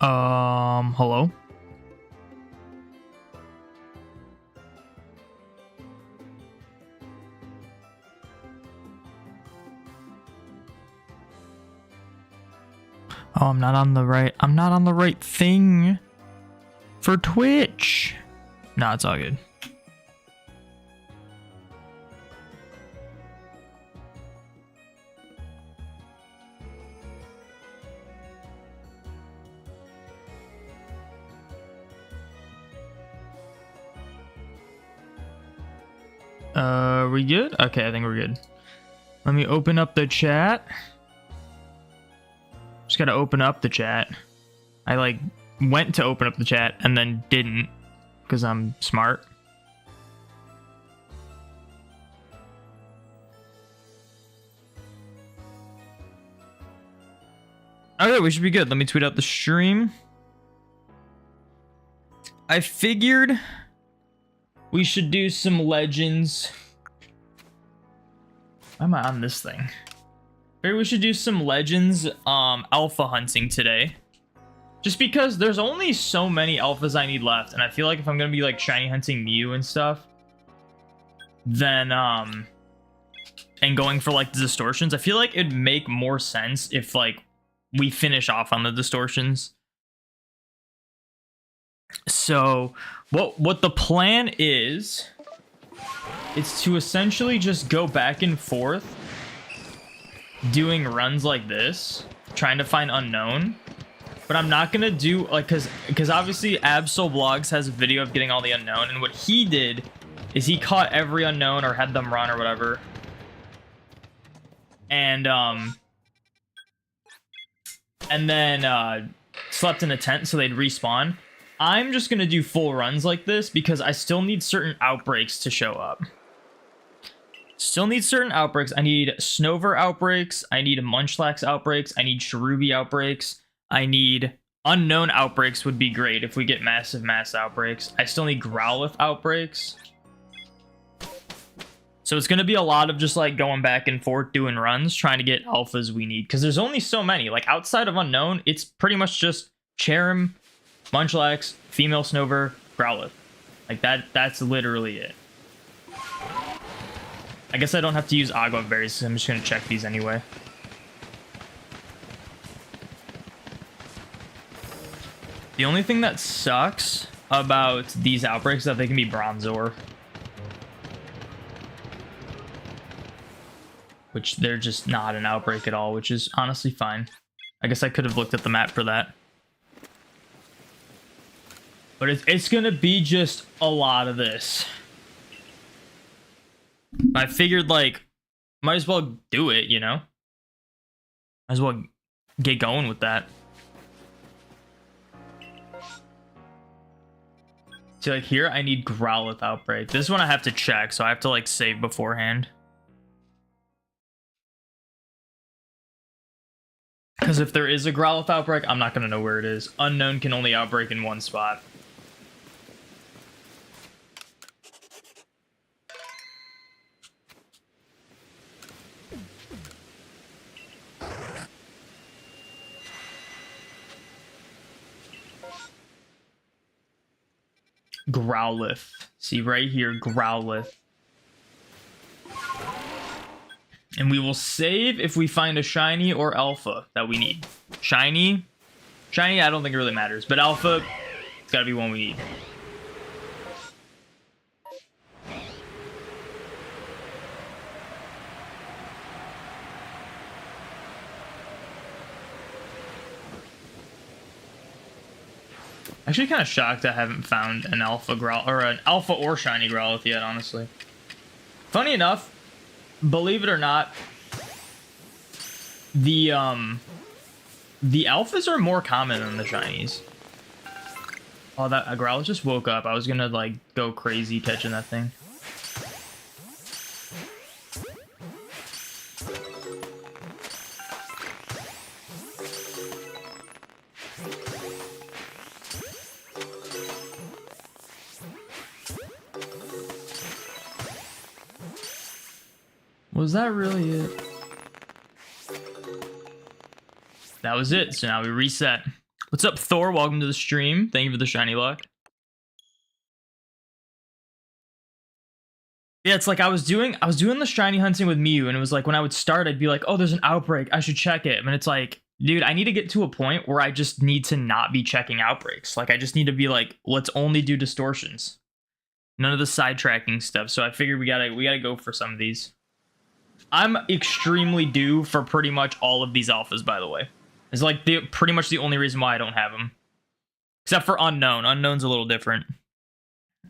Hello? Oh, I'm not on the right thing for Twitch. No, it's all good. We good? Okay, I think we're good. Let me open up the chat. Just gotta open up the chat. I like went to open up the chat and then didn't because I'm smart. Okay, we should be good. Let me tweet out the stream. I figured we should do some legends. Why am I on this thing? Maybe we should do some legends alpha hunting today. Just because there's only so many alphas I need left, and I feel like if I'm gonna be like shiny hunting Mew and stuff, then and going for like the distortions, I feel like it'd make more sense if like we finish off on the distortions. So what the plan is, it's to essentially just go back and forth doing runs like this, trying to find unknown. But I'm not gonna do like because obviously Absol Vlogs has a video of getting all the unknown, and what he did is he caught every unknown or had them run or whatever, and then slept in a tent so they'd respawn. I'm just gonna do full runs like this because I still need certain outbreaks to show up. Still need certain outbreaks. I need Snover outbreaks. I need Munchlax outbreaks. I need Cherubi outbreaks. I need unknown outbreaks would be great if we get massive mass outbreaks. I still need Growlithe outbreaks. So it's going to be a lot of just like going back and forth doing runs, trying to get alphas we need. Because there's only so many. Like outside of unknown, it's pretty much just Cherim, Munchlax, female Snover, Growlithe. Like that's literally it. I guess I don't have to use Agua Berries, so I'm just going to check these anyway. The only thing that sucks about these outbreaks is that they can be Bronzor. Which they're just not an outbreak at all, which is honestly fine. I guess I could have looked at the map for that. But it's going to be just a lot of this. I figured, like, might as well do it, you know? Might as well get going with that. See, like, here, I need Growlithe Outbreak. This one I have to check, so I have to, like, save beforehand. Because if there is a Growlithe Outbreak, I'm not going to know where it is. Unknown can only outbreak in one spot. Growlithe. See right here, Growlithe. And we will save if we find a shiny or alpha that we need. Shiny, I don't think it really matters, but alpha, it's gotta be one we need. Actually, kind of shocked I haven't found an alpha or an alpha or shiny Growlithe yet, honestly. Funny enough, believe it or not, the alphas are more common than the shinies. Oh, that Growlithe just woke up. I was gonna like go crazy catching that thing. Was that really it? That was it. So now we reset. What's up, Thor? Welcome to the stream. Thank you for the shiny luck. Yeah, it's like I was doing the shiny hunting with Mew, and it was like when I would start, I'd be like, oh, there's an outbreak. I should check it. And it's like, dude, I need to get to a point where I just need to not be checking outbreaks. Like, I just need to be like, let's only do distortions. None of the sidetracking stuff. So I figured we gotta go for some of these. I'm extremely due for pretty much all of these alphas, by the way. It's like pretty much the only reason why I don't have them. Except for Unknown. Unknown's a little different.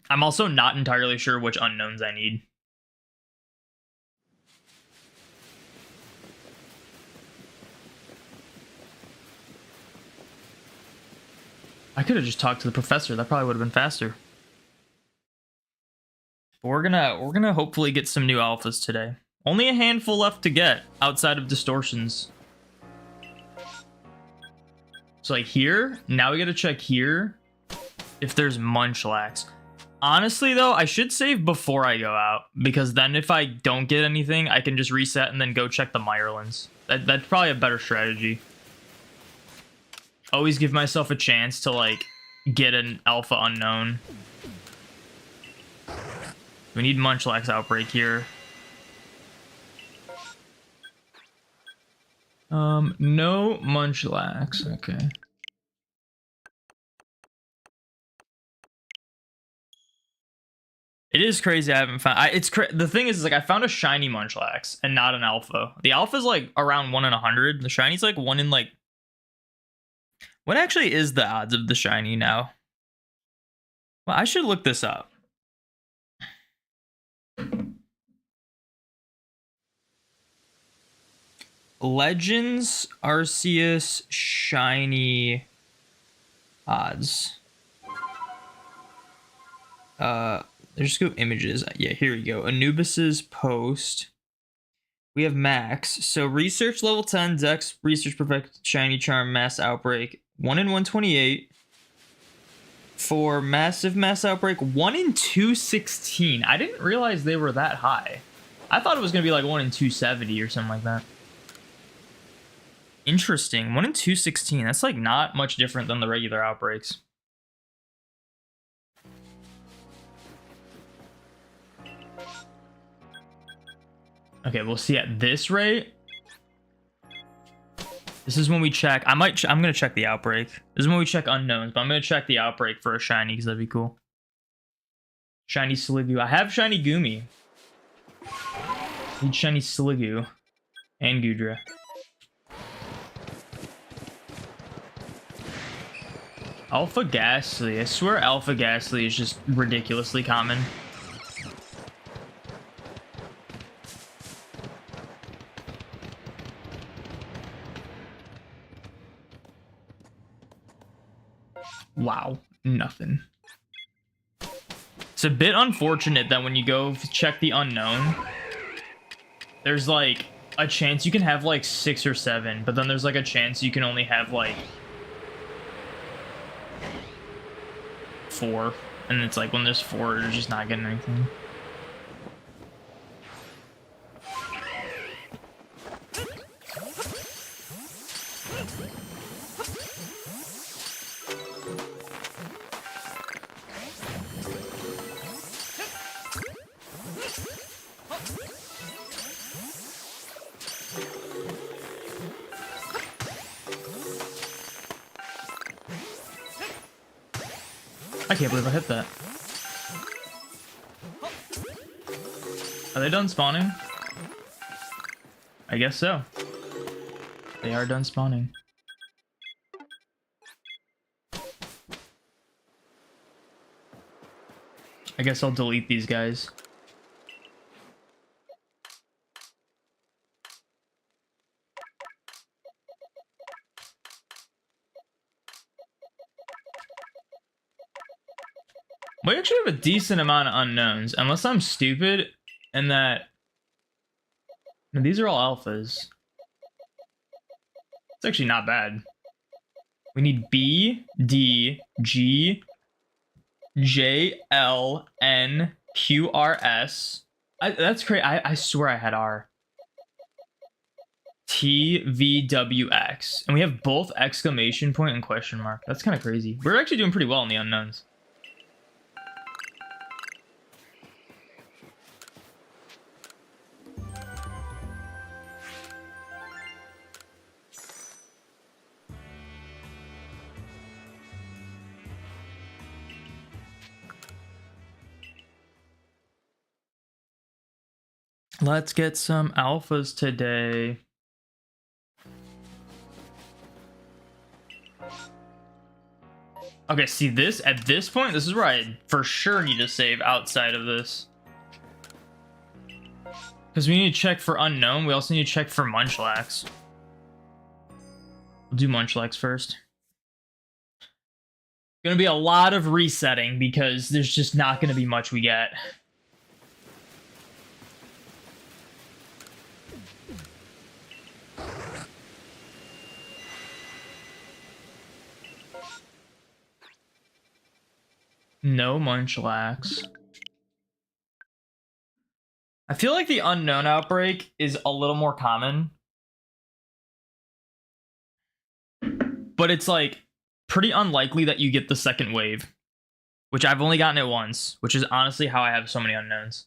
I'm also not entirely sure which Unknowns I need. I could have just talked to the professor. That probably would have been faster. But we're gonna hopefully get some new alphas today. Only a handful left to get outside of distortions. So like here, now we gotta check here if there's Munchlax. Honestly though, I should save before I go out, because then if I don't get anything, I can just reset and then go check the Myrlands. That's probably a better strategy. Always give myself a chance to like get an alpha unknown. We need Munchlax Outbreak here. No Munchlax. Okay. It is crazy I haven't found... the thing is like I found a shiny Munchlax and not an alpha. The alpha's like around 1 in 100. The shiny's like 1 in like... What actually is the odds of the shiny now? Well, I should look this up. Legends Arceus shiny odds. Let's just go images. Yeah, here we go. Anubis's post. We have max. So research level 10, Dex, research perfect, shiny charm, mass outbreak. 1 in 128. For massive mass outbreak, 1 in 216. I didn't realize they were that high. I thought it was gonna be like 1 in 270 or something like that. Interesting. 1 in 216. That's like not much different than the regular outbreaks. Okay, we'll see at this rate. This is when we check. I'm gonna check the outbreak. This is when we check unknowns, but I'm gonna check the outbreak for a shiny because that'd be cool. Shiny Sliggoo. I have shiny Goomy. Need shiny Sliggoo and Gudra. Alpha Ghastly. I swear Alpha Ghastly is just ridiculously common. Wow, nothing. It's a bit unfortunate that when you go check the unknown, there's like a chance you can have like 6 or 7, but then there's like a chance you can only have like 4, and it's like when there's 4, you're just not getting anything. I can't believe I hit that. Are they done spawning? I guess so. They are done spawning. I guess I'll delete these guys. We actually have a decent amount of unknowns, unless I'm stupid and that... No, these are all alphas. It's actually not bad. We need B, D, G, J, L, N, Q, R, S. That's crazy. I swear I had R. TVWX. And we have both exclamation point and question mark. That's kind of crazy. We're actually doing pretty well in the unknowns. Let's get some alphas today. Okay, see this? At this point, this is where I for sure need to save outside of this. Because we need to check for unknown. We also need to check for Munchlax. We'll do Munchlax first. Gonna be a lot of resetting because there's just not gonna be much we get. No Munchlax. I feel like the unknown outbreak is a little more common. But it's like pretty unlikely that you get the second wave. Which I've only gotten it once. Which is honestly how I have so many unknowns.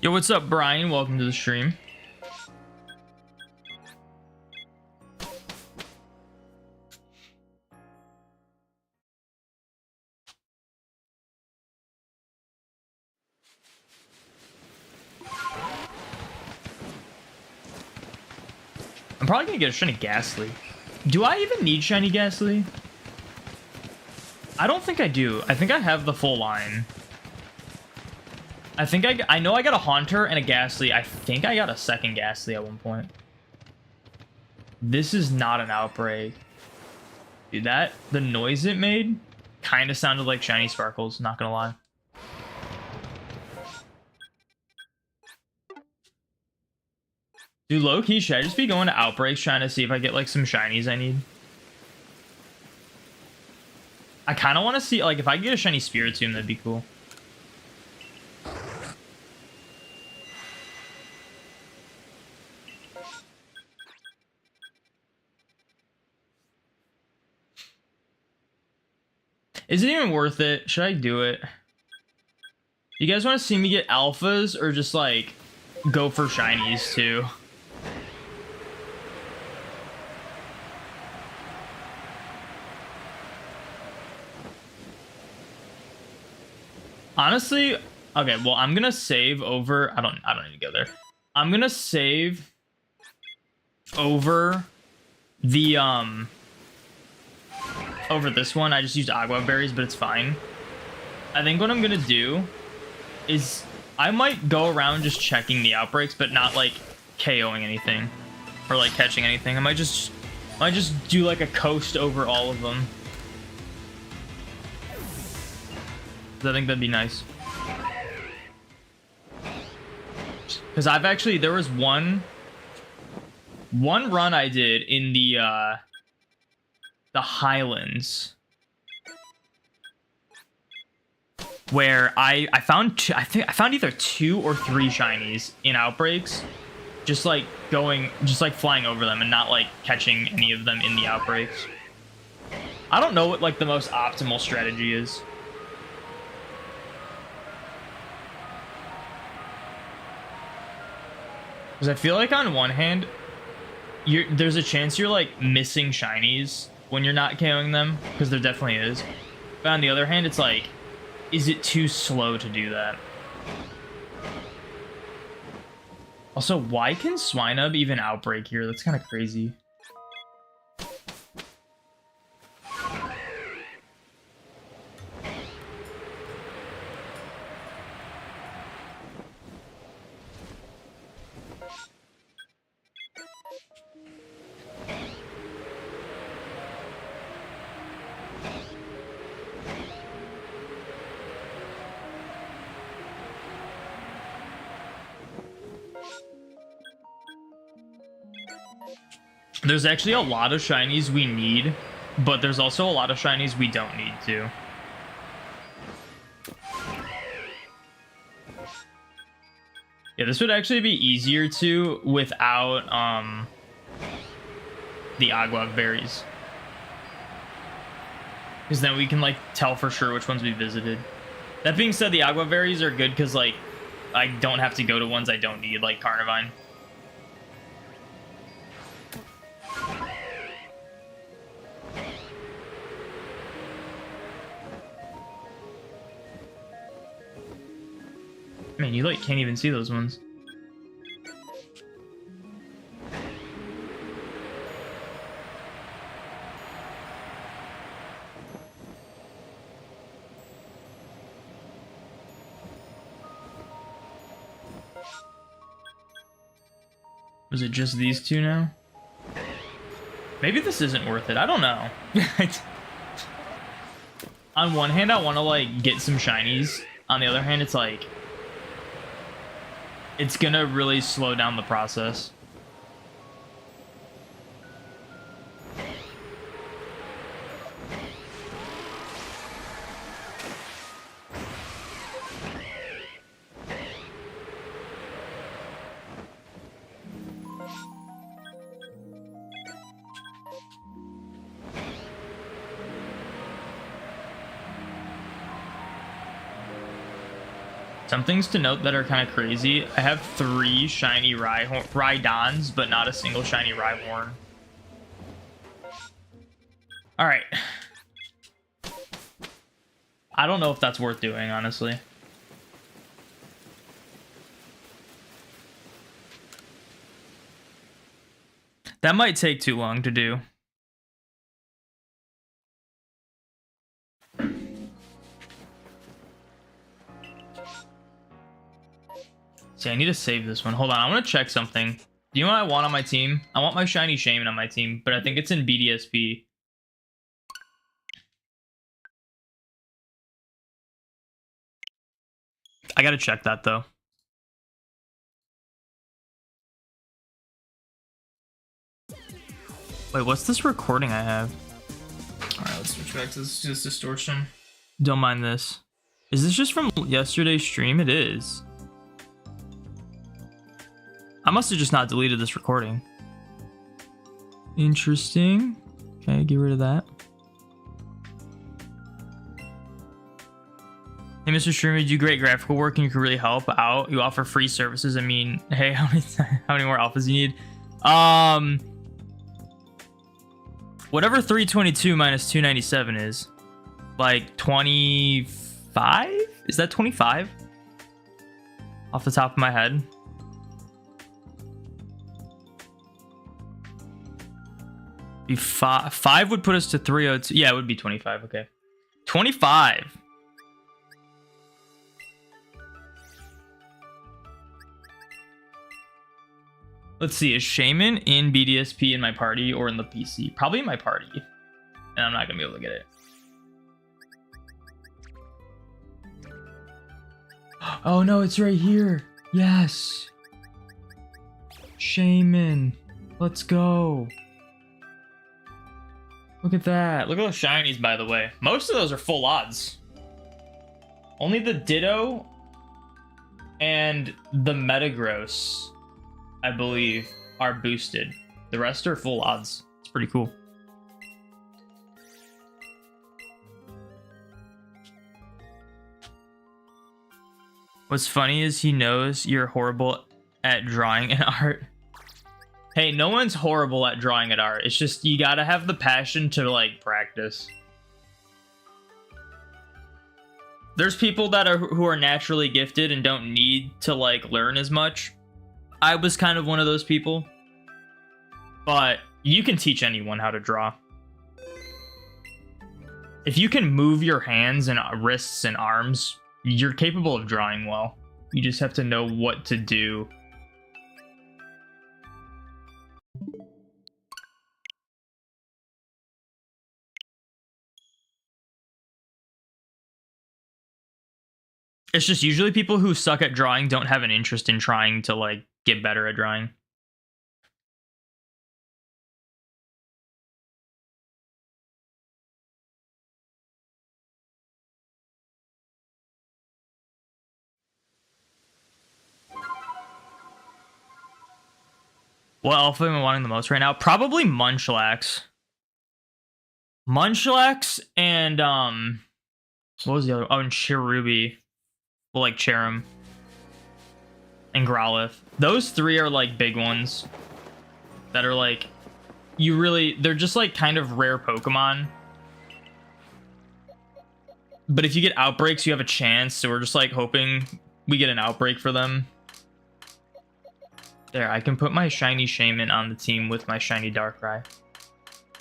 Yo, what's up, Brian? Welcome to the stream. I'm probably gonna get a shiny Ghastly. Do I even need shiny Ghastly? I don't think I do. I think I have the full line. I know I got a Haunter and a Ghastly. I think I got a second Ghastly at one point. This is not an outbreak. Dude, the noise it made kind of sounded like shiny sparkles, not gonna lie. Dude, low-key, should I just be going to outbreaks trying to see if I get like some shinies I need? I kind of want to see, like, if I get a shiny Spiritomb, that'd be cool. Is it even worth it? Should I do it? You guys want to see me get alphas or just like go for shinies too? Honestly, okay, well, I'm gonna save over. I don't need to go there. I'm gonna save over the over this one. I just used Agua Berries, but it's fine. I think what I'm gonna do is I might go around just checking the outbreaks, but not like KOing anything or like catching anything. I might just do like a coast over all of them. I think that'd be nice. Because I've actually, there was one run I did in the Highlands where I found I found either 2 or 3 shinies in outbreaks, just like flying over them and not like catching any of them in the outbreaks. I don't know what like the most optimal strategy is. Because I feel like on one hand, there's a chance you're like missing shinies when you're not KOing them, because there definitely is. But on the other hand, it's like, is it too slow to do that? Also, why can Swinub even outbreak here? That's kind of crazy. There's actually a lot of shinies we need, but there's also a lot of shinies we don't need to. Yeah, this would actually be easier to without the agua berries. Because then we can like tell for sure which ones we visited. That being said, the agua berries are good because like I don't have to go to ones I don't need, like Carnivine. Man, you like can't even see those ones. Was it just these two now? Maybe this isn't worth it. I don't know. On one hand, I want to like get some shinies. On the other hand, it's like it's gonna really slow down the process. Some things to note that are kind of crazy. I have 3 shiny Rhydons, but not a single shiny Rhyhorn. Alright. I don't know if that's worth doing, honestly. That might take too long to do. See, I need to save this one. Hold on, I want to check something. Do you know what I want on my team? I want my shiny Shaymin on my team, but I think it's in BDSP. I gotta check that, though. Wait, what's this recording I have? Alright, let's switch back to this distortion. Don't mind this. Is this just from yesterday's stream? It is. I must have just not deleted this recording. Interesting. Okay, get rid of that. Hey, Mr. Streamer, you do great graphical work and you can really help out. You offer free services. I mean, hey, how many more alphas you need? Whatever 322 minus 297 is, like 25? Is that 25? Off the top of my head. Five would put us to 302. Yeah, it would be 25. Okay, 25. Let's see. Is Shaymin in BDSP in my party or in the PC? Probably in my party, and I'm not gonna be able to get it. Oh no, it's right here. Yes, Shaymin. Let's go. Look at that. Look at those shinies, by the way. Most of those are full odds. Only the Ditto and the Metagross, I believe, are boosted. The rest are full odds. It's pretty cool. What's funny is he knows you're horrible at drawing and art. Hey, no one's horrible at drawing at art. It's just you gotta have the passion to like practice. There's people that are who are naturally gifted and don't need to like learn as much. I was kind of one of those people. But you can teach anyone how to draw. If you can move your hands and wrists and arms, you're capable of drawing well. You just have to know what to do. It's just usually people who suck at drawing don't have an interest in trying to like get better at drawing. What alpha am I wanting the most right now? Probably Munchlax. Munchlax and what was the other? Oh, and Cherubi. Well, like Cherim and Growlithe. Those three are like big ones that are like they're just like kind of rare Pokemon. But if you get outbreaks, you have a chance. So we're just like hoping we get an outbreak for them. There, I can put my shiny Shaymin on the team with my shiny Darkrai.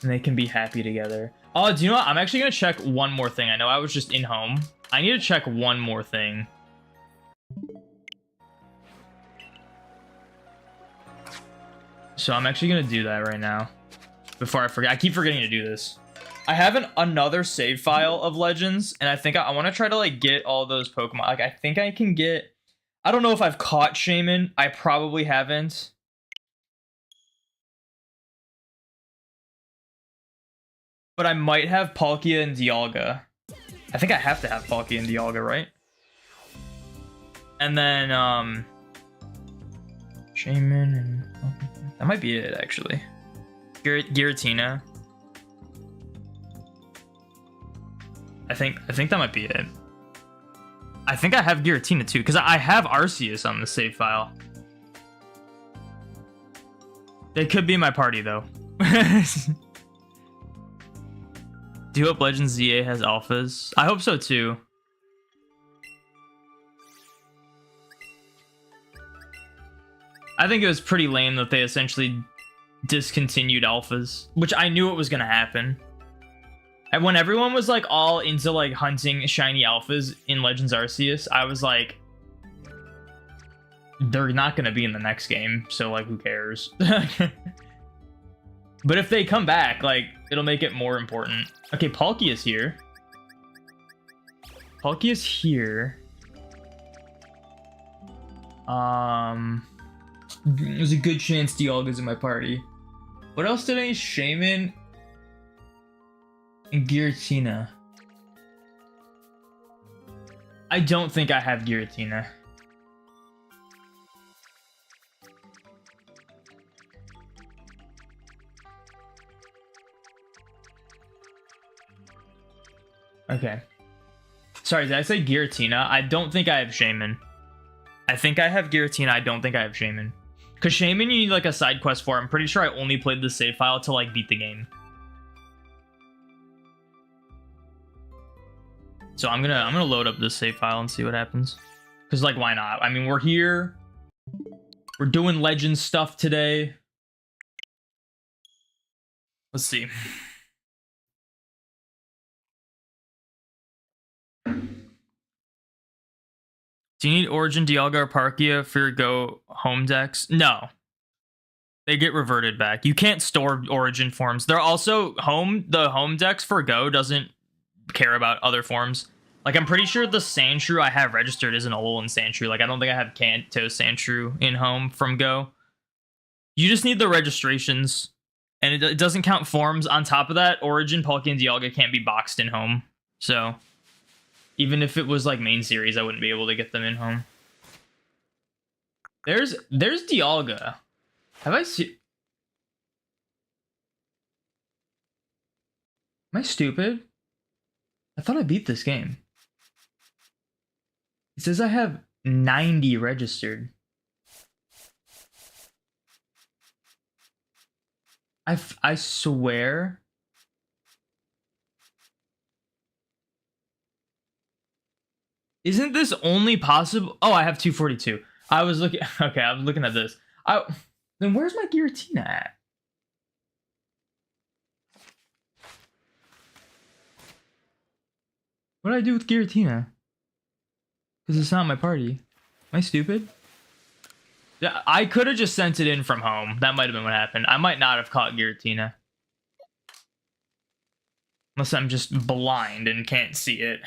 And they can be happy together. Oh, do you know what? I'm actually going to check one more thing. I know I was just in home. I need to check one more thing. So I'm actually going to do that right now. Before I forget. I keep forgetting to do this. I have another save file of Legends. And I think I want to try to like get all those Pokemon. Like I think I can get... I don't know if I've caught Shaymin. I probably haven't. But I might have Palkia and Dialga. I think I have to have Palkia and Dialga, right? And then, Shaymin and... That might be it, actually. Giratina. I think that might be it. I think I have Giratina too, because I have Arceus on the save file. They could be in my party though. Do you hope Legends ZA has alphas? I hope so too. I think it was pretty lame that they essentially discontinued alphas, which I knew it was gonna happen. And when everyone was like all into like hunting shiny alphas in Legends Arceus, I was like, they're not gonna be in the next game, so like who cares? But if they come back, like it'll make it more important. Okay, Palkia is here. Palkia is here. There's a good chance Dialga's in my party. What else did I need? Shaymin and Giratina. I don't think I have Giratina. Okay. Sorry, did I say Giratina? I don't think I have Shaymin. I think I have Giratina. I don't think I have Shaymin. Because Shaymin you need like a side quest for. I'm pretty sure I only played the save file to like beat the game. So I'm gonna load up this save file and see what happens. Because like why not? I mean we're here. We're doing Legends stuff today. Let's see. Do you need Origin, Dialga, or Palkia for your Go home decks? No. They get reverted back. You can't store Origin forms. They're also the home decks for Go doesn't care about other forms. Like I'm pretty sure the Sandshrew I have registered isn't Alolan Sandshrew. Like I don't think I have Kanto Sandshrew in home from Go. You just need the registrations. And it doesn't count forms. On top of that, Origin, Palkia, and Dialga can't be boxed in home. So... even if it was like main series, I wouldn't be able to get them in home. There's Dialga. Have I seen... Am I stupid? I thought I beat this game. It says I have 90 registered. I swear... Isn't this only possible? Oh, I have 242. I was looking... Okay, I'm looking at this. Then where's my Giratina at? What did I do with Giratina? Because it's not my party. Am I stupid? Yeah, I could have just sent it in from home. That might have been what happened. I might not have caught Giratina. Unless I'm just blind and can't see it.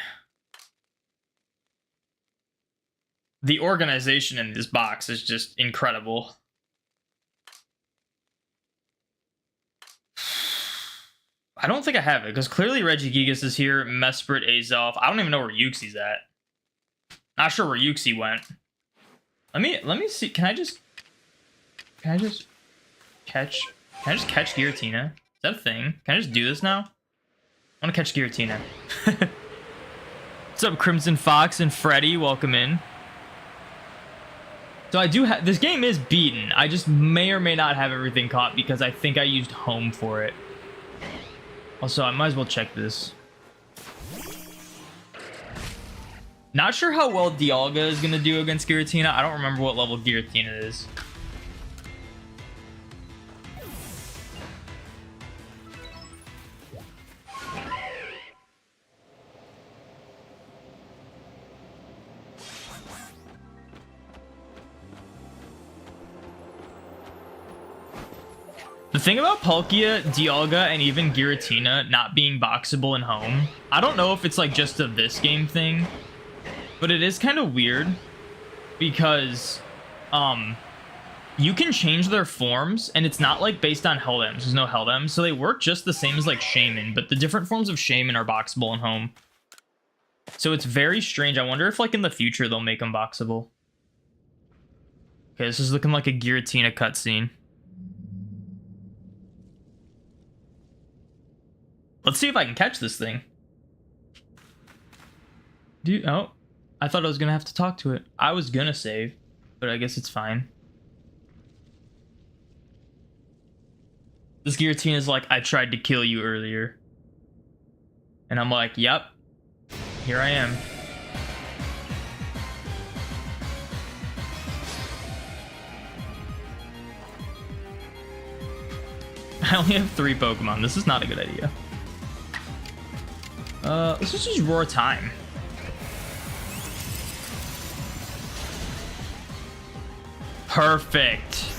The organization in this box is just incredible. I don't think I have it, because clearly Regigigas is here, Mesprit, Azelf. I don't even know where Uxie's at. Not sure where Uxie went. Let me see. Can I just... catch? Can I just catch Giratina? Is that a thing? Can I just do this now? I want to catch Giratina. What's up, Crimson Fox and Freddy? Welcome in. So I do have... This game is beaten. I just may or may not have everything caught because I think I used home for it. Also, I might as well check this. Not sure how well Dialga is going to do against Giratina. I don't remember what level Giratina is. The thing about Palkia, Dialga, and even Giratina not being boxable in home, I don't know if it's like just a this game thing, but it is kind of weird because you can change their forms and it's not like based on Heldems. There's no Heldems, so they work just the same as like Shaymin, but the different forms of Shaymin are boxable in home. So it's very strange. I wonder if like in the future they'll make them boxable. Okay, this is looking like a Giratina cutscene. Let's see if I can catch this thing. Dude, oh, I thought I was gonna have to talk to it. I was gonna save, but I guess it's fine. This Giratina is like, I tried to kill you earlier. And I'm like, yep, here I am. I only have 3 Pokemon. This is not a good idea. Let's just use Roar Time. Perfect.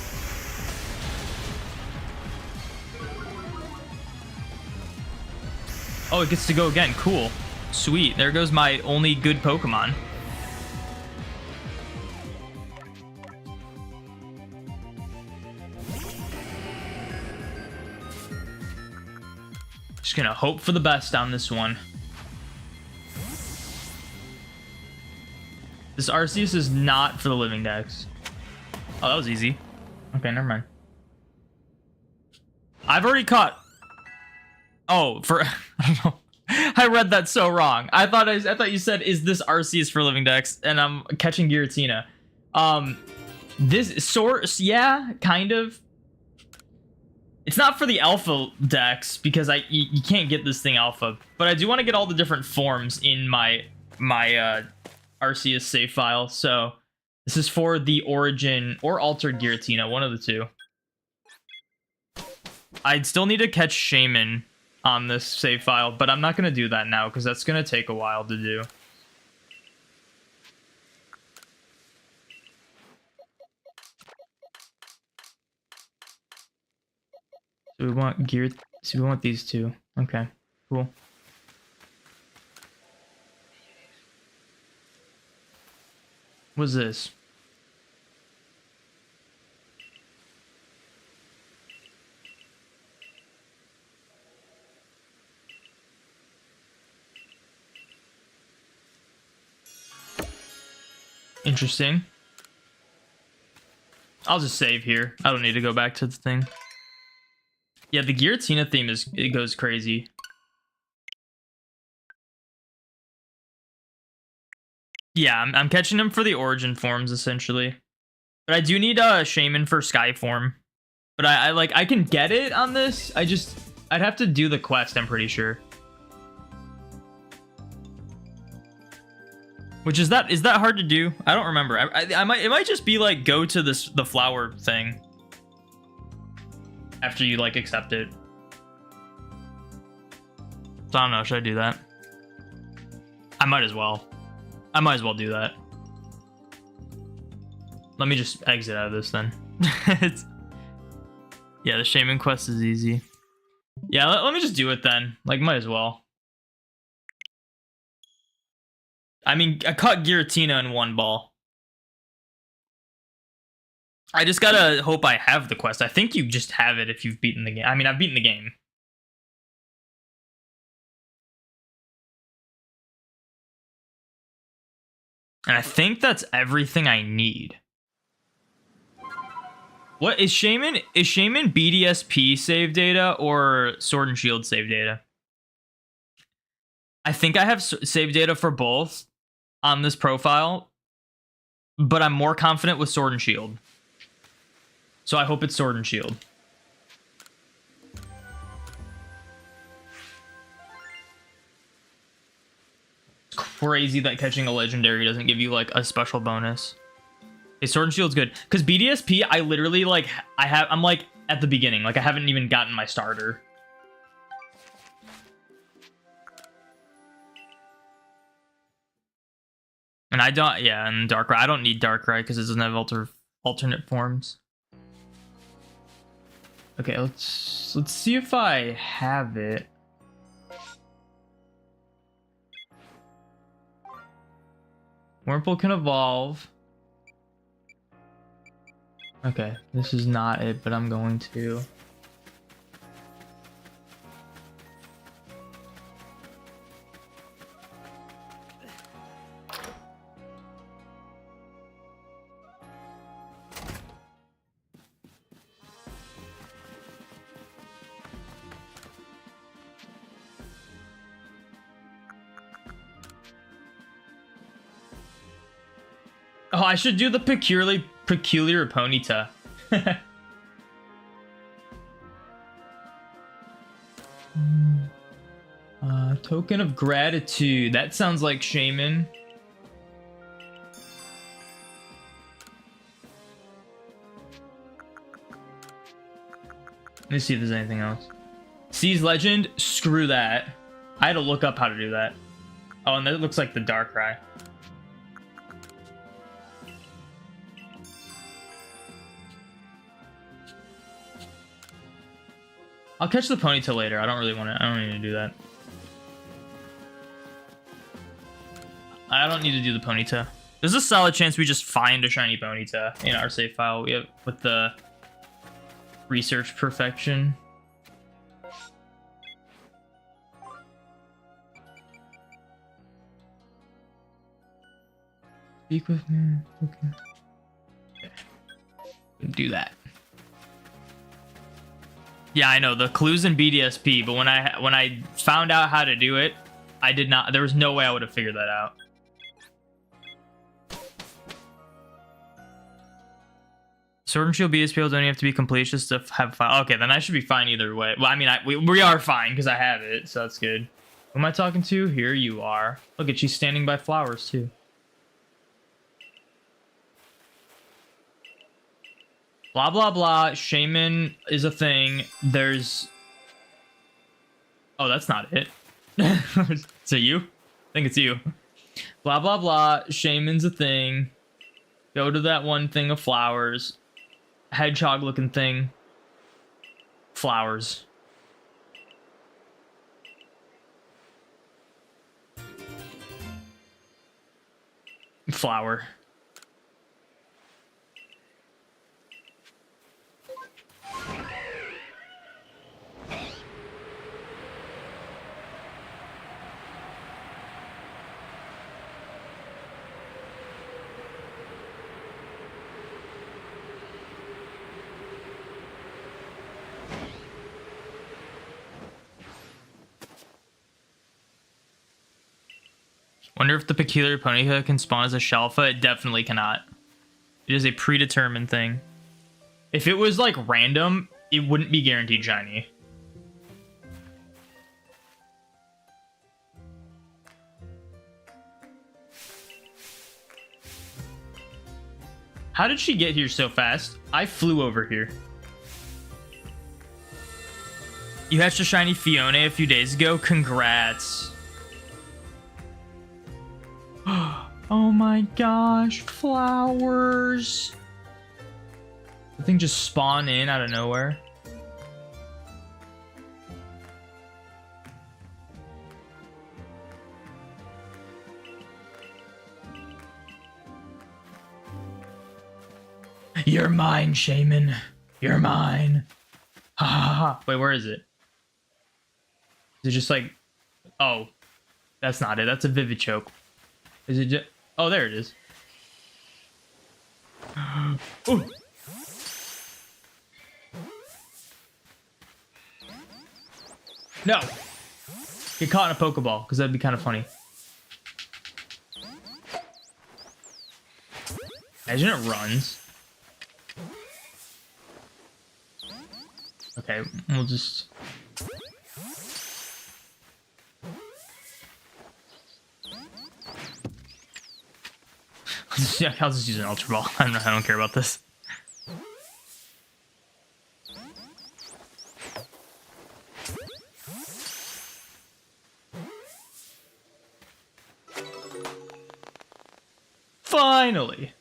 Oh, it gets to go again. Cool. Sweet. There goes my only good Pokemon. Just gonna hope for the best on this one. This Arceus is not for the living dex. Oh, that was easy. Okay, never mind. I've already caught... Oh, for... I don't know. I read that so wrong. I thought you said, is this Arceus for living dex? And I'm catching Giratina. This source, yeah, kind of. It's not for the alpha dex because you can't get this thing alpha. But I do want to get all the different forms in my Arceus save file, so this is for the origin or altered Giratina, one of the two. I'd still need to catch Shaymin on this save file, but I'm not going to do that now because that's going to take a while to do. So we want so we want these two. Okay, cool. What's this? Interesting. I'll just save here. I don't need to go back to the thing. Yeah, the Giratina theme it goes crazy. Yeah, I'm catching him for the origin forms, essentially. But I do need Shaymin for Sky form. But I can get it on this. I'd have to do the quest, I'm pretty sure. Which is that hard to do? I don't remember. It might just be like go to the flower thing after you like accept it. So I don't know, should I do that? I might as well. I might as well do that. Let me just exit out of this then. Yeah, the Shaymin quest is easy. Yeah, let me just do it then. Like, might as well. I mean, I caught Giratina in one ball. I just gotta hope I have the quest. I think you just have it if you've beaten the game. I mean, I've beaten the game. And I think that's everything I need. What is Shaymin? Is Shaymin BDSP save data or Sword and Shield save data? I think I have save data for both on this profile, but I'm more confident with Sword and Shield. So I hope it's Sword and Shield. It's crazy that catching a legendary doesn't give you like a special bonus. Okay, Sword and Shield's good. Because BDSP, I literally like, I'm like at the beginning. Like I haven't even gotten my starter. And I don't, yeah, and Darkrai. I don't need Darkrai because it doesn't have alternate forms. Okay, let's see if I have it. Wurmple can evolve. Okay, this is not it, but I'm going to. Oh, I should do the peculiar Ponyta. Token of gratitude. That sounds like Shaymin. Let me see if there's anything else. Seize Legend? Screw that. I had to look up how to do that. Oh, and that looks like the Darkrai. I'll catch the Ponyta later. I don't really want to. I don't need to do that. I don't need to do the Ponyta. There's a solid chance we just find a shiny Ponyta in our save file. We have with the research perfection. Speak with me. Okay. Do that. Yeah, I know the clues in BDSP, but when I found out how to do it, I did not. There was no way I would have figured that out. Sword and Shield BDSP don't even have to be complete, just to have file. Okay, then I should be fine either way. Well, I mean, we are fine because I have it, so that's good. Who am I talking to? Here you are. Look at she's standing by flowers too. Blah, blah, blah. Shaymin is a thing. There's... Oh, that's not it. Is it you? I think it's you. Blah, blah, blah. Shaymin's a thing. Go to that one thing of flowers. Hedgehog-looking thing. Flowers. Flower. Wonder if the peculiar Ponyta can spawn as a Shalfa. It definitely cannot. It is a predetermined thing. If it was like random, it wouldn't be guaranteed shiny. How did she get here so fast? I flew over here. You hatched a shiny Fiona a few days ago. Congrats. Oh my gosh, flowers. The thing just spawned in out of nowhere. You're mine, Shaymin. You're mine. Ha ha ha. Wait, where is it? Is it just like... Oh, that's not it. That's a Vivichoke. Is it just... Oh, there it is. Ooh. No! Get caught in a Pokeball, because that'd be kind of funny. Imagine it runs. Okay, we'll just... I'll just use an Ultra Ball. I don't care about this. Finally!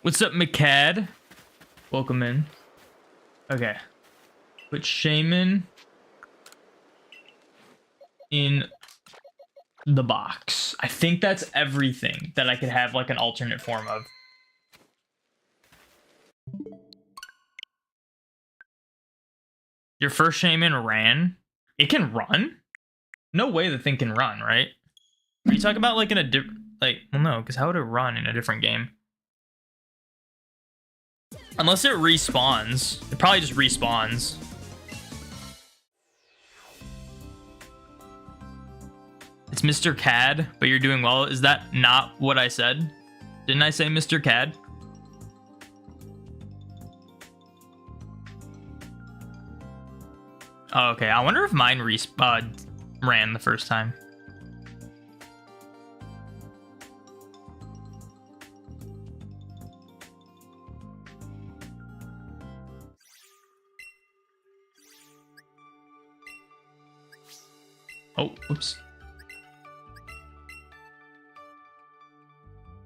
What's up, McCad? Welcome in. Okay. Put Shaymin in the box. I think that's everything that I could have like an alternate form of. Your first Shaymin ran? It can run? No way the thing can run, right? Are you talking about like in a different... Like, well, no, because how would it run in a different game? Unless it respawns. It probably just respawns. It's Mr. Cad, but you're doing well. Is that not what I said? Didn't I say Mr. Cad? Oh, okay. I wonder if mine ran the first time. Oh, oops.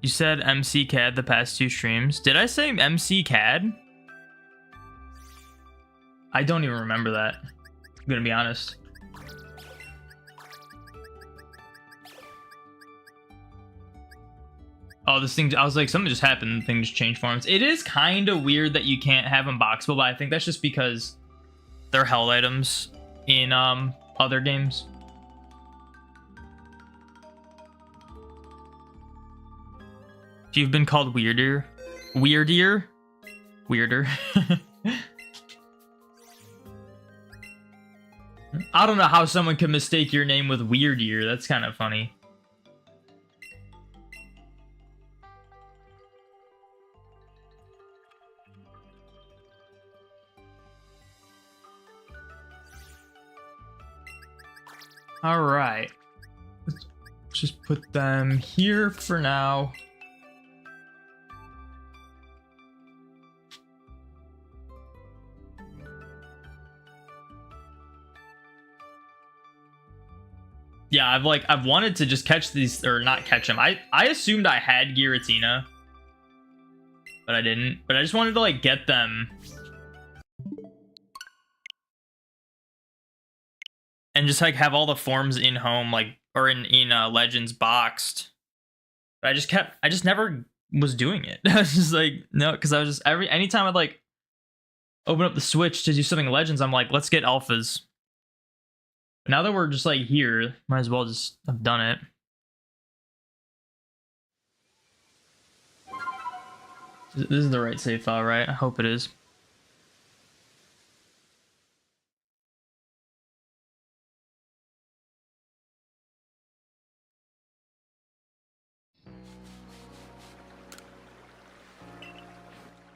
You said MC Cad the past 2 streams. Did I say MC Cad? I don't even remember that. I'm gonna be honest. Oh, this thing, I was like, something just happened. The thing just changed forms. It is kind of weird that you can't have them boxable, but I think that's just because they're held items in other games. If you've been called weirder. Weirder. I don't know how someone could mistake your name with Weirdier. That's kind of funny. All right. Let's just put them here for now. Yeah, I've wanted to just catch these, or not catch them. I assumed I had Giratina, but I didn't. But I just wanted to like get them and just like have all the forms in home, like, or in Legends boxed. But I just never was doing it. I was just like, no, because I was just anytime I'd like open up the Switch to do something in Legends, I'm like, let's get alphas. Now that we're just like here, might as well just have done it. This is the right save file, right? I hope it is.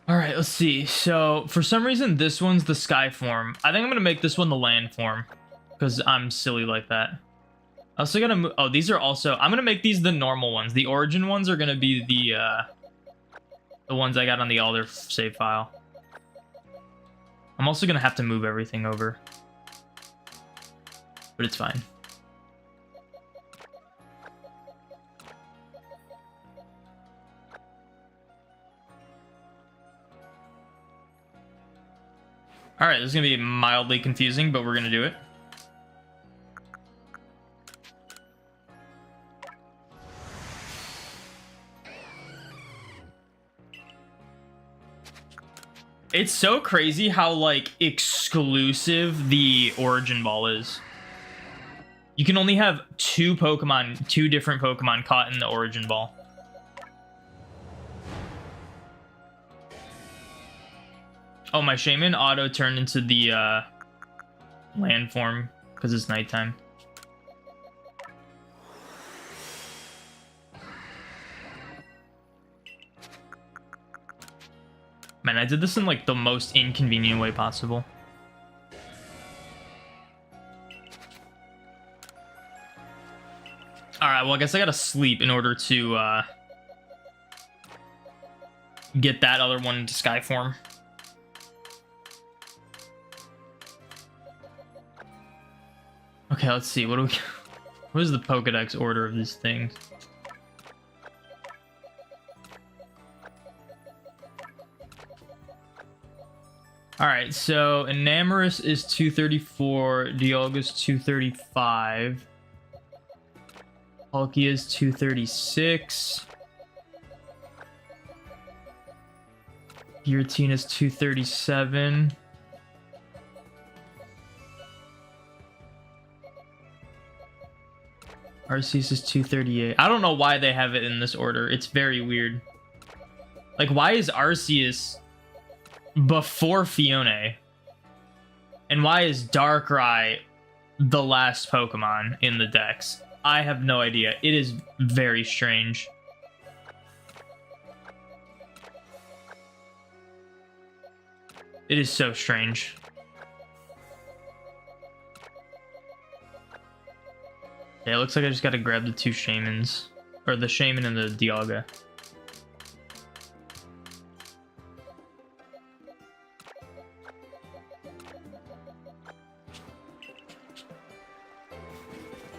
All right, let's see. So for some reason, this one's the sky form. I think I'm gonna make this one the land form, because I'm silly like that. I also gotta move. Oh, these are also. I'm gonna make these the normal ones. The origin ones are gonna be the ones I got on the Alder save file. I'm also gonna have to move everything over, but it's fine. All right, this is gonna be mildly confusing, but we're gonna do it. It's so crazy how, like, exclusive the Origin Ball is. You can only have two different Pokemon caught in the Origin Ball. Oh, my Shaymin auto turned into the land form because it's nighttime. Man, I did this in like the most inconvenient way possible. Alright, well, I guess I gotta sleep in order to get that other one into Sky form. Okay, let's see. What is the Pokedex order of these things? Alright, so Enamorus is 234, Dialga's 235, Palkia's 236, Giratina's 237, Arceus is 238. I don't know why they have it in this order. It's very weird. Like, why is Arceus before Fiona? And why is Darkrai the last Pokemon in the dex? I have no idea. It is very strange. It is so strange. Yeah, it looks like I just gotta grab the two Shaymins. Or the Shaymin and the Dialga.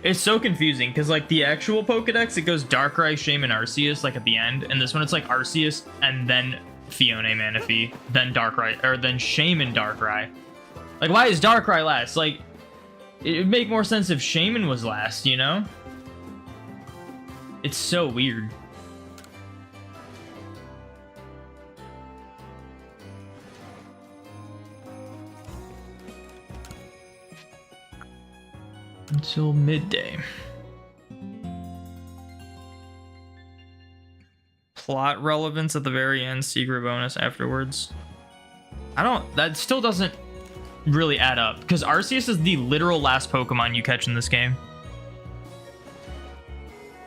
It's so confusing, because like the actual Pokedex, it goes Darkrai, Shaymin, Arceus, like at the end. And this one, it's like Arceus, and then Fiona, Manaphy, then Darkrai, or then Shaymin, Darkrai. Like, why is Darkrai last? Like, it would make more sense if Shaymin was last, you know? It's so weird. Until midday. Plot relevance at the very end, secret bonus afterwards. That still doesn't really add up, because Arceus is the literal last Pokemon you catch in this game.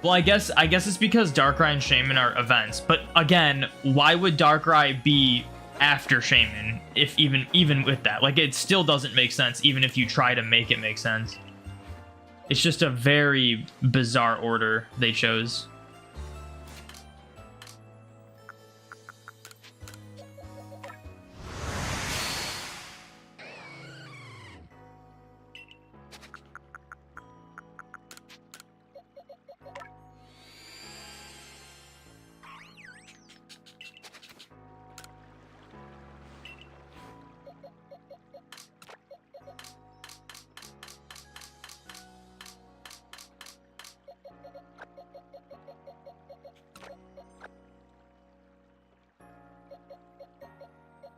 Well, I guess it's because Darkrai and Shaymin are events, but again, why would Darkrai be after Shaymin if even with that? Like, it still doesn't make sense even if you try to make it make sense. It's just a very bizarre order they chose.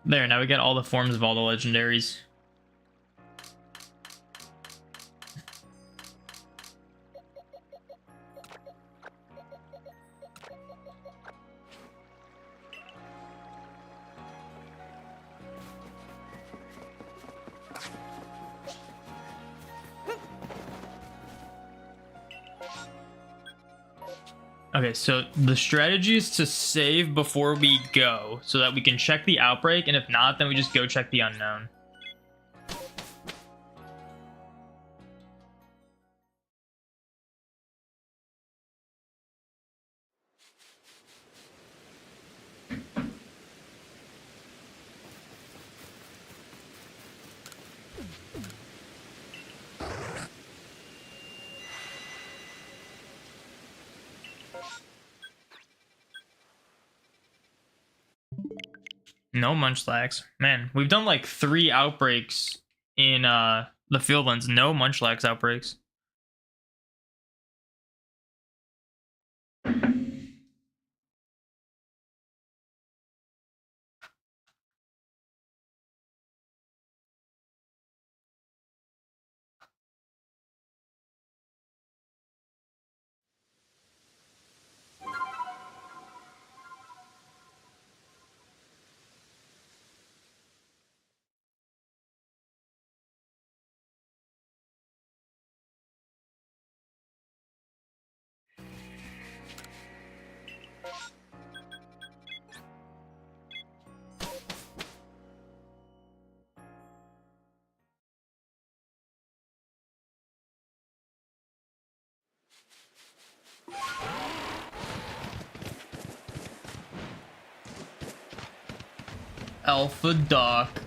There, now we get all the forms of all the legendaries. Okay, so the strategy is to save before we go so that we can check the outbreak, and if not, then we just go check the unknown. No Munchlax. Man, we've done like 3 outbreaks in the Fieldlands. No Munchlax outbreaks. Alpha Doc.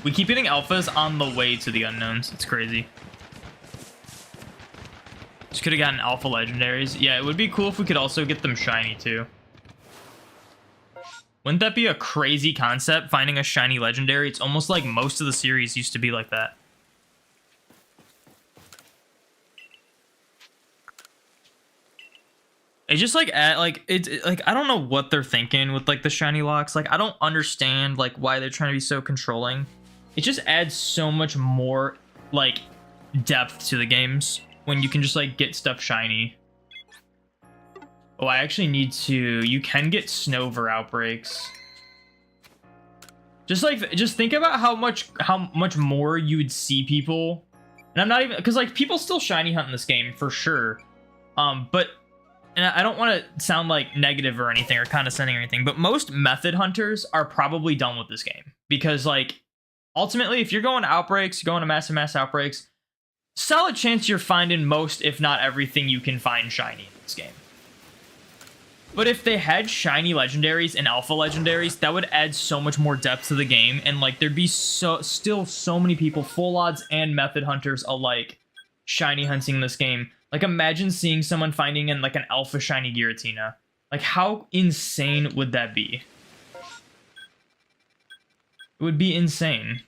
We keep getting alphas on the way to the unknowns. It's crazy. Just could have gotten alpha legendaries. Yeah, it would be cool if we could also get them shiny too. Wouldn't that be a crazy concept, finding a shiny legendary? It's almost like most of the series used to be like that. It just like like I don't know what they're thinking with like the shiny locks. Like I don't understand like why they're trying to be so controlling. It just adds so much more like depth to the games when you can just like get stuff shiny. Oh, I actually need to. You can get Snover outbreaks. Just think about how much more you would see people. And I'm not even, because like people still shiny hunt in this game for sure. But and I don't want to sound like negative or anything or condescending or anything, but most method hunters are probably done with this game because like ultimately, if you're going to outbreaks, you're going to mass outbreaks, solid chance you're finding most, if not everything, you can find shiny in this game. But if they had shiny legendaries and alpha legendaries, that would add so much more depth to the game, and like there'd be still so many people, full odds and method hunters alike, shiny hunting this game. Like imagine seeing someone finding in like an alpha shiny Giratina. Like how insane would that be? It would be insane.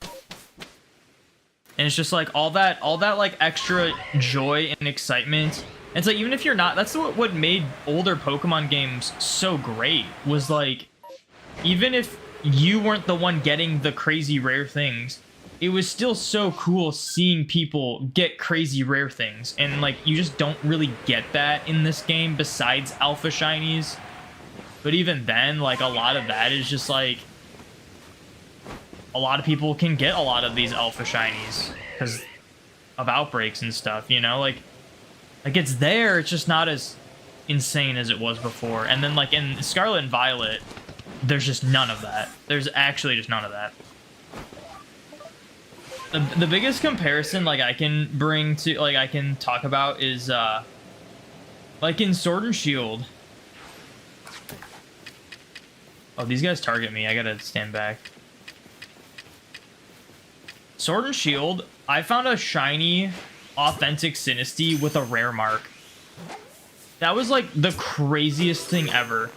And it's just like all that like extra joy and excitement. It's like even if you're not, that's what made older Pokemon games so great, was like even if you weren't the one getting the crazy rare things, it was still so cool seeing people get crazy rare things. And like you just don't really get that in this game besides alpha shinies. But even then, like a lot of that is just like a lot of people can get a lot of these alpha shinies because of outbreaks and stuff, you know? Like it's there, it's just not as insane as it was before. And then like in Scarlet and Violet, there's just none of that. There's actually just none of that. The biggest comparison like I can bring to, like I can talk about is like in Sword and Shield. Oh, these guys target me. I gotta stand back. Sword and Shield, I found a shiny authentic Sinistea with a rare mark. That was like the craziest thing ever.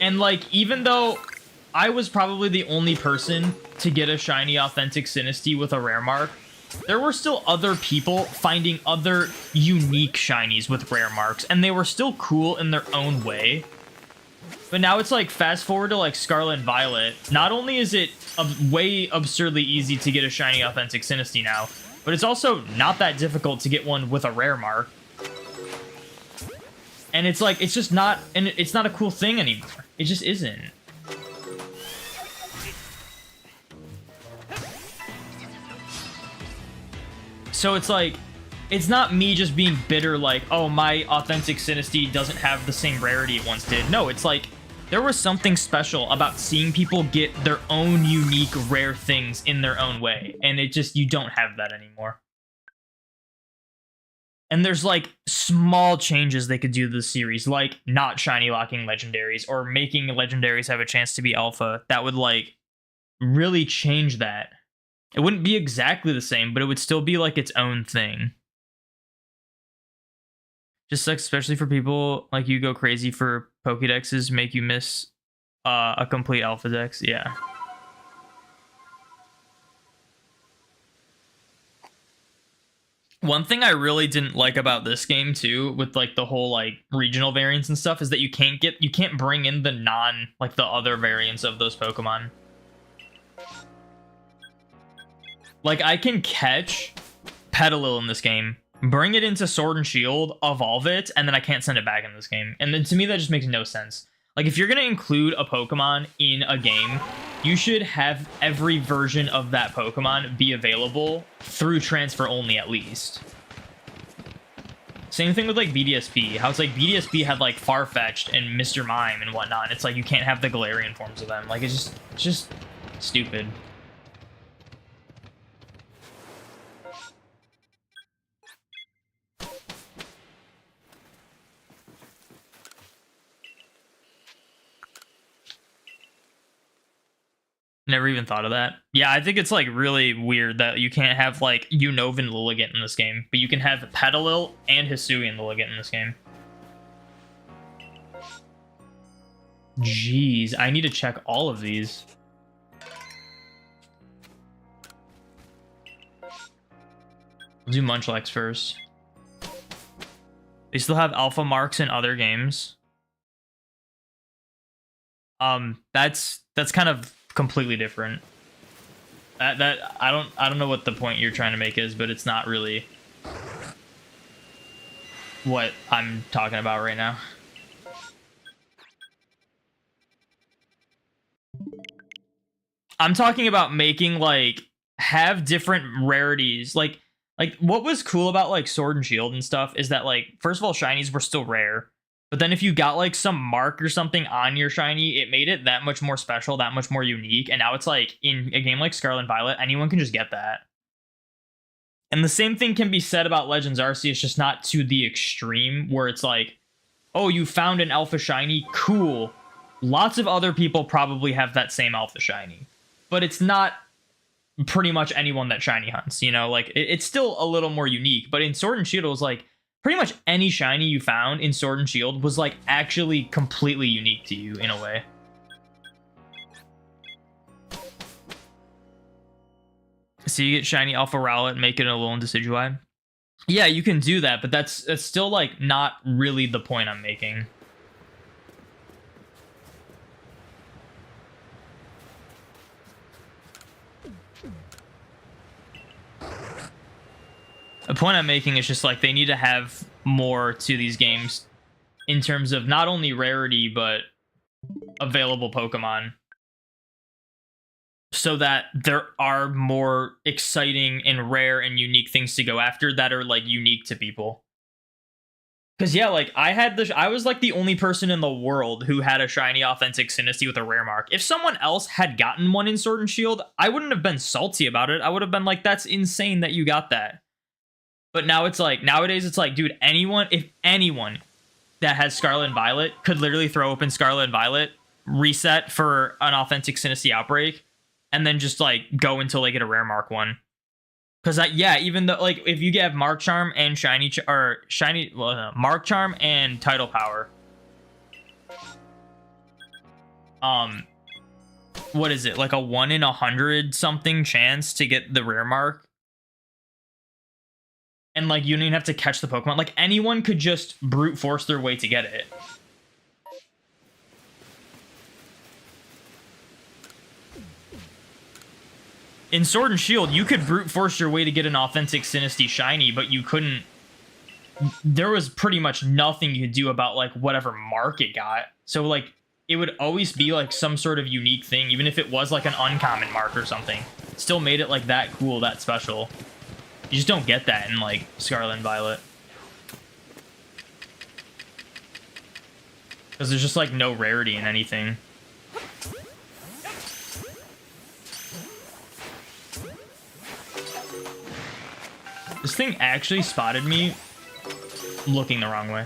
And like even though I was probably the only person to get a shiny authentic Sinistea with a rare mark, there were still other people finding other unique shinies with rare marks, and they were still cool in their own way. But now it's like fast forward to like Scarlet and Violet. Not only is it way absurdly easy to get a shiny authentic Sinistea now, but it's also not that difficult to get one with a rare mark. And it's like it's just not, and it's not a cool thing anymore. It just isn't. So it's like, it's not me just being bitter like, oh, my authentic Sinistea doesn't have the same rarity it once did. No, it's like, there was something special about seeing people get their own unique rare things in their own way. And it just, you don't have that anymore. And there's like small changes they could do to the series, like not shiny locking legendaries or making legendaries have a chance to be alpha. That would like really change that. It wouldn't be exactly the same, but it would still be like its own thing. Just like, especially for people like you go crazy for Pokédexes, make you miss a complete Alpha Dex. Yeah. One thing I really didn't like about this game too, with like the whole like regional variants and stuff, is that you can't bring in the the other variants of those Pokemon. Like I can catch Petalil in this game, bring it into Sword and Shield, evolve it, and then I can't send it back in this game. And then to me, that just makes no sense. Like if you're going to include a Pokemon in a game, you should have every version of that Pokemon be available through transfer only at least. Same thing with like BDSP. How it's like BDSP had like Farfetch'd and Mr. Mime and whatnot. And it's like you can't have the Galarian forms of them. Like it's just stupid. Never even thought of that. Yeah, I think it's like really weird that you can't have like Unova Lilligant in this game, but you can have Petalil and Hisuian Lilligant in this game. Jeez, I need to check all of these. We'll do Munchlax first. They still have alpha marks in other games. That's kind of completely different. That I don't know what the point you're trying to make is, but it's not really what I'm talking about right now. I'm talking about making like have different rarities. Like what was cool about like Sword and Shield and stuff is that like first of all shinies were still rare. But then if you got like some mark or something on your shiny, it made it that much more special, that much more unique. And now it's like in a game like Scarlet and Violet, anyone can just get that. And the same thing can be said about Legends Arceus, just not to the extreme where it's like, oh, you found an alpha shiny, cool. Lots of other people probably have that same alpha shiny. But it's not pretty much anyone that shiny hunts, you know? Like it's still a little more unique. But in Sword and Shield, it was like, pretty much any shiny you found in Sword and Shield was like actually completely unique to you in a way. So you get shiny Alpha Rowlet and make it a Alolan Decidueye. Yeah, you can do that, but that's still like not really the point I'm making. The point I'm making is just like they need to have more to these games in terms of not only rarity, but available Pokemon. So that there are more exciting and rare and unique things to go after that are like unique to people. Because yeah, like I was like the only person in the world who had a shiny authentic Sinistea with a rare mark. If someone else had gotten one in Sword and Shield, I wouldn't have been salty about it. I would have been like, that's insane that you got that. But now it's like, nowadays it's like, dude, if anyone that has Scarlet and Violet could literally throw open Scarlet and Violet, reset for an authentic Sinistea Outbreak, and then just like go until they get a rare mark one. Because yeah, even though like if you get Mark Charm and Mark Charm and Tidal Power, what is it, like a 1 in 100 something chance to get the rare mark? And like you don't even have to catch the Pokemon. Like anyone could just brute force their way to get it. In Sword and Shield, you could brute force your way to get an authentic Sinistea shiny, but you couldn't. There was pretty much nothing you could do about like whatever mark it got. So like it would always be like some sort of unique thing, even if it was like an uncommon mark or something. It still made it like that cool, that special. You just don't get that in like Scarlet and Violet. Because there's just like no rarity in anything. This thing actually spotted me looking the wrong way.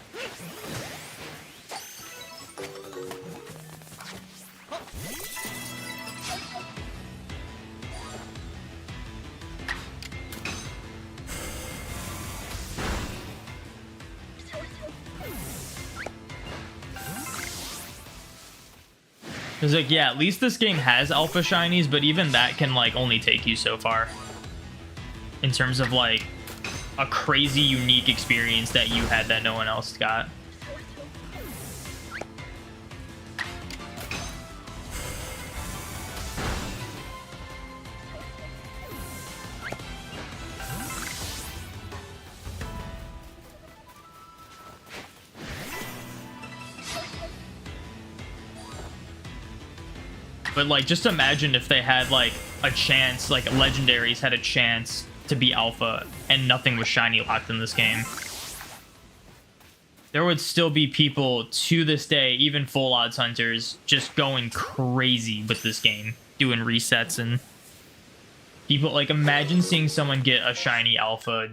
It's like, yeah, at least this game has alpha shinies, but even that can like only take you so far. In terms of like a crazy unique experience that you had that no one else got. But like, just imagine if they had like a chance, like legendaries had a chance to be alpha and nothing was shiny locked in this game. There would still be people to this day, even full odds hunters, just going crazy with this game, doing resets and people like, imagine seeing someone get a shiny alpha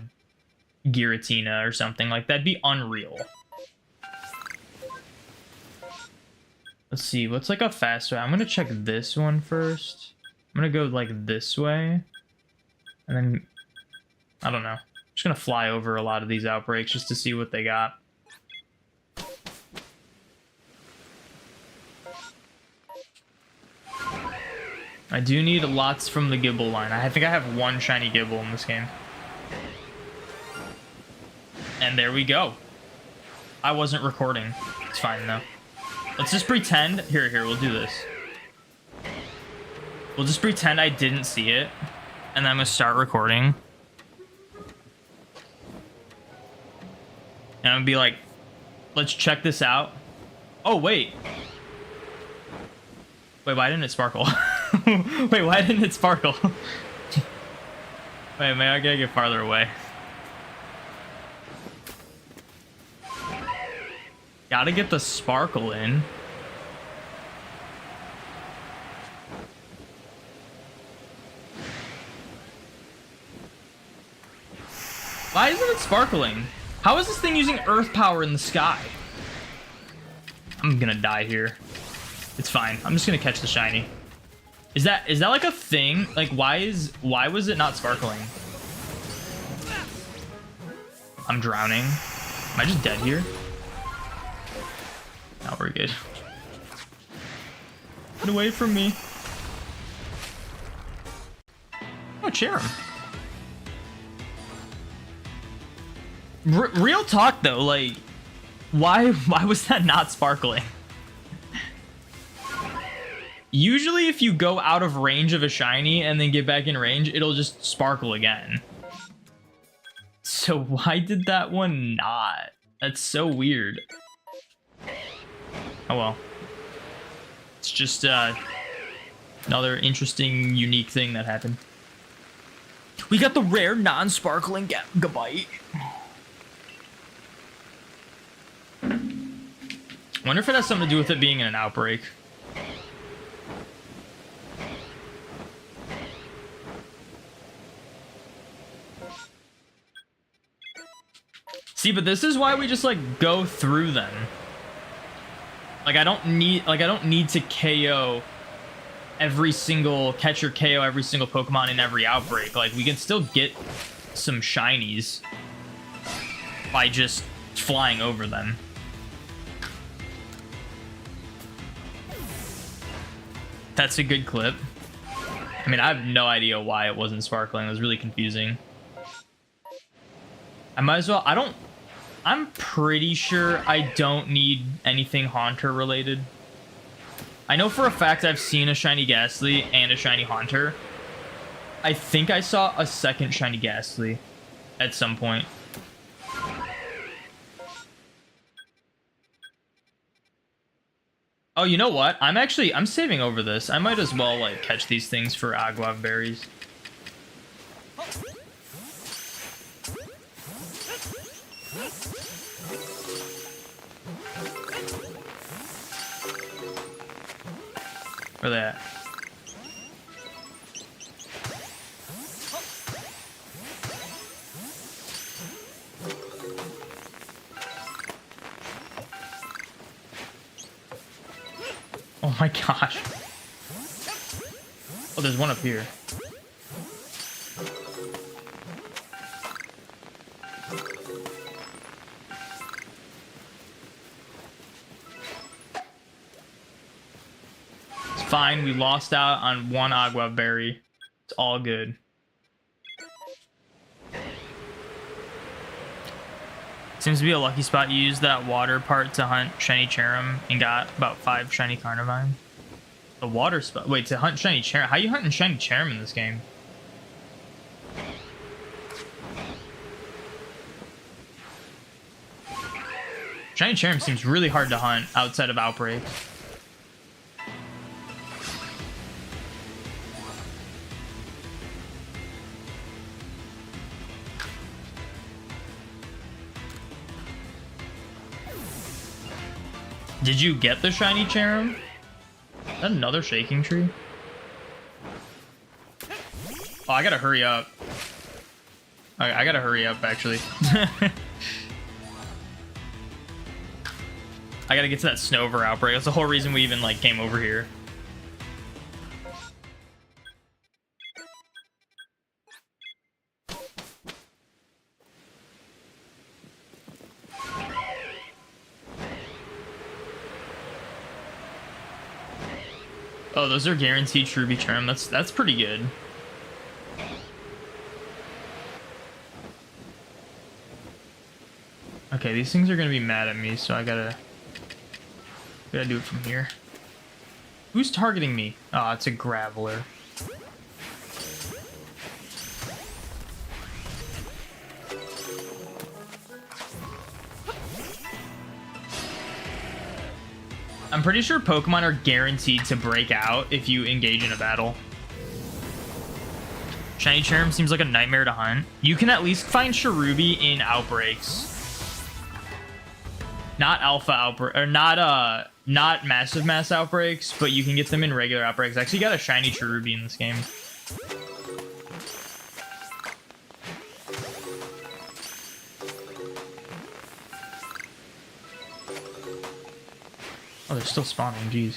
Giratina or something like that'd be unreal. Let's see, what's like a fast way? I'm gonna check this one first. I'm gonna go like this way. And then, I don't know. I'm just gonna fly over a lot of these outbreaks just to see what they got. I do need lots from the Gibble line. I think I have one shiny Gibble in this game. And there we go. I wasn't recording. It's fine though. Let's just pretend. Here, we'll do this. We'll just pretend I didn't see it. And then I'm gonna start recording. And I'm gonna be like, let's check this out. Oh, wait. Wait, why didn't it sparkle? Wait, why didn't it sparkle? Wait, maybe I gotta get farther away. Gotta get the sparkle in. Why isn't it sparkling? How is this thing using earth power in the sky? I'm gonna die here. It's fine. I'm just gonna catch the shiny. Is that like a thing? Like, why was it not sparkling? I'm drowning. Am I just dead here? No, we're good. Get away from me. Oh, Cherim. Real talk though, like, why was that not sparkling? Usually if you go out of range of a shiny and then get back in range, it'll just sparkle again. So why did that one not? That's so weird. Oh well. It's just another interesting, unique thing that happened. We got the rare non-sparkling Gabite. Wonder if it has something to do with it being in an outbreak. See, but this is why we just like go through them. Like I don't need to KO every single catcher, KO every single Pokemon in every outbreak. Like we can still get some shinies by just flying over them. That's a good clip. I mean, I have no idea why it wasn't sparkling. It was really confusing. I might as well. I'm pretty sure I don't need anything Haunter related. I know for a fact I've seen a shiny Ghastly and a shiny Haunter. I think I saw a second shiny Ghastly at some point. Oh, you know what? I'm saving over this. I might as well like catch these things for Agua berries. Where are they at? Oh my gosh. Oh, there's one up here. It's fine. We lost out on one Agua berry. It's all good. Seems to be a lucky spot. You used that water part to hunt shiny Cherim and got about 5 shiny Carnivine. The water spot. Wait, to hunt shiny Cherim. How are you hunting shiny Cherim in this game? Shiny Cherim seems really hard to hunt outside of Outbreak. Did you get the shiny Cherim? Is that another shaking tree? Oh, I gotta hurry up. I gotta hurry up, actually. I gotta get to that Snover outbreak. That's the whole reason we even like came over here. Oh, those are guaranteed Ruby Charm. That's pretty good. Okay, these things are gonna be mad at me, so I gotta do it from here. Who's targeting me? Oh, it's a Graveler. I'm pretty sure Pokemon are guaranteed to break out if you engage in a battle. Shiny Charm seems like a nightmare to hunt. You can at least find Cherubi in Outbreaks. Not Alpha Outbreak, or not mass Outbreaks, but you can get them in regular Outbreaks. I actually got a Shiny Cherubi in this game. Oh, they're still spawning, jeez.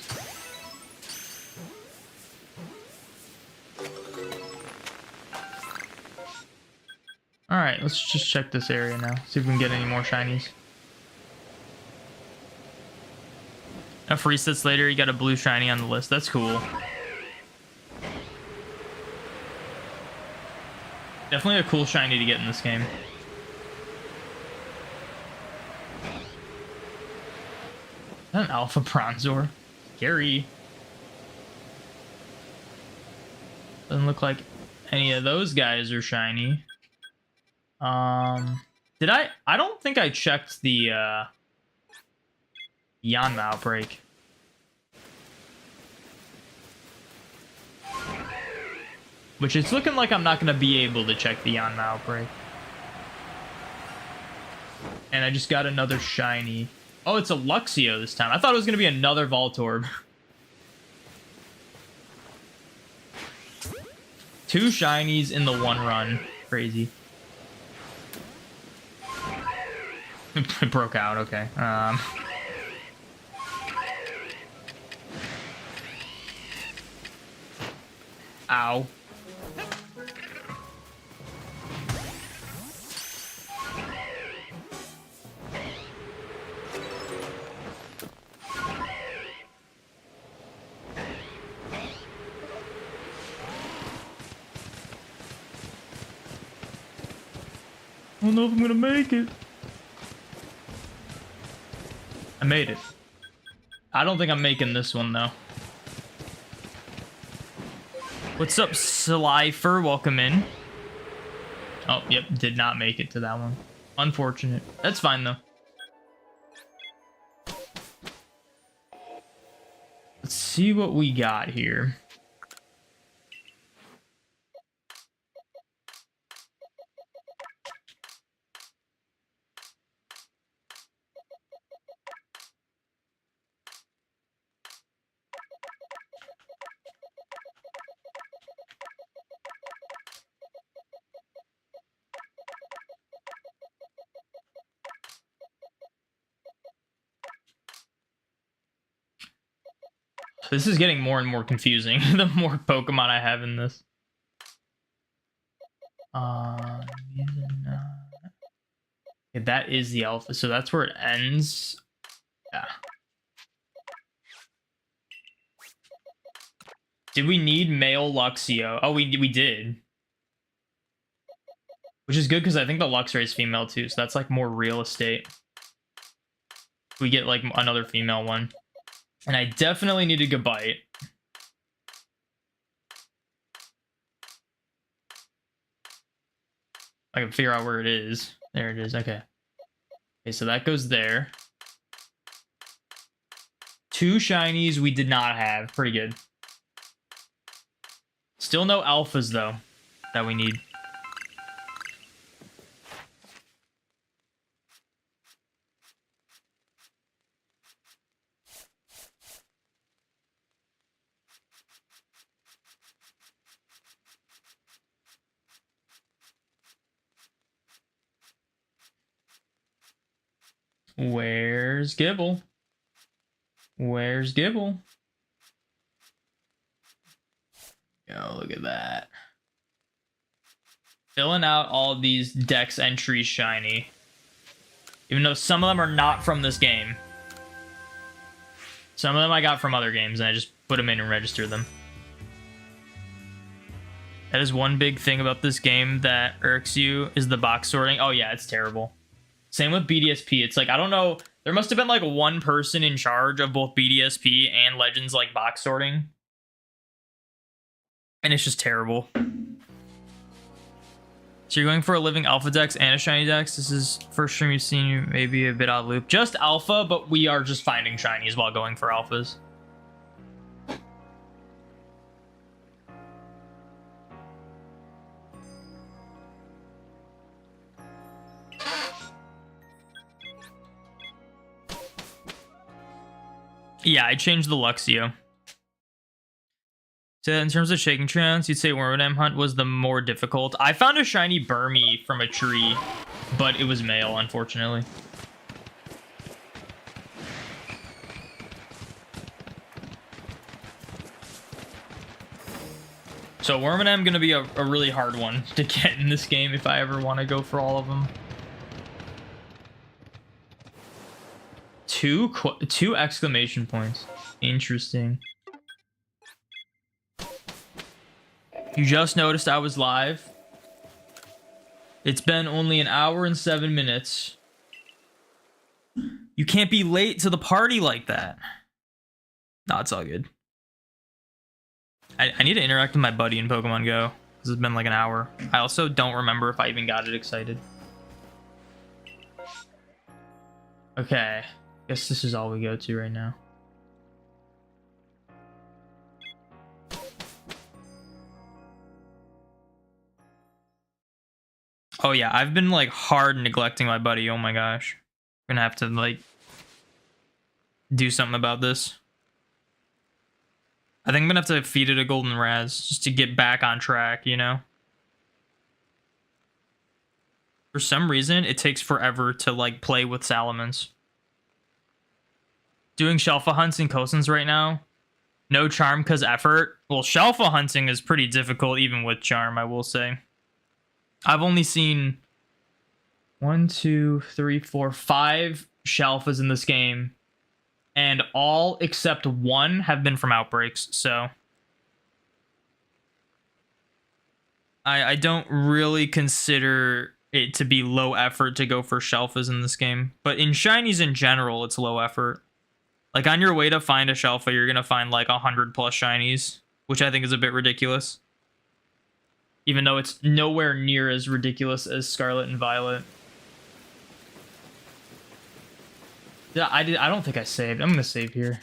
Alright, let's just check this area now. See if we can get any more shinies. Enough resets later, you got a blue shiny on the list. That's cool. Definitely a cool shiny to get in this game. Is that an Alpha Bronzor? Scary. Doesn't look like any of those guys are shiny. Did I don't think I checked the Yanma Outbreak. Which it's looking like I'm not gonna be able to check the Yanma Outbreak. And I just got another shiny. Oh, it's a Luxio this time. I thought it was gonna be another Voltorb. 2 shinies in the 1 run. Crazy. It broke out, okay. Ow. I don't know if I'm gonna make it. I made it. I don't think I'm making this one, though. What's up, Slifer? Welcome in. Oh, yep. Did not make it to that one. Unfortunate. That's fine, though. Let's see what we got here. This is getting more and more confusing the more Pokemon I have in this. Okay, that is the alpha, so that's where it ends. Yeah. Did we need male Luxio? Oh, we did. Which is good because I think the Luxray is female too, so that's like more real estate. We get like another female one. And I definitely need a Gabite. I can figure out where it is. There it is. Okay. Okay, so that goes there. 2 shinies we did not have. Pretty good. Still no alphas, though, that we need. Where's Gibble? Where's Gibble? Oh, look at that. Filling out all these Dex entries shiny. Even though some of them are not from this game. Some of them I got from other games and I just put them in and register them. That is one big thing about this game that irks you, is the box sorting. Oh yeah, it's terrible. Same with BDSP. It's like, I don't know, there must have been like one person in charge of both BDSP and Legends like box sorting. And it's just terrible. So you're going for a living alpha dex and a shiny dex. This is first stream you've seen, you maybe a bit out of loop. Just alpha, but we are just finding shinies while going for alphas. Yeah, I changed the Luxio. So in terms of shaking trans, you'd say Wormadam Hunt was the more difficult. I found a shiny Burmy from a tree, but it was male, unfortunately. So Wormadam gonna be a really hard one to get in this game if I ever want to go for all of them. Two exclamation points. Interesting. You just noticed I was live. It's been only an hour and 7 minutes. You can't be late to the party like that. No, it's all good. I need to interact with my buddy in Pokemon Go, because it's been like an hour. I also don't remember if I even got it excited. Okay. Guess this is all we go to right now. Oh yeah, I've been like hard neglecting my buddy. Oh my gosh. I'm gonna have to like do something about this. I think I'm gonna have to feed it a golden raz just to get back on track, you know? For some reason, it takes forever to like play with Salamence. Doing Shelfa hunts in Kosins right now. No charm because effort. Well, Shelfa hunting is pretty difficult even with charm, I will say. I've only seen 1, 2, 3, 4, 5 Shelfas in this game. And all except one have been from outbreaks, so I don't really consider it to be low effort to go for Shelfas in this game. But in shinies in general, it's low effort. Like on your way to find a Shelfa, you're gonna find like 100 plus shinies, which I think is a bit ridiculous. Even though it's nowhere near as ridiculous as Scarlet and Violet. Yeah, I don't think I saved. I'm gonna save here.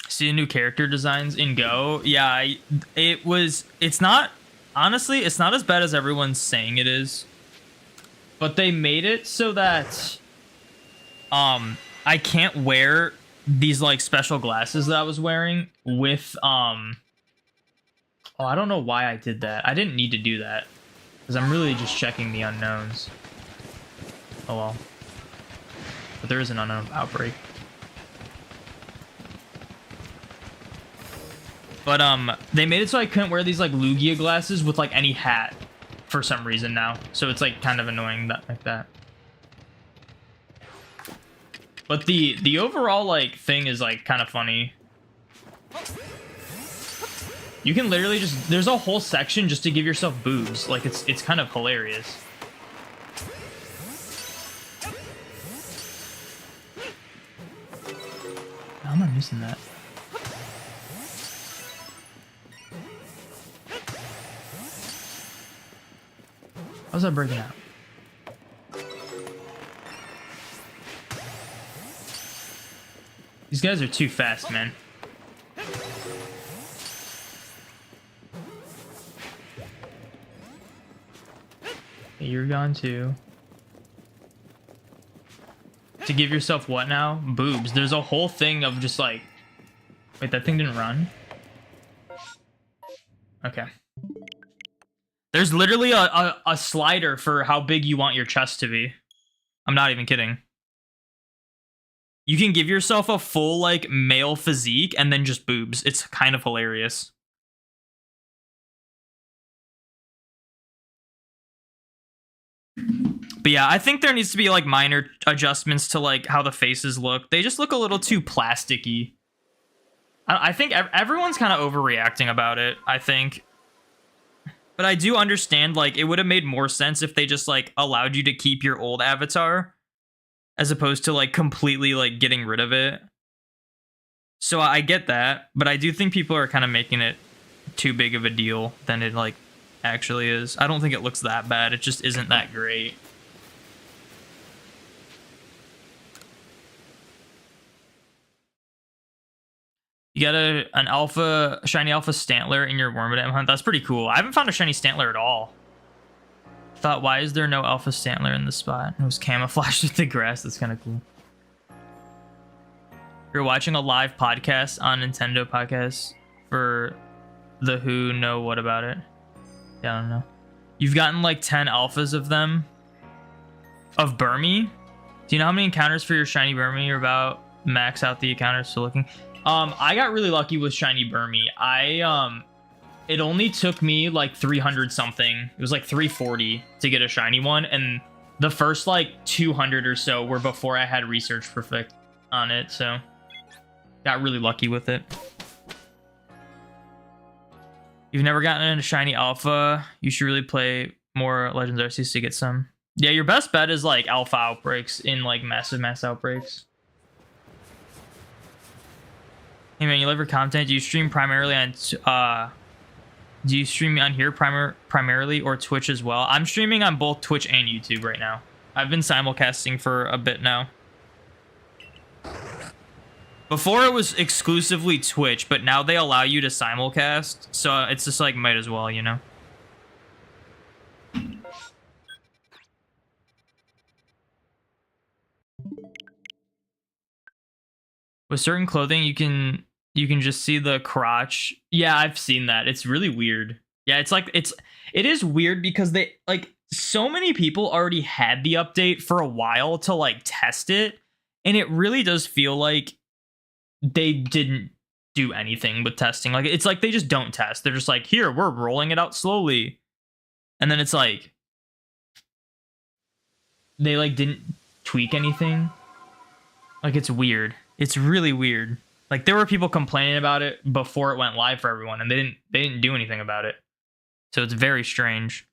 See the new character designs in Go? Yeah, it's not, honestly, it's not as bad as everyone's saying it is. But they made it so that I can't wear these like special glasses that I was wearing with oh, I don't know why I did that. I didn't need to do that because I'm really just checking the unknowns. Oh well. But there is an unknown outbreak. But they made it so I couldn't wear these like Lugia glasses with like any hat for some reason now. So it's like kind of annoying that like that. But the overall like thing is like kind of funny. You can literally just, there's a whole section just to give yourself boobs. Like it's kind of hilarious. How am I missing that? How's that breaking out? These guys are too fast, man. Okay, you're gone too. To give yourself what now? Boobs. There's a whole thing of just like... Wait, that thing didn't run? Okay. There's literally a slider for how big you want your chest to be. I'm not even kidding. You can give yourself a full, like, male physique and then just boobs. It's kind of hilarious. But yeah, I think there needs to be like minor adjustments to like how the faces look. They just look a little too plasticky. I think everyone's kind of overreacting about it, I think. But I do understand, like, it would have made more sense if they just, like, allowed you to keep your old avatar as opposed to, like, completely, like, getting rid of it. So I get that, but I do think people are kind of making it too big of a deal than it, like, actually is. I don't think it looks that bad. It just isn't that great. You got a shiny alpha Stantler in your Wormadam hunt. That's pretty cool. I haven't found a shiny Stantler at all. Thought, why is there no alpha Stantler in this spot? It was camouflaged with the grass. That's kind of cool. You're watching a live podcast on Nintendo podcast for the who know what about it. Yeah, I don't know. You've gotten like 10 alphas of them. Of Burmy? Do you know how many encounters for your shiny Burmy you're about? Max out the encounters still looking. I got really lucky with shiny Burmy. It only took me like 300 something. It was like 340 to get a shiny one, and the first like 200 or so were before I had research perfect on it, so got really lucky with it. You've never gotten a shiny alpha. You should really play more Legends Arceus to get some. Yeah, your best bet is like alpha outbreaks in like massive mass outbreaks. Hey man, you love your content. Do you stream primarily on do you stream on here primarily or Twitch as well? I'm streaming on both Twitch and YouTube right now. I've been simulcasting for a bit now. Before it was exclusively Twitch, but now they allow you to simulcast, so it's just like might as well, you know. With certain clothing, you can just see the crotch. Yeah, I've seen that. It's really weird. Yeah, it is weird because they like so many people already had the update for a while to like test it, and it really does feel like they didn't do anything with testing. Like it's like they just don't test. They're just like, here, we're rolling it out slowly. And then it's like they like didn't tweak anything. Like it's weird. It's really weird. Like there were people complaining about it before it went live for everyone, and they didn't do anything about it. So it's very strange.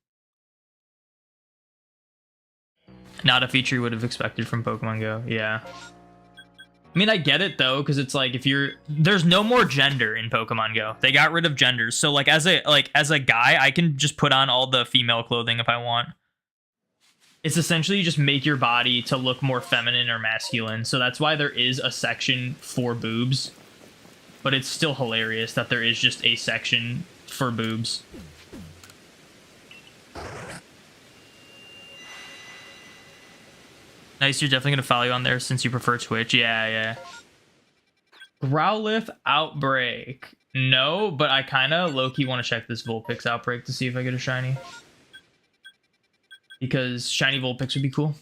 Not a feature you would have expected from Pokemon Go. Yeah. I mean, I get it though, because it's like there's no more gender in Pokemon Go. They got rid of genders. So like as a guy, I can just put on all the female clothing if I want. It's essentially you just make your body to look more feminine or masculine. So that's why there is a section for boobs. But it's still hilarious that there is just a section for boobs. Nice, you're definitely gonna follow you on there since you prefer Twitch. Yeah. Growlithe Outbreak. No, but I kind of low-key want to check this Vulpix Outbreak to see if I get a shiny. Because shiny Vulpix would be cool.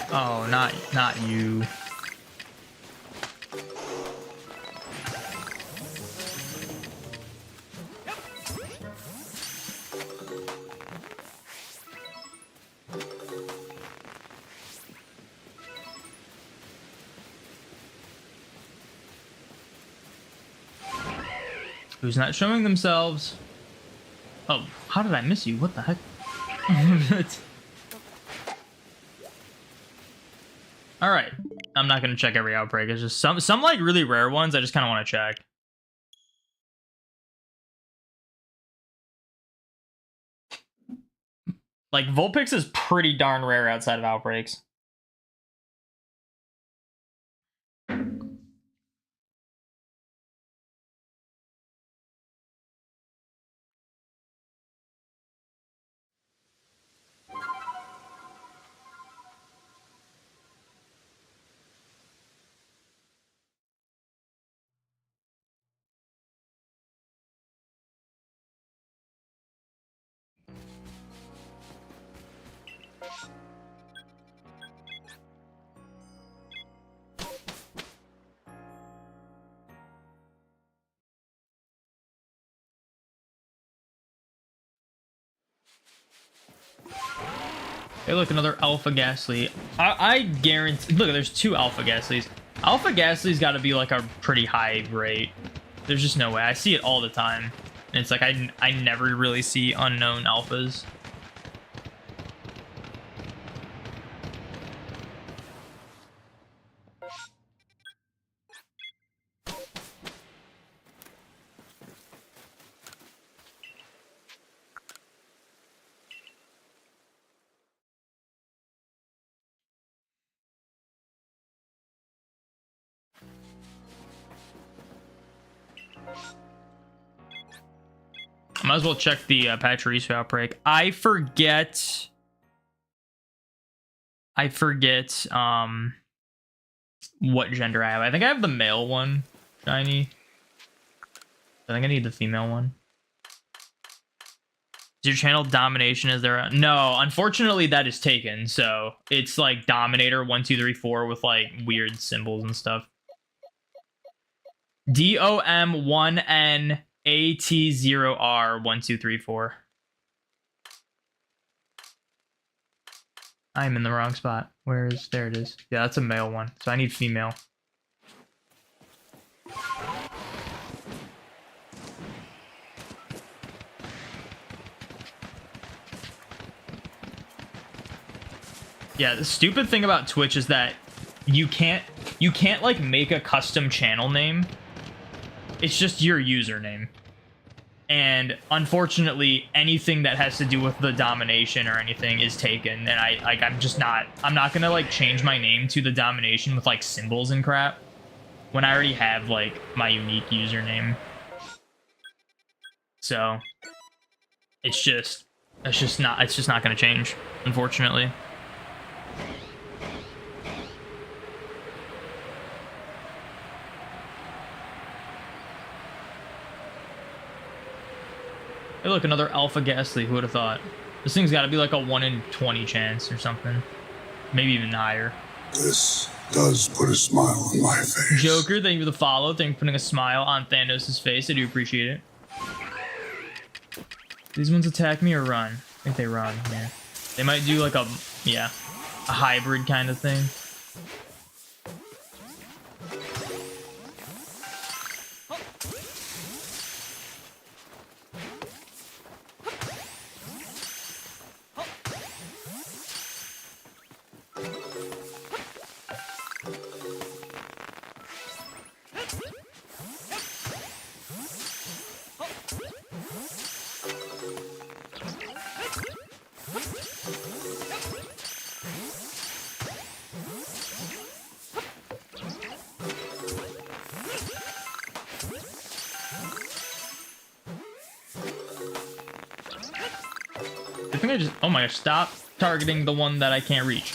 Oh, not you. Who's not showing themselves? Oh, how did I miss you? What the heck? All right, I'm not gonna check every outbreak. It's just some like really rare ones I just kind of want to check. Like Vulpix is pretty darn rare outside of outbreaks. Hey, look, another Alpha Ghastly. I guarantee... Look, there's 2 Alpha Ghastlies. Alpha Ghastly's got to be, like, a pretty high rate. There's just no way. I see it all the time. And it's like, I never really see unknown Alphas. I might as well check the Pachirisu Outbreak. I forget what gender I have. I think I have the male one, shiny. I think I need the female one. Is your channel Domination? Is there a... No, unfortunately that is taken. So it's like Dominator 1, 2, 3, 4 with like weird symbols and stuff. DOM1NAT0R 1, 2, 3, 4. I'm in the wrong spot. There it is. Yeah, that's a male one. So I need female. Yeah, the stupid thing about Twitch is that you can't like make a custom channel name. It's just your username. And unfortunately, anything that has to do with the Domination or anything is taken. And I'm not gonna like change my name to the Domination with like symbols and crap when I already have like my unique username. So it's just not gonna change, unfortunately. Hey, look, another Alpha Ghastly. Who would have thought? This thing's got to be like a 1 in 20 chance or something. Maybe even higher. This does put a smile on my face. Joker, thank you for the follow. Thank you for putting a smile on Thanos' face. I do appreciate it. These ones attack me or run? I think they run, yeah. They might do like a hybrid kind of thing. I think I just... Oh my gosh, stop targeting the one that I can't reach.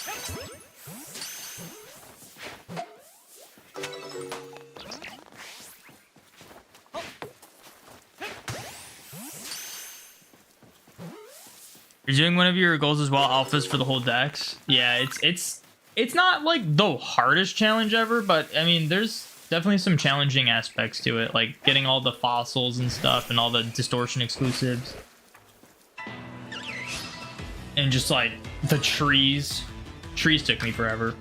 You're doing one of your goals as well, alphas for the whole dex. Yeah, it's not like the hardest challenge ever, but I mean, there's definitely some challenging aspects to it, like getting all the fossils and stuff and all the distortion exclusives. And just like the trees. Trees took me forever.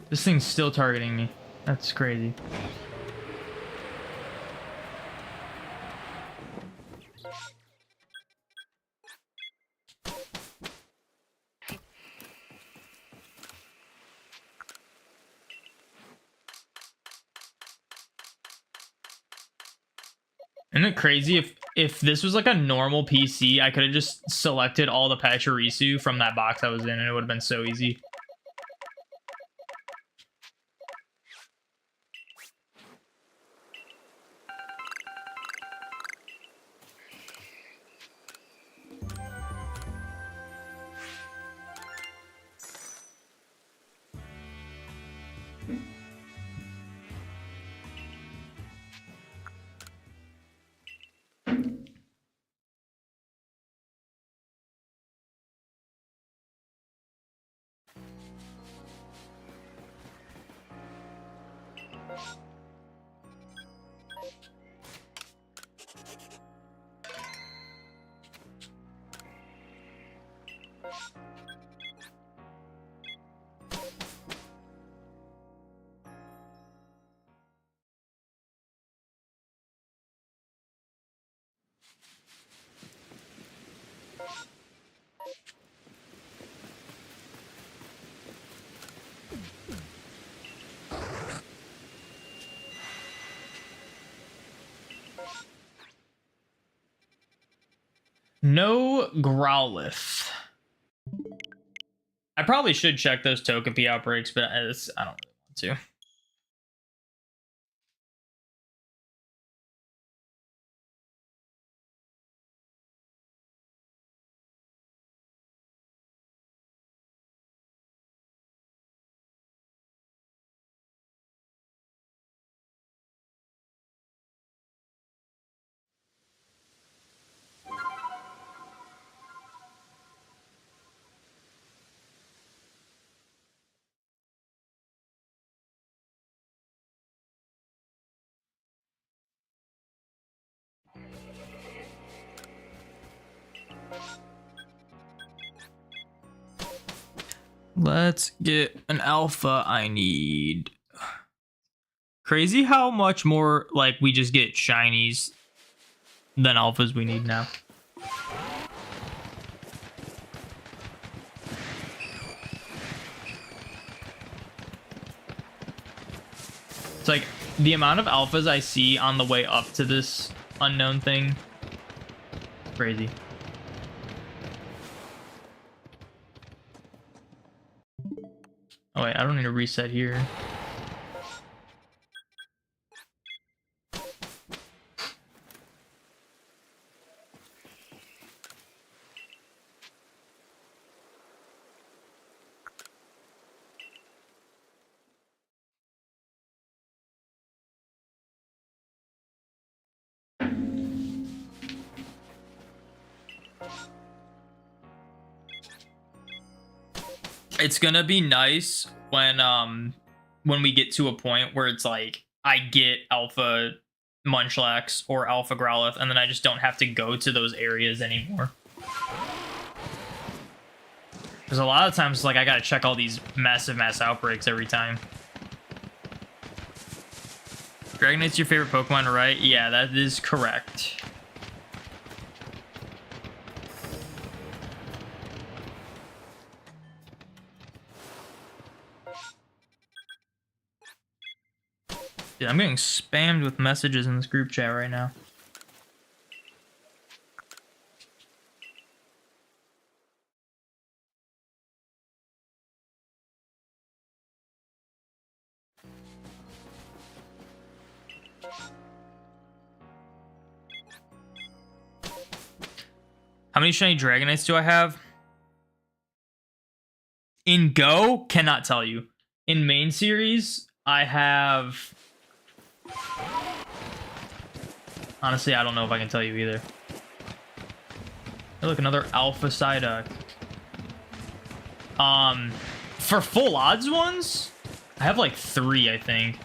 This thing's still targeting me. That's crazy. Isn't it crazy if this was like a normal PC, I could have just selected all the Pachirisu from that box I was in and it would have been so easy. No Growlithe. I probably should check those Togepi outbreaks, but I don't really want to. Let's get an alpha. I need. Crazy how much more like we just get shinies than alphas we need now. It's like the amount of alphas I see on the way up to this unknown thing. Crazy. Oh wait, I don't need to reset here. It's gonna be nice when we get to a point where it's like I get alpha Munchlax or alpha Growlithe, and then I just don't have to go to those areas anymore. Because a lot of times, like, I gotta check all these massive outbreaks every time. Dragonite's your favorite Pokemon, right? Yeah, that is correct. Dude, I'm getting spammed with messages in this group chat right now. How many shiny Dragonites do I have? In Go, cannot tell you. In main series, I have... Honestly, I don't know if I can tell you either. Hey, look, another Alpha Psyduck. For full odds ones, I have like 3, I think.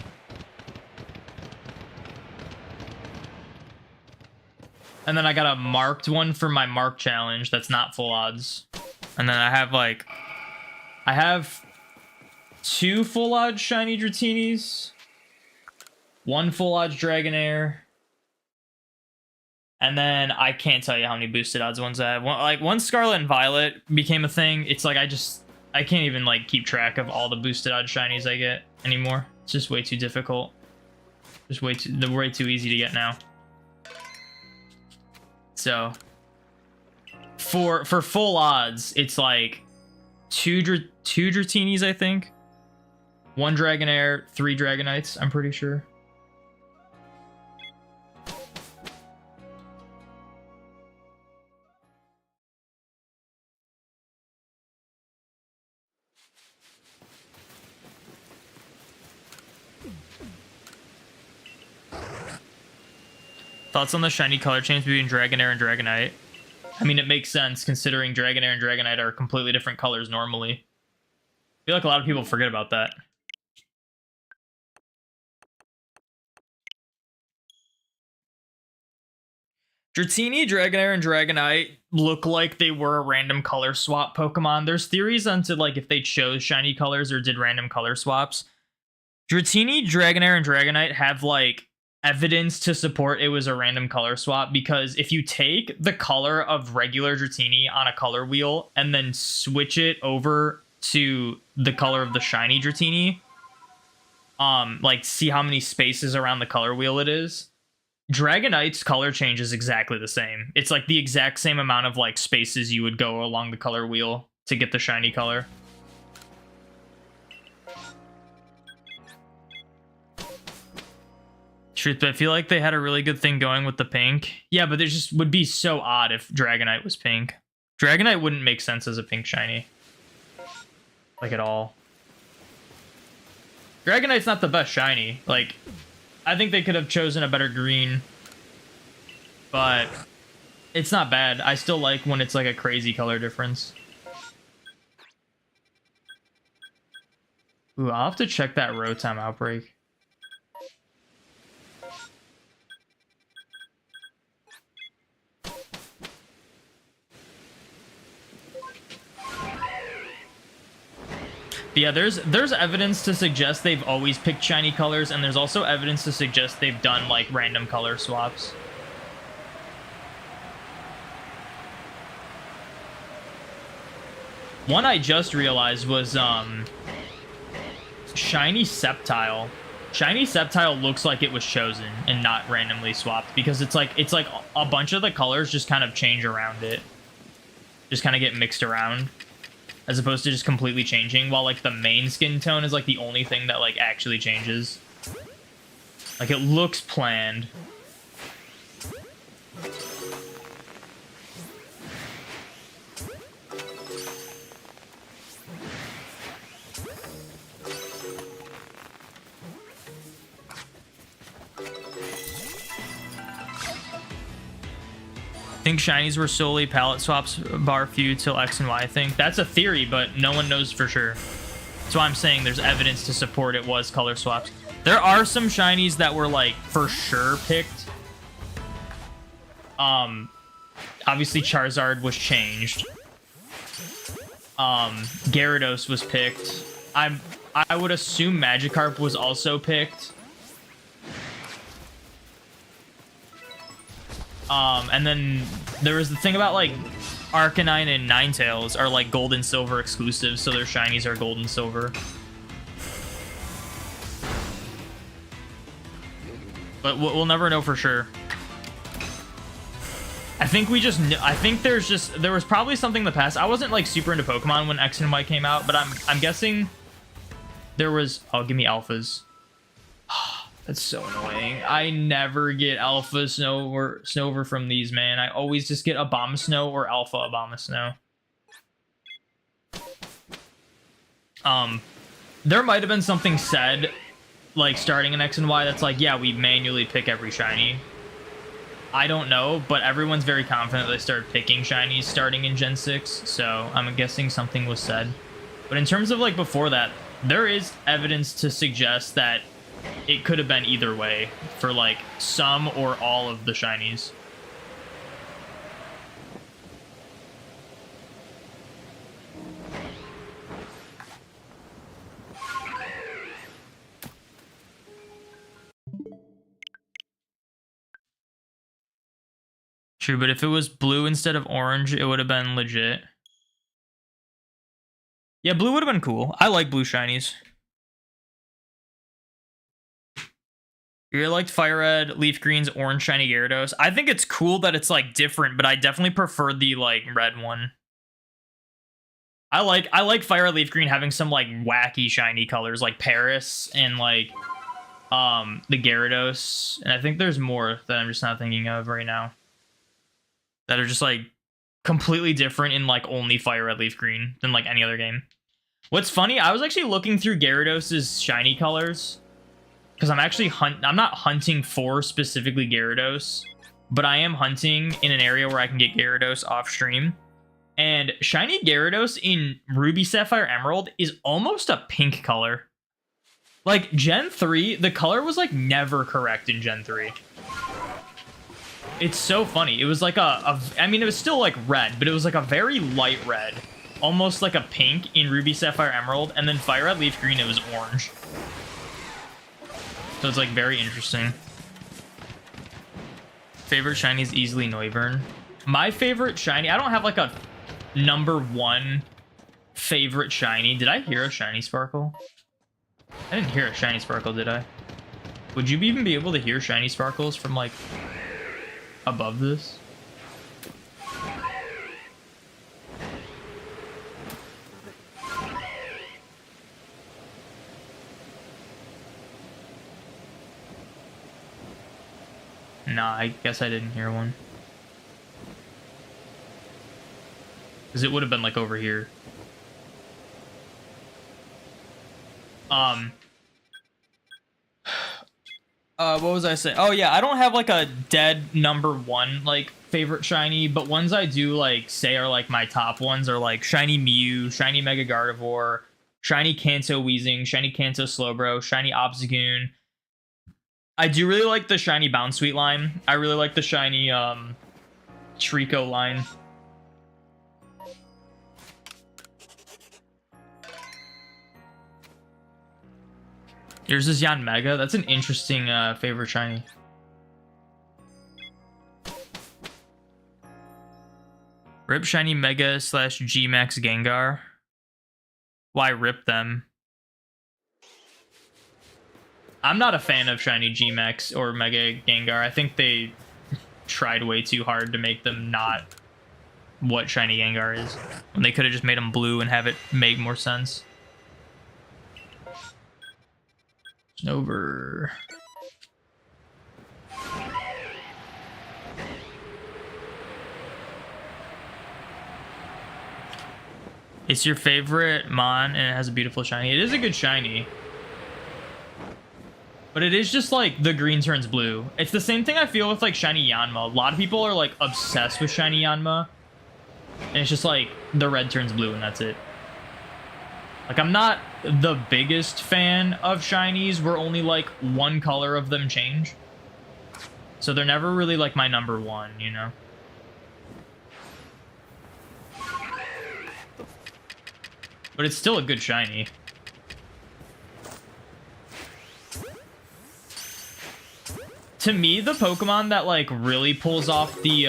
And then I got a marked one for my mark challenge that's not full odds. And then I have 2 full odds shiny Dratinis, 1 full odds Dragonair, and then I can't tell you how many boosted odds ones I have. Like once Scarlet and Violet became a thing, it's like I can't even like keep track of all the boosted odds shinies I get anymore. It's just way too difficult. Just way too easy to get now. So for full odds, it's like 2 Dratinis, I think. 1 Dragonair, 3 Dragonites, I'm pretty sure. Thoughts on the shiny color change between Dragonair and Dragonite? I mean, it makes sense considering Dragonair and Dragonite are completely different colors normally. I feel like a lot of people forget about that. Dratini, Dragonair, and Dragonite look like they were a random color swap Pokemon. There's theories onto like if they chose shiny colors or did random color swaps. Dratini, Dragonair, and Dragonite have like evidence to support it was a random color swap, because if you take the color of regular Dratini on a color wheel and then switch it over to the color of the shiny Dratini, like see how many spaces around the color wheel it is. Dragonite's color change is exactly the same. It's like the exact same amount of like spaces you would go along the color wheel to get the shiny color. Truth, but I feel like they had a really good thing going with the pink. Yeah, but it just would be so odd if Dragonite was pink. Dragonite wouldn't make sense as a pink shiny. Like at all. Dragonite's not the best shiny. Like, I think they could have chosen a better green, but it's not bad. I still like when it's like a crazy color difference. Ooh, I'll have to check that Rotom Outbreak. But yeah, there's evidence to suggest they've always picked shiny colors, and there's also evidence to suggest they've done like random color swaps. One I just realized was shiny Sceptile. Shiny Sceptile looks like it was chosen and not randomly swapped, because it's like a bunch of the colors just kind of change around it. Just kind of get mixed around, as opposed to just completely changing, while like the main skin tone is like the only thing that like actually changes. Like it looks planned. I think shinies were solely palette swaps bar few till X and Y. I think that's a theory, but no one knows for sure. That's why I'm saying there's evidence to support it was color swaps. There are some shinies that were like for sure picked. Obviously Charizard was changed. Gyarados was picked. I would assume Magikarp was also picked. And then there was the thing about like Arcanine and Ninetales are like gold and silver exclusives, so their shinies are gold and silver. But we'll never know for sure. I think there was probably something in the past. I wasn't like super into Pokemon when X and Y came out, but I'm guessing there was. Oh, give me alphas. That's so annoying. I never get Alpha Snover from these, man. I always just get Abomasnow or Alpha Abomasnow. There might have been something said, like starting in X and Y, that's like, yeah, we manually pick every shiny. I don't know, but everyone's very confident they started picking shinies starting in Gen 6, so I'm guessing something was said. But in terms of like before that, there is evidence to suggest that it could have been either way for like some or all of the shinies. True, but if it was blue instead of orange, it would have been legit. Yeah, blue would have been cool. I like blue shinies. You really liked Fire Red, Leaf Green's orange shiny Gyarados. I think it's cool that it's like different, but I definitely prefer the like red one. I like Fire Red, Leaf Green having some like wacky shiny colors like Paris and like the Gyarados, and I think there's more that I'm just not thinking of right now that are just like completely different in like only Fire Red, Leaf Green than like any other game. What's funny, I was actually looking through Gyarados' shiny colors because I'm actually I'm not hunting for specifically Gyarados, but I am hunting in an area where I can get Gyarados off stream. And shiny Gyarados in Ruby, Sapphire, Emerald is almost a pink color. Like Gen 3, the color was like never correct in Gen 3. It's so funny. It was like I mean, it was still like red, but it was like a very light red. Almost like a pink in Ruby, Sapphire, Emerald. And then Fire Red, Leaf Green, it was orange. So it's like very interesting. Favorite shiny is easily Noivern. My favorite shiny, I don't have like a number one favorite shiny. Did I hear a shiny Sparkle? I didn't hear a shiny Sparkle, did I? Would you even be able to hear shiny Sparkles from like above this? Nah, I guess I didn't hear one. Because it would have been like over here. What was I saying? Oh yeah, I don't have like a dead number one like favorite shiny, but ones I do like say are like my top ones are like shiny Mew, shiny Mega Gardevoir, shiny Kanto Weezing, shiny Kanto Slowbro, shiny Obstagoon. I do really like the shiny Bounsweet line. I really like the shiny Trico line. Yours is Yanmega. That's an interesting favorite shiny. Rip shiny Mega / G-Max Gengar. Why rip them? I'm not a fan of shiny G-Max or Mega Gengar. I think they tried way too hard to make them not what shiny Gengar is. When they could have just made them blue and have it make more sense. Over. It's your favorite Mon and it has a beautiful shiny. It is a good shiny. But it is just like the green turns blue. It's the same thing I feel with like shiny Yanma. A lot of people are like obsessed with shiny Yanma. And it's just like the red turns blue and that's it. Like, I'm not the biggest fan of shinies where only, like, one color of them change. So they're never really, like, my number one, you know? But it's still a good shiny. To me, the Pokemon that, like, really pulls off the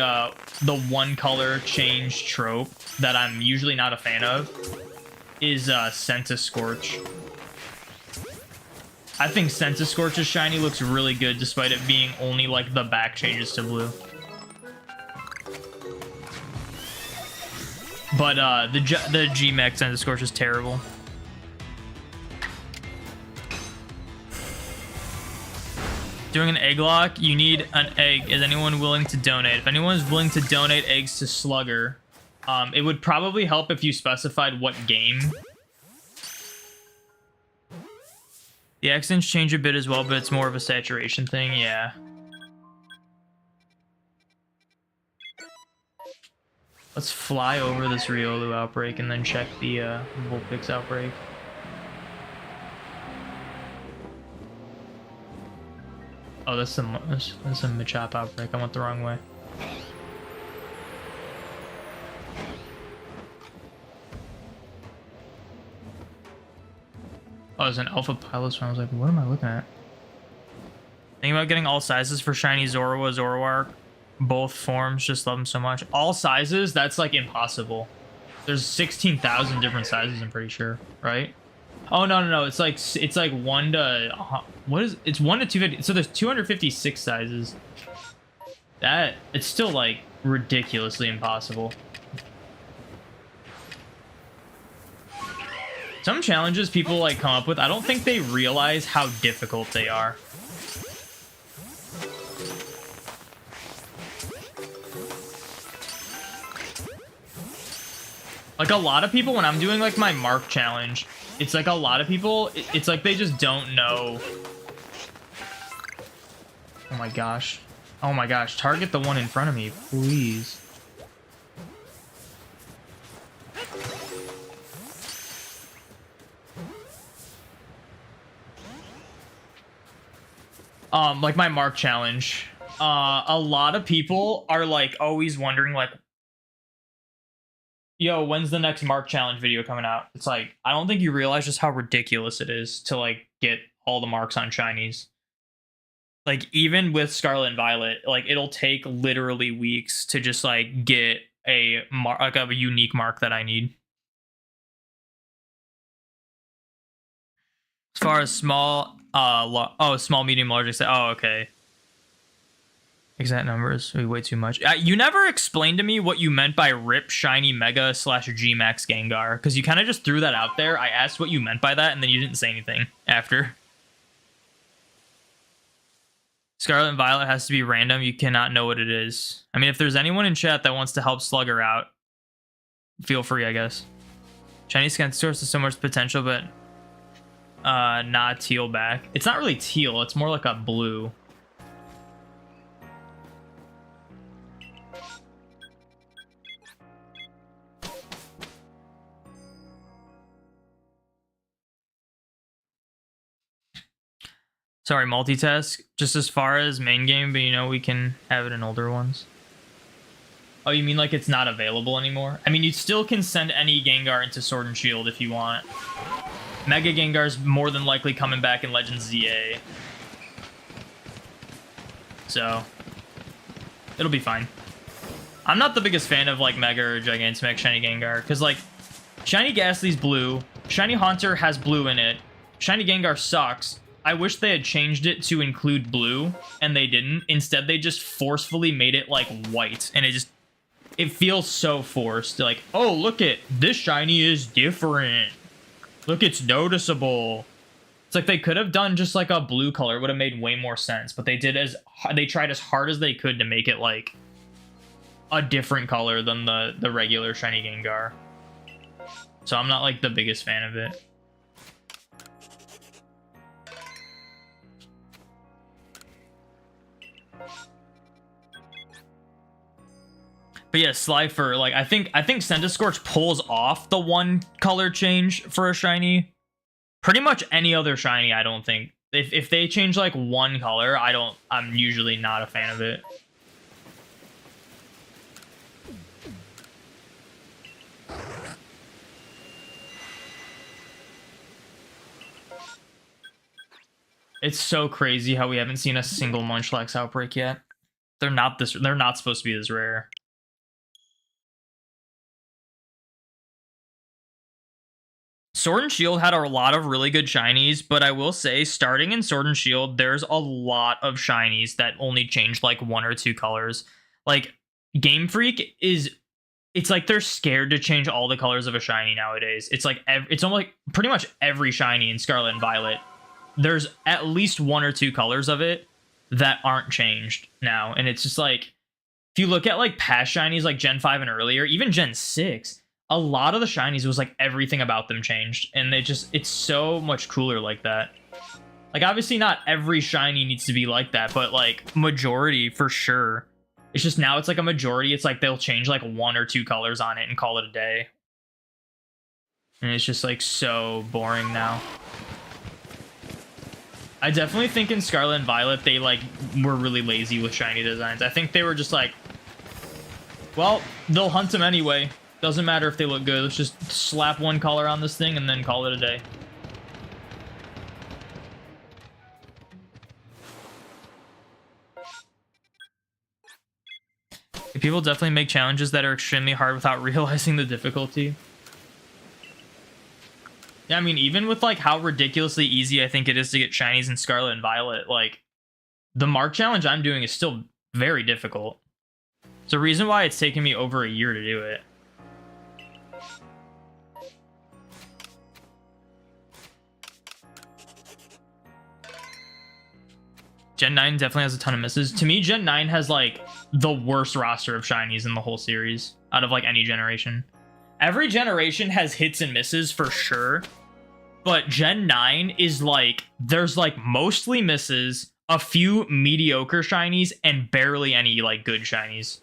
one color change trope that I'm usually not a fan of is Scorch. I think Scorch's shiny looks really good despite it being only like the back changes to blue. But the G-Max Scorch is terrible. Doing an egg lock, you need an egg. Is anyone willing to donate? If anyone is willing to donate eggs to Slugger, it would probably help if you specified what game. The accents change a bit as well, but it's more of a saturation thing, yeah. Let's fly over this Riolu outbreak and then check the Vulpix outbreak. Oh, that's a Machop outbreak. I went the wrong way. Oh, there's an Alpha Pilot. I was like, what am I looking at? Thinking about getting all sizes for shiny Zorua, Zoroark. Both forms, just love them so much. All sizes? That's like impossible. There's 16,000 different sizes, I'm pretty sure, right? Oh, no. It's like 1 to... what is... It's 1 to 250. So there's 256 sizes. It's still like ridiculously impossible. Some challenges people like come up with, I don't think they realize how difficult they are. Like a lot of people, when I'm doing like my mark challenge, it's like a lot of people, it's like they just don't know Oh my gosh. Oh my gosh. Target the one in front of me, please. Like my mark challenge. A lot of people are like always wondering like, yo, when's the next mark challenge video coming out? It's like, I don't think you realize just how ridiculous it is to like get all the marks on shinies. Like even with Scarlet and Violet, like it'll take literally weeks to just like get a mark, like a unique mark that I need. As far as small, small, medium, large, oh, okay. Exact numbers would be way too much. You never explained to me what you meant by Rip Shiny Mega / G-Max Gengar, because you kind of just threw that out there. I asked what you meant by that, and then you didn't say anything after. Scarlet and Violet has to be random. You cannot know what it is. I mean, if there's anyone in chat that wants to help Slugger out, feel free, I guess. Chinese Scan Source has so much potential, but not teal back. It's not really teal. It's more like a blue. Sorry, multitask. Just as far as main game, but you know we can have it in older ones. Oh, you mean like it's not available anymore? I mean, you still can send any Gengar into Sword and Shield if you want. Mega Gengar's more than likely coming back in Legends ZA. So, it'll be fine. I'm not the biggest fan of like Mega or Gigantamax Shiny Gengar, because like, Shiny Ghastly's blue, Shiny Haunter has blue in it, Shiny Gengar sucks. I wish they had changed it to include blue, and they didn't. Instead, they just forcefully made it like white, and it feels so forced. Like, oh, look it, this shiny is different. Look, it's noticeable. It's like they could have done just like a blue color, would have made way more sense, but they tried as hard as they could to make it like a different color than the regular shiny Gengar. So I'm not like the biggest fan of it. But yeah, Slifer, like I think Centiskorch pulls off the one color change for a shiny. Pretty much any other shiny, I don't think. If they change like one color, I'm usually not a fan of it. It's so crazy how we haven't seen a single Munchlax outbreak yet. They're not supposed to be this rare. Sword and Shield had a lot of really good shinies, but I will say, starting in Sword and Shield, there's a lot of shinies that only change like one or two colors. Like, Game Freak it's like they're scared to change all the colors of a shiny nowadays. It's like, it's almost like pretty much every shiny in Scarlet and Violet, there's at least one or two colors of it that aren't changed now. And it's just like, if you look at like past shinies like Gen 5 and earlier, even Gen 6, a lot of the shinies was like everything about them changed, and it's so much cooler like that. Like, obviously not every shiny needs to be like that, but like majority for sure. It's just now it's like a majority. It's like they'll change like one or two colors on it and call it a day. And it's just like so boring now. I definitely think in Scarlet and Violet they like were really lazy with shiny designs. I think they were just like, well, they'll hunt them anyway. Doesn't matter if they look good. Let's just slap one color on this thing and then call it a day. People definitely make challenges that are extremely hard without realizing the difficulty. Yeah, I mean, even with like how ridiculously easy I think it is to get shinies in Scarlet and Violet, like the mark challenge I'm doing is still very difficult. It's a reason why it's taken me over a year to do it. Gen 9 definitely has a ton of misses. To me, Gen 9 has like the worst roster of shinies in the whole series out of like any generation. Every generation has hits and misses for sure, but Gen 9 is like, there's like mostly misses, a few mediocre shinies and barely any like good shinies.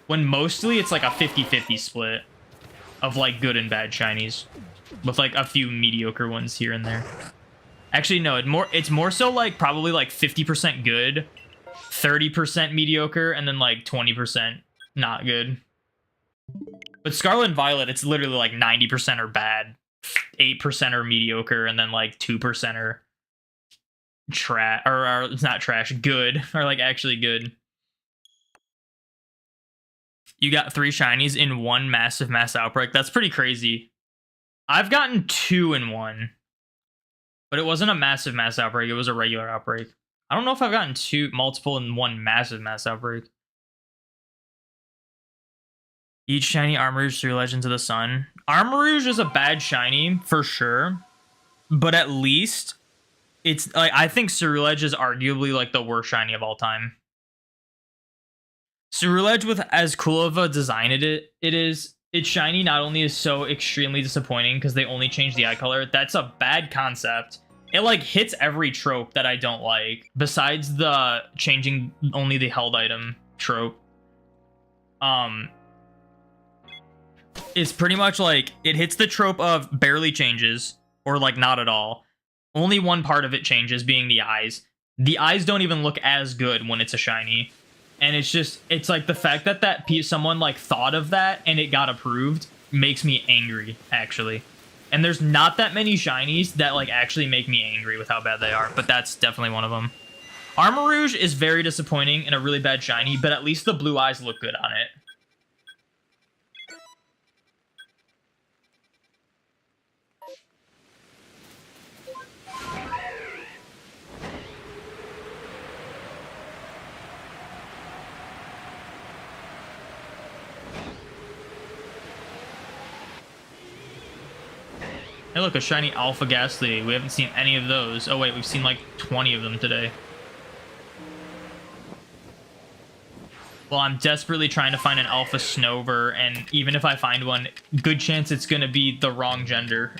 When mostly it's like a 50-50 split of like good and bad shinies, with like a few mediocre ones here and there. Actually, no, it's more so like probably like 50% good, 30% mediocre, and then like 20% not good. But Scarlet and Violet, it's literally like 90% are bad, 8% are mediocre, and then like 2% are trash, or it's not trash, good, or like actually good. You got 3 shinies in one massive mass outbreak. That's pretty crazy. I've gotten 2 in one, but it wasn't a massive mass outbreak. It was a regular outbreak. I don't know if I've gotten multiple in one massive mass outbreak. Each shiny Armarouge through Legends of the Sun. Armarouge is a bad shiny for sure, but at least it's like, I think Ceruledge is arguably like the worst shiny of all time. Ceruledge, with as cool of a design it is, its shiny not only is so extremely disappointing because they only changed the eye color. That's a bad concept. It like hits every trope that I don't like, besides the changing only the held item trope. It's pretty much like it hits the trope of barely changes or like not at all. Only one part of it changes, being the eyes. The eyes don't even look as good when it's a shiny. And it's like the fact that someone like thought of that and it got approved makes me angry, actually. And there's not that many shinies that like actually make me angry with how bad they are, but that's definitely one of them. Armarouge is very disappointing and a really bad shiny, but at least the blue eyes look good on it. Hey, look, a shiny Alpha Ghastly. We haven't seen any of those. Oh, wait, we've seen like 20 of them today. Well, I'm desperately trying to find an Alpha Snover, and even if I find one, good chance it's gonna be the wrong gender.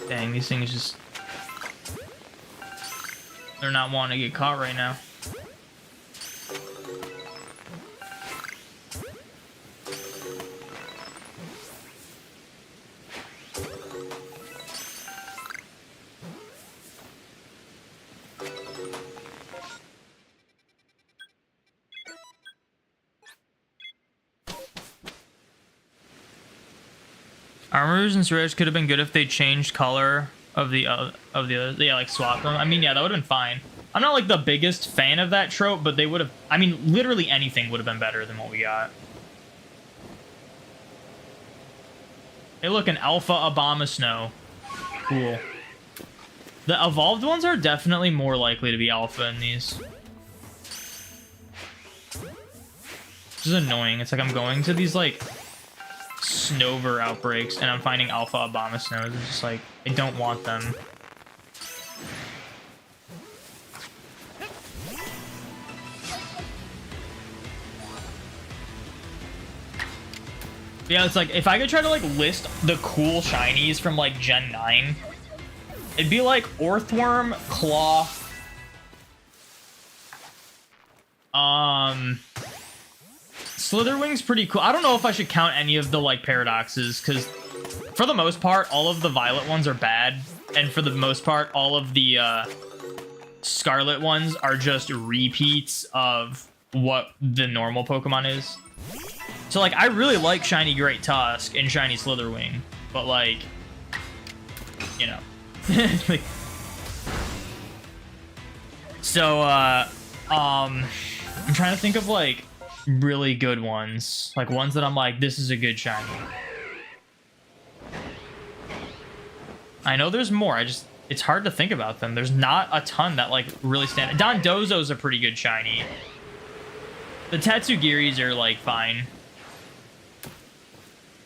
Dang, these things just... they're not wanting to get caught right now. Armarouge and Ceruledge could have been good if they changed color of the other, yeah, like swap them. I mean, yeah, that would have been fine. I'm not like the biggest fan of that trope, but they would have, I mean, literally anything would have been better than what we got. Hey, look, an Alpha Abomasnow. Cool. The evolved ones are definitely more likely to be alpha in these. This is annoying. It's like I'm going to these like Snover outbreaks and I'm finding Alpha Abomasnows. It's just like, I don't want them. Yeah, it's like, if I could try to like list the cool shinies from like Gen 9, it'd be like Orthworm, Claw, Slitherwing's pretty cool. I don't know if I should count any of the like paradoxes, because for the most part, all of the violet ones are bad, and for the most part, all of the scarlet ones are just repeats of what the normal Pokemon is. So like, I really like Shiny Great Tusk and Shiny Slitherwing, but like, you know. Like, so I'm trying to think of like really good ones, like ones that I'm like, this is a good shiny. I know there's more, it's hard to think about them. There's not a ton that like really stand. Dondozo's a pretty good shiny. The Tatsugiris are like fine.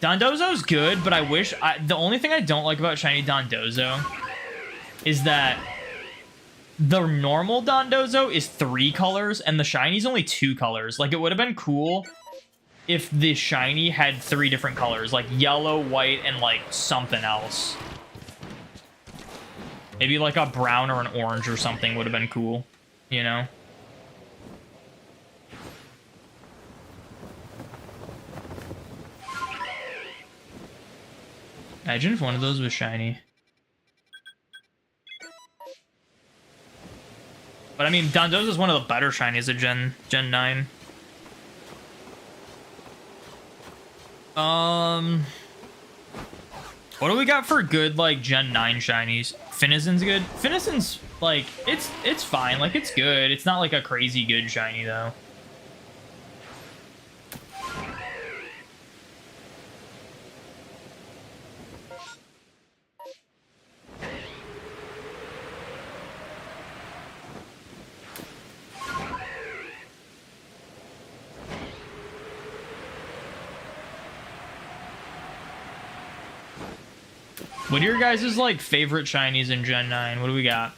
Dondozo's good, but I wish... the only thing I don't like about shiny Dondozo is that the normal Dondozo is 3 colors, and the shiny's only 2 colors. Like, it would have been cool if the shiny had 3 different colors, like yellow, white, and, like, something else. Maybe, like, a brown or an orange or something would have been cool, you know? Imagine if one of those was shiny. But I mean, Dondozo is one of the better shinies of Gen 9. What do we got for good, like, Gen 9 shinies? Finizen's good. Finizen's, like, it's fine. Like, it's good. It's not, like, a crazy good shiny, though. What are your guys' like favorite shinies in Gen 9? What do we got?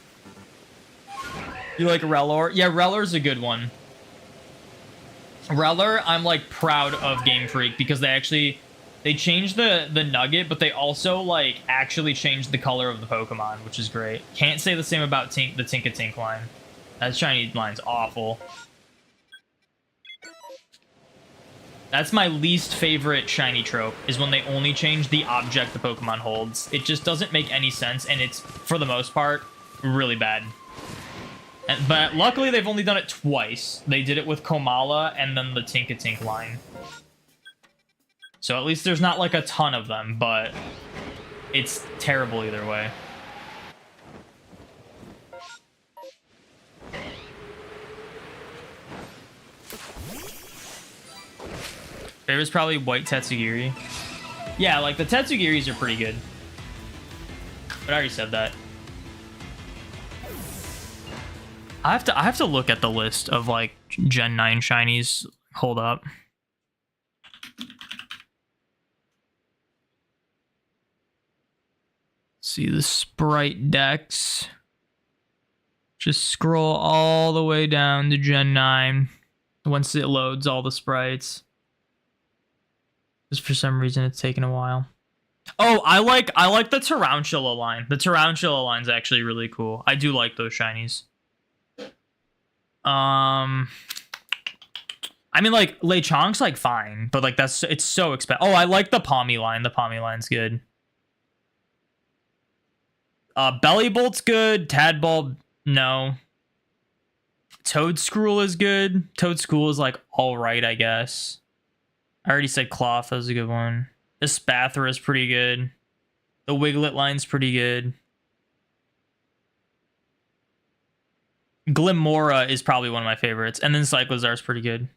You like Rellor? Yeah, Rellor's a good one. Rellor, I'm like proud of Game Freak because they changed the nugget, but they also like actually changed the color of the Pokemon, which is great. Can't say the same about the Tinka line. That shiny line's awful. That's my least favorite shiny trope, is when they only change the object the Pokemon holds. It just doesn't make any sense, and it's, for the most part, really bad. But luckily, they've only done it twice. They did it with Komala and then the Tinka line. So at least there's not, like, a ton of them, but it's terrible either way. Favorite's probably white Tatsugiri. Yeah, like the Tatsugiris are pretty good. But I already said that. I have to look at the list of like Gen 9 shinies. Hold up. See the sprite decks. Just scroll all the way down to Gen 9 once it loads all the sprites. Just for some reason it's taking a while. Oh, I like the Tarantula line. The Tarantula line's actually really cool. I do like those shinies. I mean, like, Lechonk's like fine, but like it's so expensive. Oh, I like the Palmy line. The Palmy line's good. Bellybolt's good. Tadbulb, no. Toadskrull is good. Toadskrull is like all right, I guess. I already said Cloth, that was a good one. The Spathra is pretty good. The Wiglet line's pretty good. Glimmora is probably one of my favorites. And then Cyclozar's pretty good.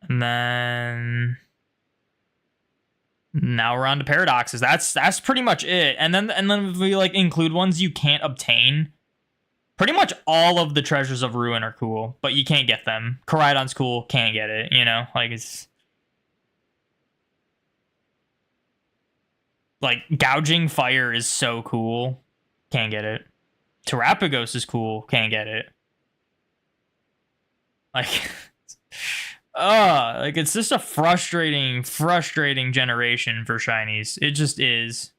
And then now we're on to Paradoxes. That's pretty much it. And then if we like include ones you can't obtain. Pretty much all of the Treasures of Ruin are cool, but you can't get them. Koraidon's cool, can't get it, you know? Like, it's... Like, Gouging Fire is so cool, can't get it. Terapagos is cool, can't get it. Like... like, it's just a frustrating generation for shinies. It just is.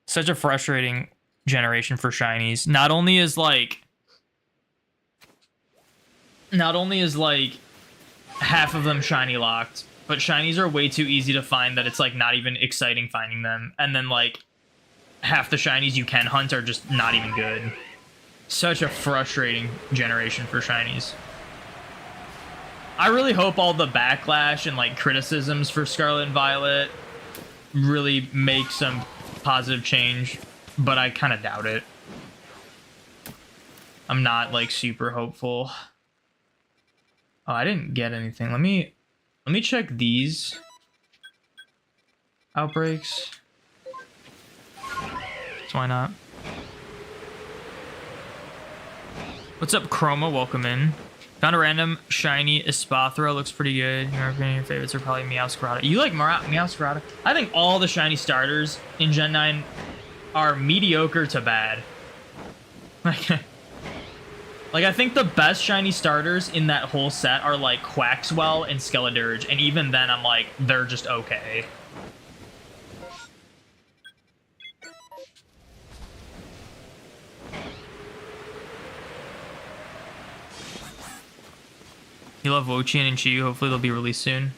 Such a frustrating generation for shinies. Not only is like half of them shiny locked, but shinies are way too easy to find that it's like not even exciting finding them. And then like half the shinies you can hunt are just not even good. Such a frustrating generation for shinies. I really hope all the backlash and like criticisms for Scarlet and Violet really make some positive change, but I kind of doubt it. I'm not like super hopeful. Oh, I didn't get anything. Let me check these outbreaks. So why not? What's up, Chroma? Welcome in. Found a random shiny Espathra. Looks pretty good. In your opinion, your favorites are probably Meowscarada. You like Meowscarada? I think all the shiny starters in Gen 9 are mediocre to bad. Like, I think the best shiny starters in that whole set are, like, Quaxwell and Skeledirge. And even then, I'm like, they're just okay. You love Wochian and Chiyu. Hopefully they'll be released soon.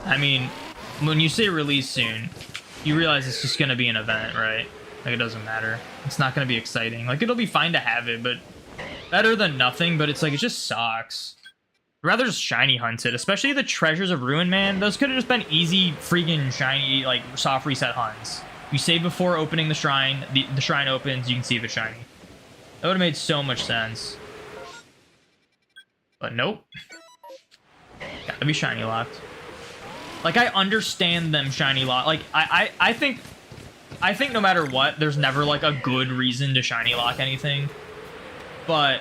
I mean, when you say release soon, you realize it's just going to be an event, right? Like, it doesn't matter. It's not going to be exciting. Like, it'll be fine to have it, but better than nothing. But it's like, it just sucks. I'd rather just shiny hunt it, especially the Treasures of Ruin, man. Those could have just been easy freaking shiny, like, soft reset hunts. You save before opening the shrine. The shrine opens, you can see if it's shiny. That would have made so much sense. But nope. Gotta be shiny locked. Like, I understand them shiny lock. Like, I think no matter what, there's never, like, a good reason to shiny lock anything. But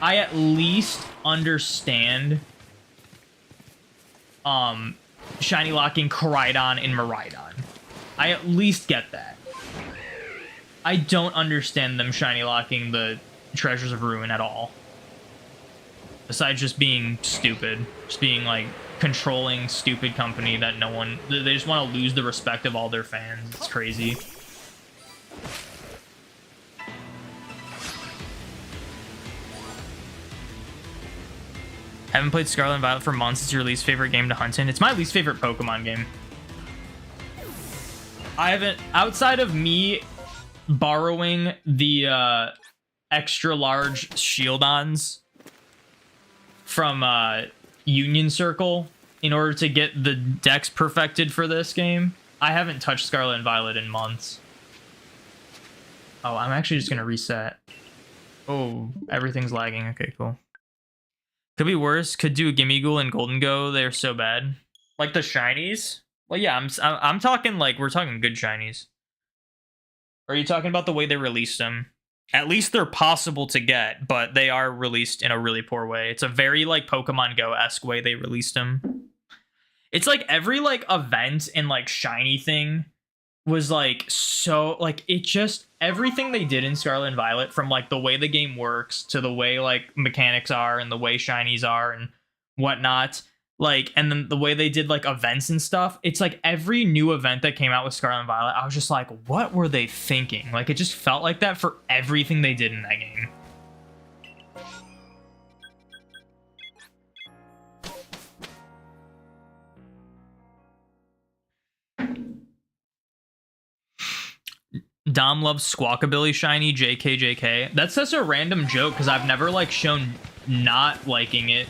I at least understand shiny locking Koraidon and Miraidon. I at least get that. I don't understand them shiny locking the Treasures of Ruin at all. Besides just being stupid. Just being, like, controlling, stupid company that no one... They just want to lose the respect of all their fans. It's crazy. Haven't played Scarlet and Violet for months. It's your least favorite game to hunt in. It's my least favorite Pokemon game. I haven't... Outside of me borrowing the extra large Shieldons from Union Circle in order to get the decks perfected for this game, I haven't touched Scarlet and Violet in months. Oh, I'm actually just gonna reset. Oh, everything's lagging. Okay, cool. Could be worse. Could do a Gimmighoul and Golden Go. They're so bad. Like the shinies? Well, yeah, I'm talking like we're talking good shinies. Or are you talking about the way they released them? At least they're possible to get, but they are released in a really poor way. It's a very like Pokemon Go-esque way they released them. It's like every like event and like shiny thing was like so like it just everything they did in Scarlet and Violet, from like the way the game works to the way like mechanics are and the way shinies are and whatnot, like, and then the way they did like events and stuff. It's like every new event that came out with Scarlet and Violet, I was just like, what were they thinking? Like, it just felt like that for everything they did in that game. Dom loves Squawkabilly shiny. JK. That's such a random joke because I've never like shown not liking it.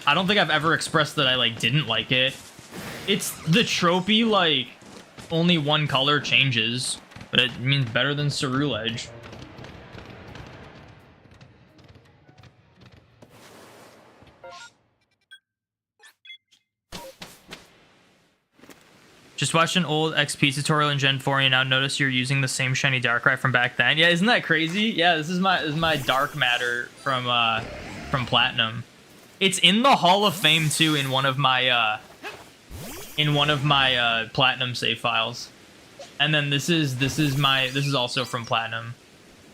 I don't think I've ever expressed that I like didn't like it. It's the tropey, like only one color changes, but it means better than Ceruledge. Just watched an old XP tutorial in Gen 4 and now notice you're using the same shiny Darkrai from back then. Yeah, isn't that crazy? Yeah, this is my Dark Matter from Platinum. It's in the Hall of Fame too in one of my Platinum save files. And then this is also from Platinum.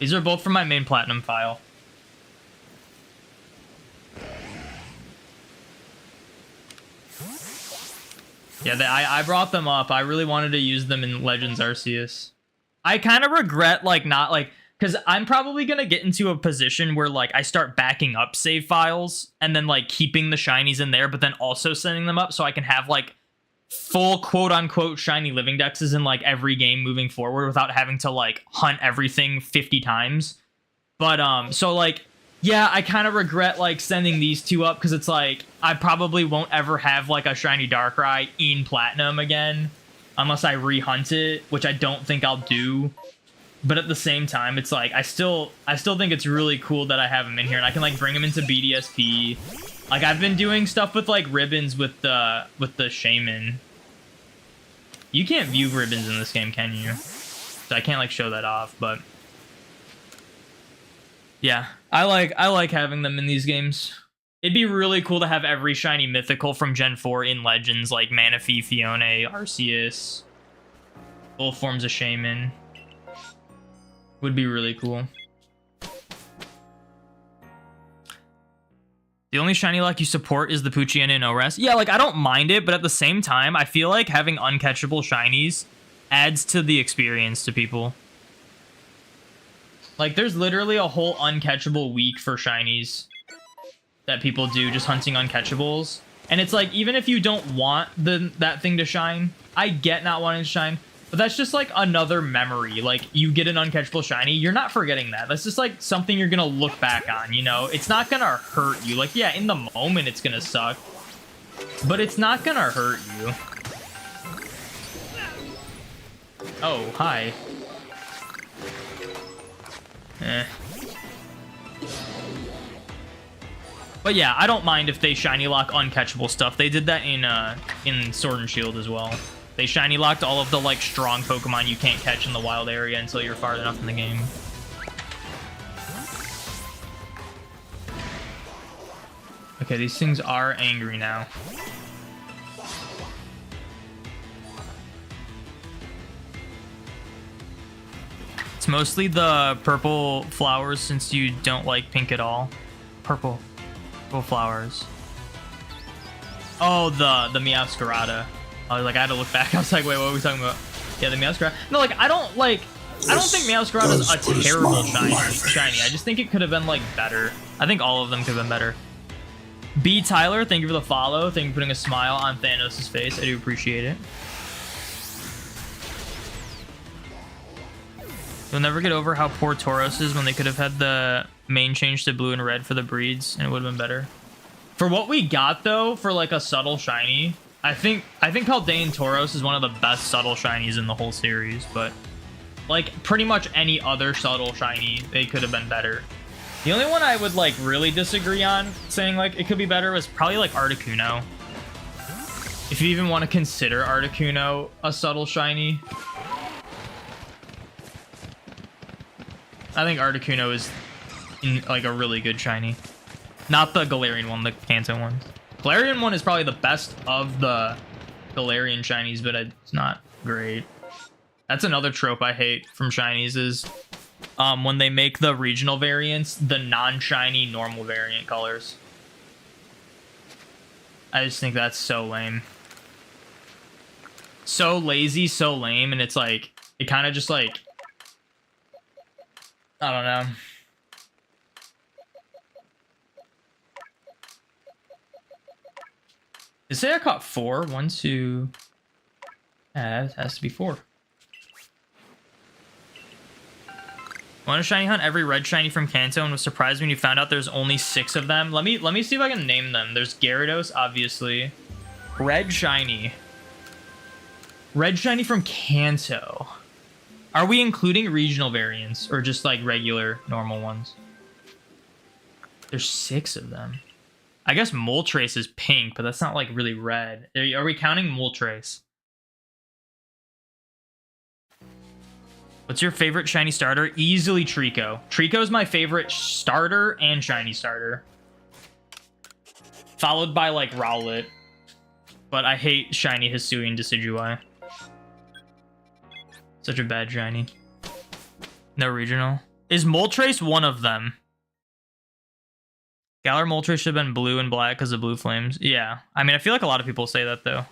These are both from my main Platinum file. Yeah, I brought them up. I really wanted to use them in Legends Arceus. I kind of regret like not like, because I'm probably going to get into a position where like I start backing up save files and then like keeping the shinies in there, but then also sending them up so I can have like full quote unquote shiny living dexes in like every game moving forward without having to like hunt everything 50 times. But so like, yeah, I kind of regret like sending these two up because it's like I probably won't ever have like a shiny Darkrai in Platinum again unless I rehunt it, which I don't think I'll do. But at the same time, it's like I still think it's really cool that I have him in here and I can like bring him into BDSP. Like I've been doing stuff with like ribbons with the Shaymin. You can't view ribbons in this game, can you? So I can't like show that off, but Yeah, I like having them in these games. It'd be really cool to have every shiny mythical from Gen 4 in Legends, like Manaphy, Fiona, Arceus, both forms of Shaymin. Would be really cool. The only shiny lock you support is the Poochyena and ORAS. Yeah, like, I don't mind it, but at the same time, I feel like having uncatchable shinies adds to the experience to people. Like, there's literally a whole uncatchable week for shinies that people do, just hunting uncatchables. And it's like, even if you don't want that thing to shine, I get not wanting to shine, but that's just like another memory. Like, you get an uncatchable shiny, you're not forgetting that. That's just like something you're gonna look back on, you know? It's not gonna hurt you. Like, yeah, in the moment it's gonna suck, but it's not gonna hurt you. Oh, hi. But yeah, I don't mind if they shiny lock uncatchable stuff. They did that in Sword and Shield as well. They shiny locked all of the like strong Pokemon you can't catch in the wild area until you're far enough in the game. Okay, these things are angry now. It's mostly the purple flowers since you don't like pink at all. Purple flowers. Oh, the Meowscarada. I was like, I had to look back. I was like, wait, what are we talking about? Yeah, the Meowscarada. No, like, I don't think Meowscarada is a terrible shiny. I just think it could have been like better. I think all of them could have been better. B Tyler, thank you for the follow. Thank you for putting a smile on Thanos' face. I do appreciate it. You'll never get over how poor Tauros is when they could have had the main change to blue and red for the breeds, and it would have been better. For what we got, though, for like a subtle shiny, I think Paldean Tauros is one of the best subtle shinies in the whole series, but like pretty much any other subtle shiny, they could have been better. The only one I would like really disagree on saying like it could be better was probably like Articuno. If you even want to consider Articuno a subtle shiny. I think Articuno is like a really good shiny. Not the Galarian one, the Kanto one. Galarian one is probably the best of the Galarian shinies, but it's not great. That's another trope I hate from shinies is when they make the regional variants, the non-shiny normal variant colors. I just think that's so lame. So lazy, so lame, and it's like, it kind of just like, I don't know. Did it say I caught 4? 1, 2. Yeah, it has to be 4. Want to shiny hunt every red shiny from Kanto and was surprised when you found out there's only 6 of them. Let me see if I can name them. There's Gyarados, obviously. Red shiny. Red shiny from Kanto. Are we including regional variants or just like regular normal ones? There's 6 of them. I guess Moltres is pink, but that's not like really red. Are we counting Moltres? What's your favorite shiny starter? Easily Trico. Trico is my favorite starter and shiny starter. Followed by like Rowlet. But I hate shiny Hisuian Decidueye. Such a bad shiny. No regional. Is Moltres one of them? Galar Moltres should have been blue and black because of blue flames. Yeah. I mean, I feel like a lot of people say that, though.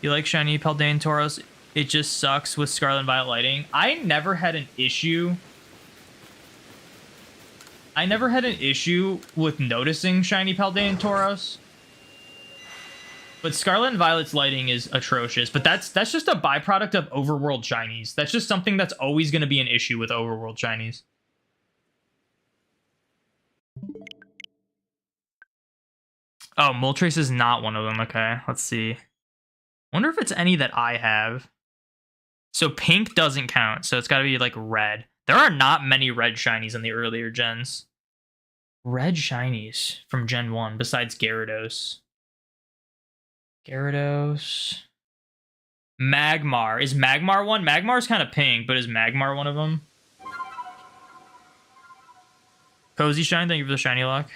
You like shiny Paldean Tauros? It just sucks with Scarlet and Violet lighting. I never had an issue with noticing shiny Paldean Tauros. But Scarlet and Violet's lighting is atrocious. But that's just a byproduct of overworld shinies. That's just something that's always going to be an issue with overworld shinies. Oh, Moltres is not one of them. Okay, let's see. Wonder if it's any that I have. So pink doesn't count, so it's got to be like red. There are not many red shinies in the earlier gens. Red shinies from Gen 1 besides Gyarados. Gyarados. Magmar. Is Magmar one? Magmar's kind of pink, but is Magmar one of them? Cozy Shine, thank you for the shiny lock.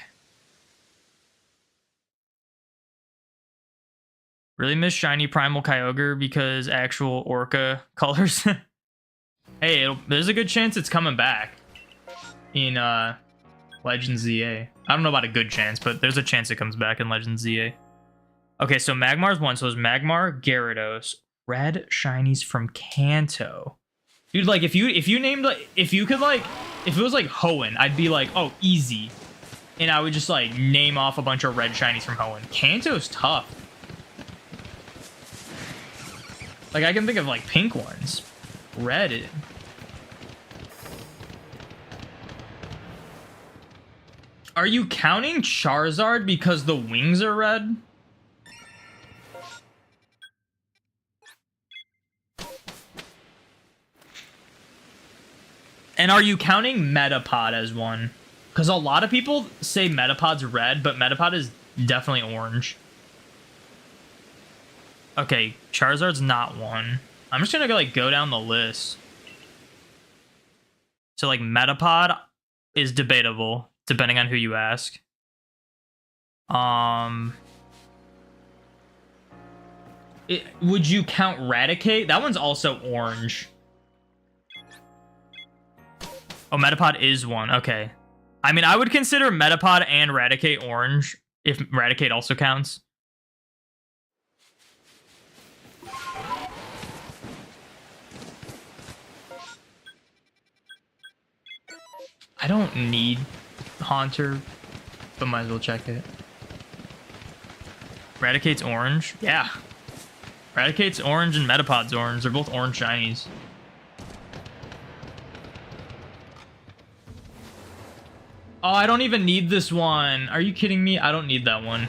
Really miss shiny Primal Kyogre because actual Orca colors. Hey, there's a good chance it's coming back in Legends ZA. I don't know about a good chance, but there's a chance it comes back in Legends ZA. Okay, so Magmar's one. So it's Magmar, Gyarados, red shinies from Kanto. Dude, like if you named like if it was like Hoenn, I'd be like, oh, easy. And I would just like name off a bunch of red shinies from Hoenn. Kanto's tough. Like I can think of like pink ones. Red. Are you counting Charizard because the wings are red? And are you counting Metapod as one? Because a lot of people say Metapod's red, but Metapod is definitely orange. Okay, Charizard's not one. I'm just gonna go down the list. So like Metapod is debatable, depending on who you ask. Would you count Raticate? That one's also orange. Oh, Metapod is one. Okay. I mean, I would consider Metapod and Raticate orange if Raticate also counts. I don't need Haunter, but might as well check it. Raticate's orange? Yeah. Raticate's orange and Metapod's orange. They're both orange shinies. Oh, I don't even need this one. Are you kidding me? I don't need that one.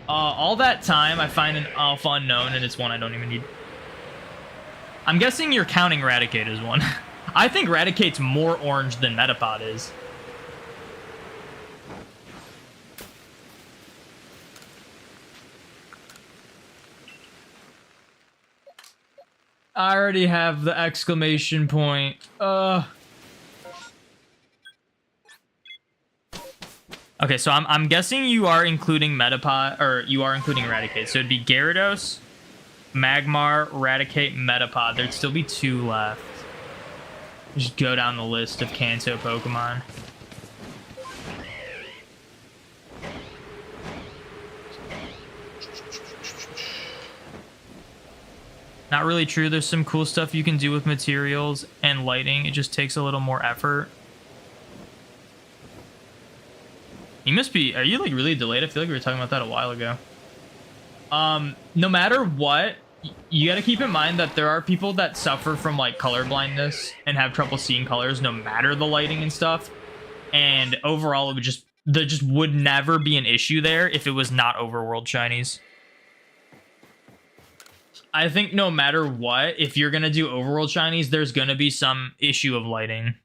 All that time, I find an alpha unknown, and it's one I don't even need. I'm guessing you're counting Raticate as one. I think Raticate's more orange than Metapod is. I already have the exclamation point. Okay, so I'm guessing you are including Metapod, or you are including Raticate. So it'd be Gyarados, Magmar, Raticate, Metapod. There'd still be two left. Just go down the list of Kanto Pokemon. Not really true. There's some cool stuff you can do with materials and lighting. It just takes a little more effort. You must be... Are you like really delayed? I feel like we were talking about that a while ago. No matter what, you got to keep in mind that there are people that suffer from like color blindness and have trouble seeing colors no matter the lighting and stuff. And overall, it would just... There just would never be an issue there if it was not overworld shinies. I think no matter what, if you're going to do overworld shinies, there's going to be some issue of lighting.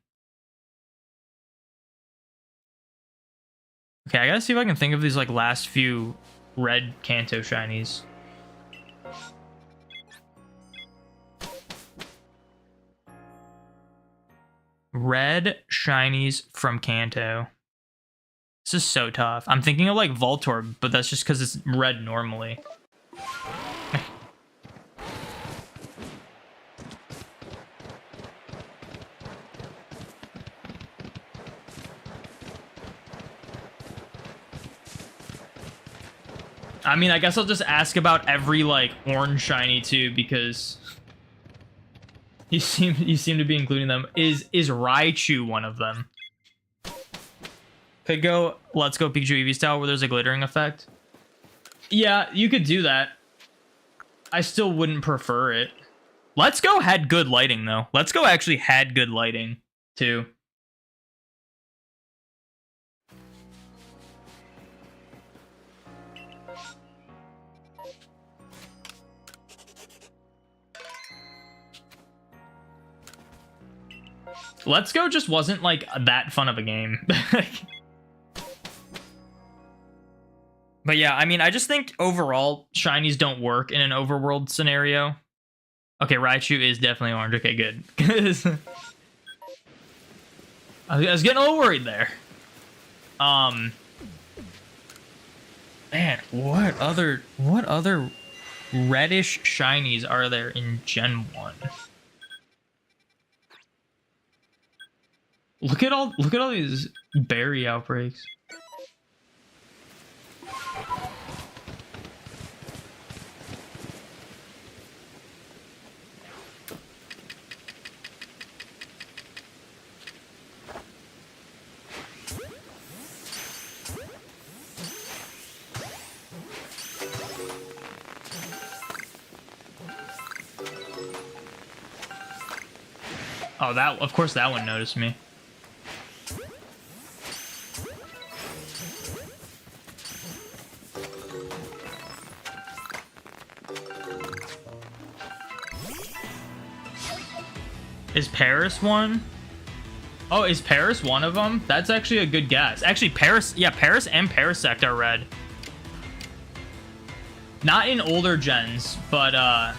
Okay, I gotta see if I can think of these like last few red Kanto shinies. Red shinies from Kanto. This is so tough. I'm thinking of like Voltorb, but that's just because it's red normally. I mean, I guess I'll just ask about every like orange shiny too, because you seem to be including them. Is Raichu one of them? Could go Let's Go Pikachu Eevee style where there's a glittering effect. Yeah, you could do that. I still wouldn't prefer it. Let's Go had good lighting though. Let's Go actually had good lighting too. Let's Go just wasn't like that fun of a game. But yeah, I mean, I just think overall shinies don't work in an overworld scenario. Okay, Raichu is definitely orange. Okay, good. I was getting a little worried there. Man, what other reddish shinies are there in Gen 1? Look at all these berry outbreaks. Oh, that, of course that one noticed me. Is Paris one? Oh, is Paris one of them? That's actually a good guess. Actually, Paris, yeah, Paris and Parasect are red. Not in older gens, but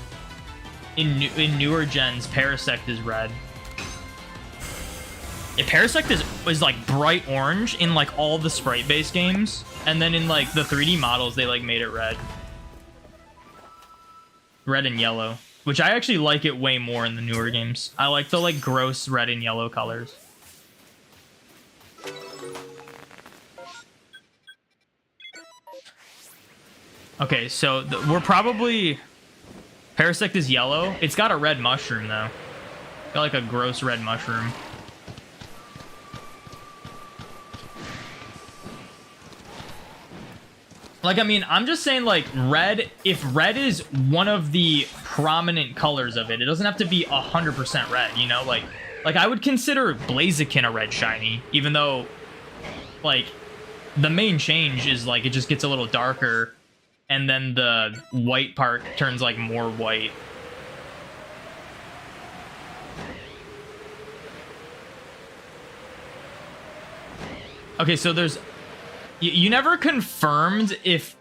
in newer gens, Parasect is red. Yeah, Parasect is like bright orange in like all the sprite-based games, and then in like the 3D models, they like made it red. Red and yellow, which I actually like it way more in the newer games. I like the like gross red and yellow colors. Okay, so we're probably... Parasect is yellow. It's got a red mushroom, though. Got like a gross red mushroom. Like, I mean, I'm just saying, like, red... If red is one of the prominent colors of it, it doesn't have to be 100% red, you know? Like, I would consider Blaziken a red shiny, even though, like, the main change is, like, it just gets a little darker, and then the white part turns, like, more white. Okay, so there's... You never confirmed if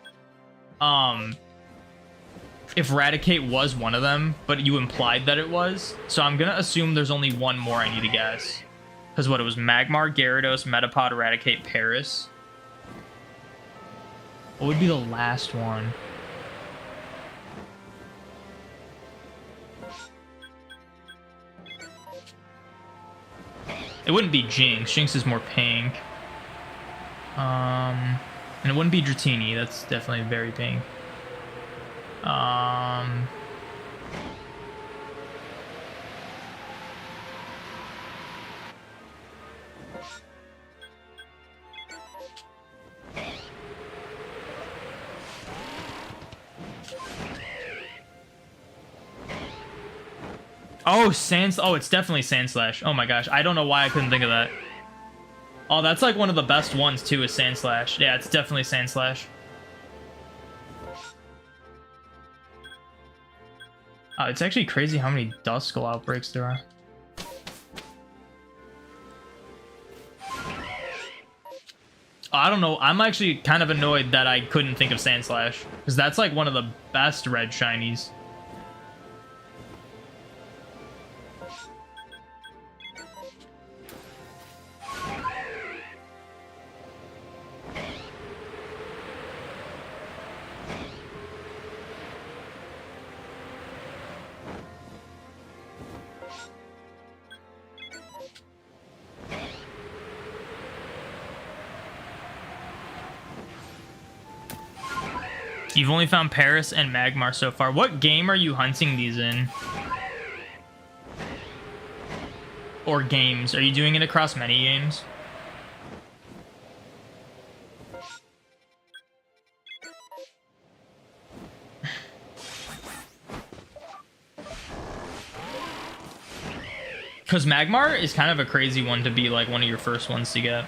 Raticate was one of them, but you implied that it was. So I'm gonna assume there's only one more I need to guess. Because what, it was Magmar, Gyarados, Metapod, Raticate, Paris. What would be the last one? It wouldn't be Jinx. Jinx is more pink. And it wouldn't be Dratini. That's definitely very pink. Oh, oh, it's definitely Sandslash. Oh my gosh, I don't know why I couldn't think of that. Oh, that's like one of the best ones too, is Sandslash. Yeah, it's definitely Sandslash. Oh, it's actually crazy how many Duskull outbreaks there are. Oh, I don't know. I'm actually kind of annoyed that I couldn't think of Sandslash, because that's like one of the best red shinies. You've only found Paris and Magmar so far. What game are you hunting these in? Or games? Are you doing it across many games? Because Magmar is kind of a crazy one to be like one of your first ones to get.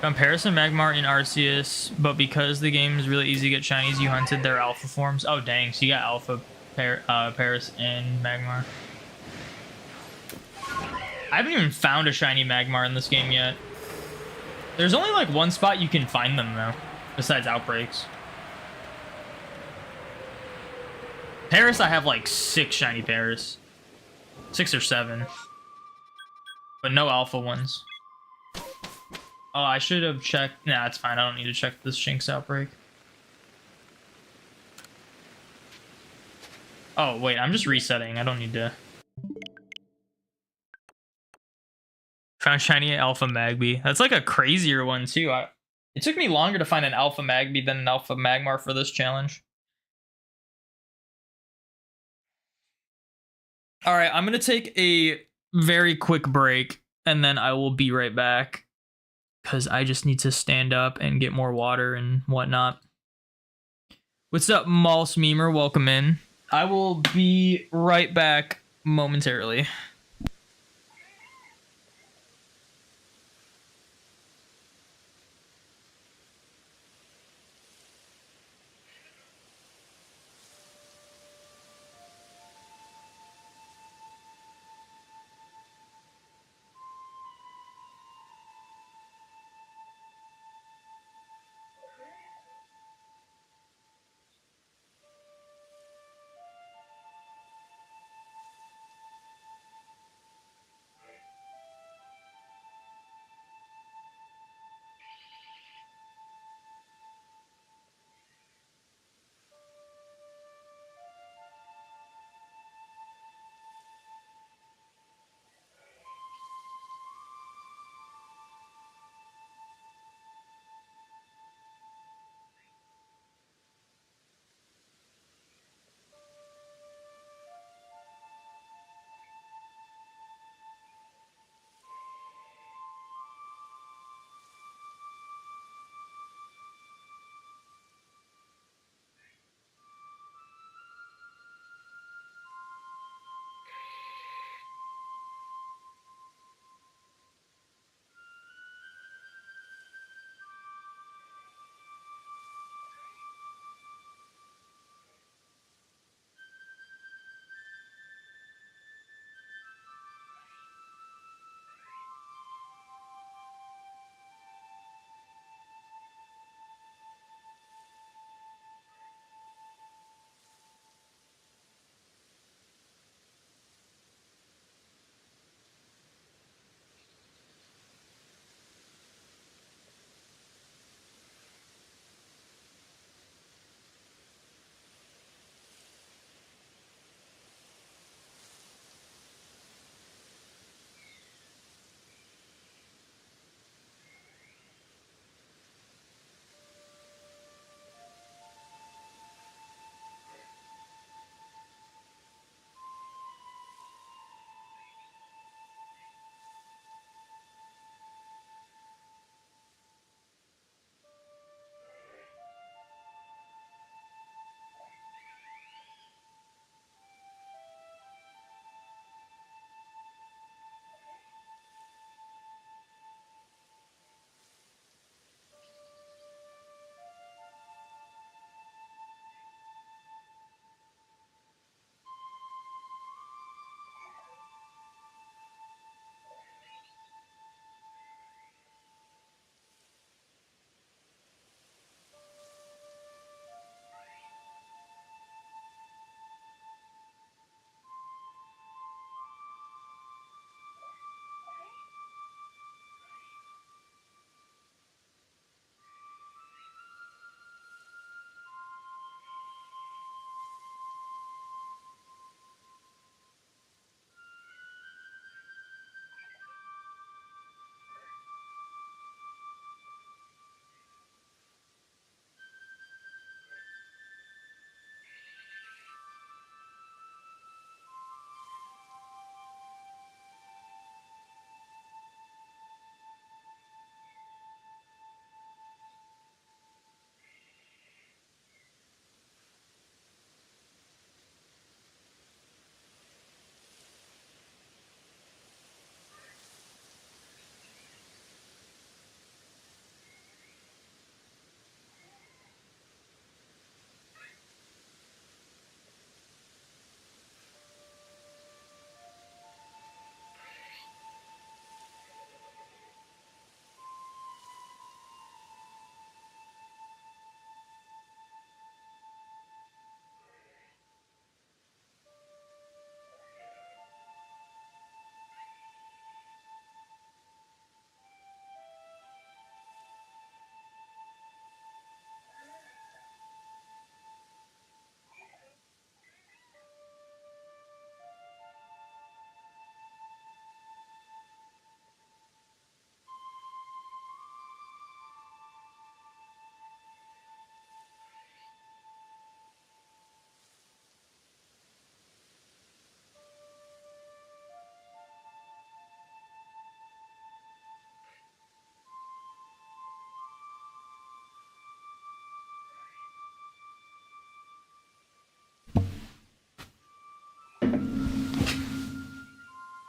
Comparison Magmar in Arceus, but because the game is really easy to get shinies, you hunted their alpha forms. Oh dang, so you got alpha Paris and Magmar. I haven't even found a shiny Magmar in this game yet. There's only like one spot you can find them though, besides Outbreaks. Paris, I have like 6 shiny Paris. 6 or 7. But no alpha ones. Oh, I should have checked. Nah, it's fine. I don't need to check this Shinx Outbreak. Oh, wait. I'm just resetting. I don't need to. Found shiny Alpha Magby. That's like a crazier one, too. It took me longer to find an Alpha Magby than an Alpha Magmar for this challenge. All right. I'm going to take a very quick break, and then I will be right back. Because I just need to stand up and get more water and whatnot. What's up, Malse Memer? Welcome in. I will be right back momentarily.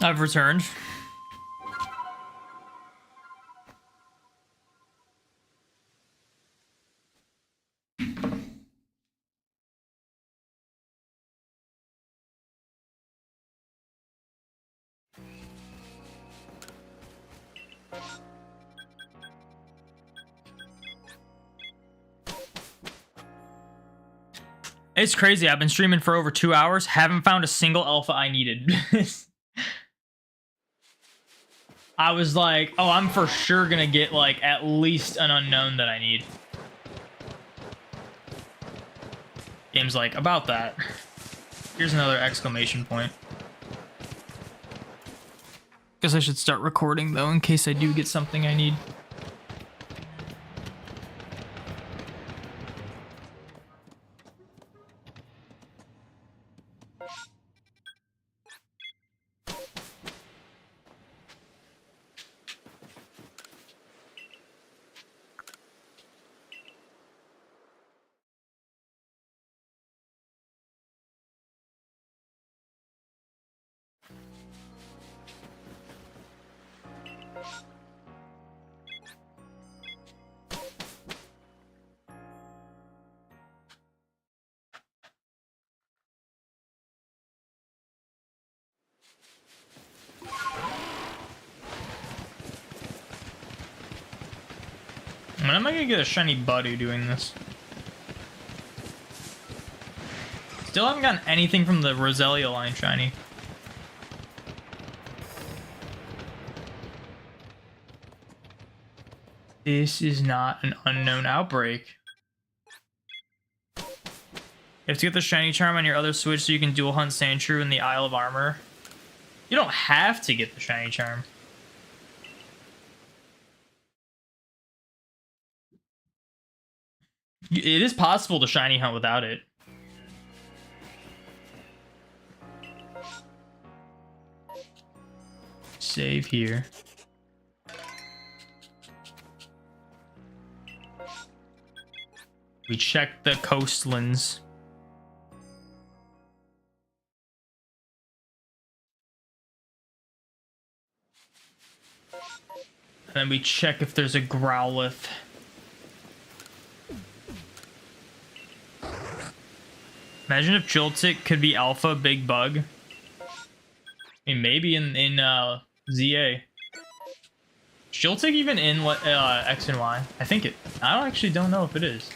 I've returned. It's crazy. I've been streaming for over 2 hours. Haven't found a single alpha I needed. I was like, oh, I'm for sure gonna get like at least an unknown that I need. Game's like, about that. Here's another exclamation point. Guess I should start recording though in case I do get something I need. When am I gonna get a shiny Budu doing this? Still haven't gotten anything from the Roselia line shiny. This is not an unknown outbreak. You have to get the shiny charm on your other switch so you can dual hunt Sandshrew in the Isle of Armor. You don't have to get the shiny charm. It is possible to shiny hunt without it. Save here. We check the coastlands. And then we check if there's a Growlithe. Imagine if Joltik could be Alpha Big Bug. I mean, maybe in ZA. Is Joltik even in X and Y? I think it. I actually don't know if it is.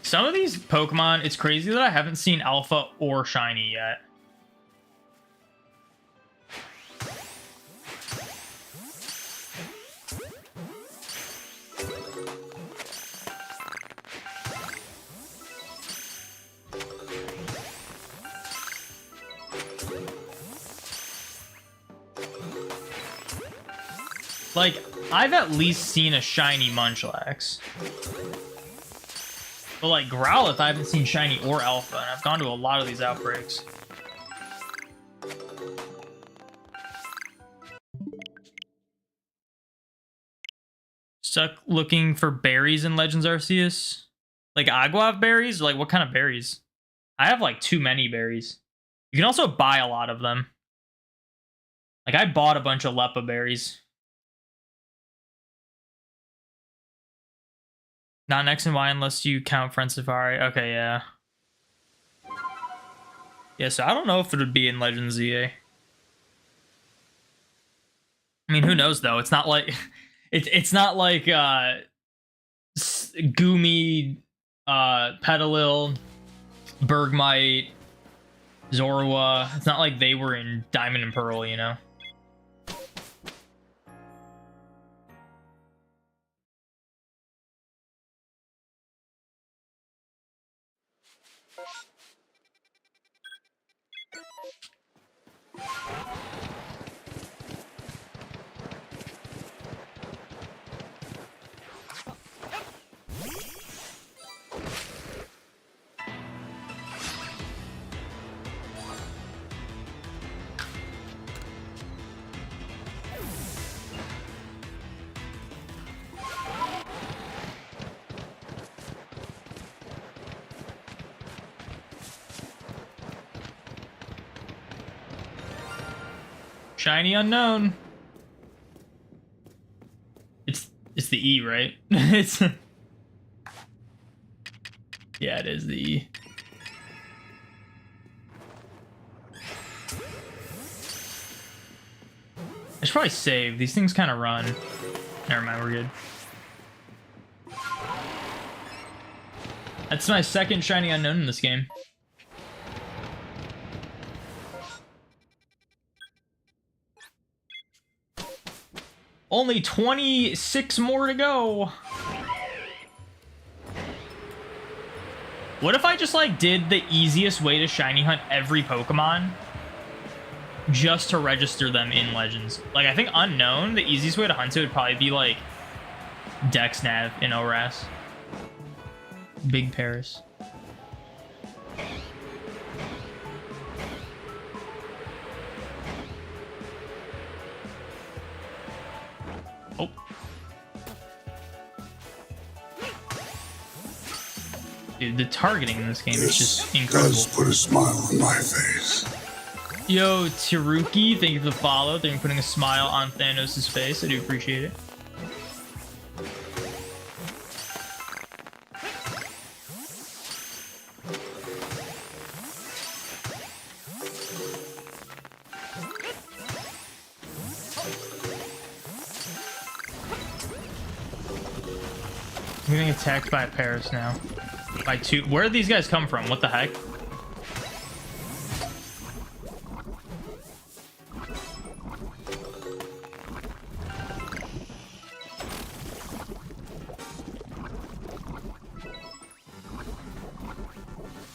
Some of these Pokemon, it's crazy that I haven't seen Alpha or Shiny yet. Like, I've at least seen a Shiny Munchlax. But like Growlithe, I haven't seen shiny or alpha, and I've gone to a lot of these outbreaks. Stuck looking for berries in Legends Arceus? Like Aguav berries? Like what kind of berries? I have like too many berries. You can also buy a lot of them. Like I bought a bunch of Lepa berries. Not an X and Y unless you count Friend Safari. Okay, yeah. Yeah, so I don't know if it would be in Legends ZA. I mean, who knows though? It's not like it's not like Goomy, Petalil, Bergmite, Zorua. It's not like they were in Diamond and Pearl, you know? Shiny unknown. It's the E, right? It's yeah, it is the E. I should probably save. These things kind of run. Never mind, we're good. That's my second shiny unknown in this game. Only 26 more to go. What if I just like did the easiest way to shiny hunt every Pokemon just to register them in Legends? Like, I think unknown, the easiest way to hunt it would probably be like Dex Nav in ORAS. Big Paris. Oh. Dude, the targeting in this game is just incredible. Does put a smile on my face. Yo, Tiruki, thank you for the follow. Thank you for putting a smile on Thanos' face. I do appreciate it. I'm getting attacked by Paris now. By two. Where did these guys come from? What the heck?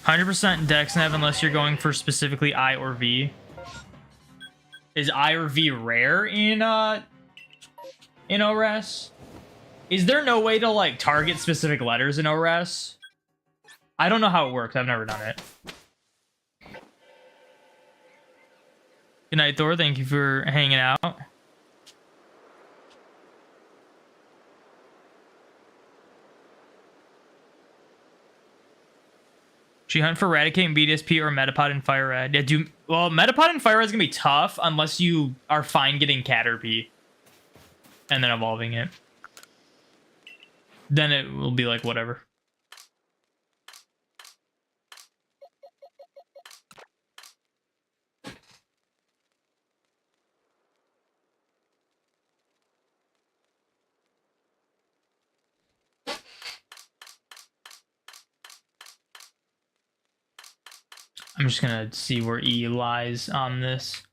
%, Dex Nav unless you're going for specifically I or V. Is I or V rare in ORAS? Is there no way to like target specific letters in ORAS? I don't know how it works. I've never done it. Good night, Thor. Thank you for hanging out. Should you hunt for Eradicate and BDSP or Metapod and Fire Red? Yeah, well, Metapod and Fire Red is gonna be tough unless you are fine getting Caterpie and then evolving it. Then it will be like whatever. I'm just gonna see where E lies on this.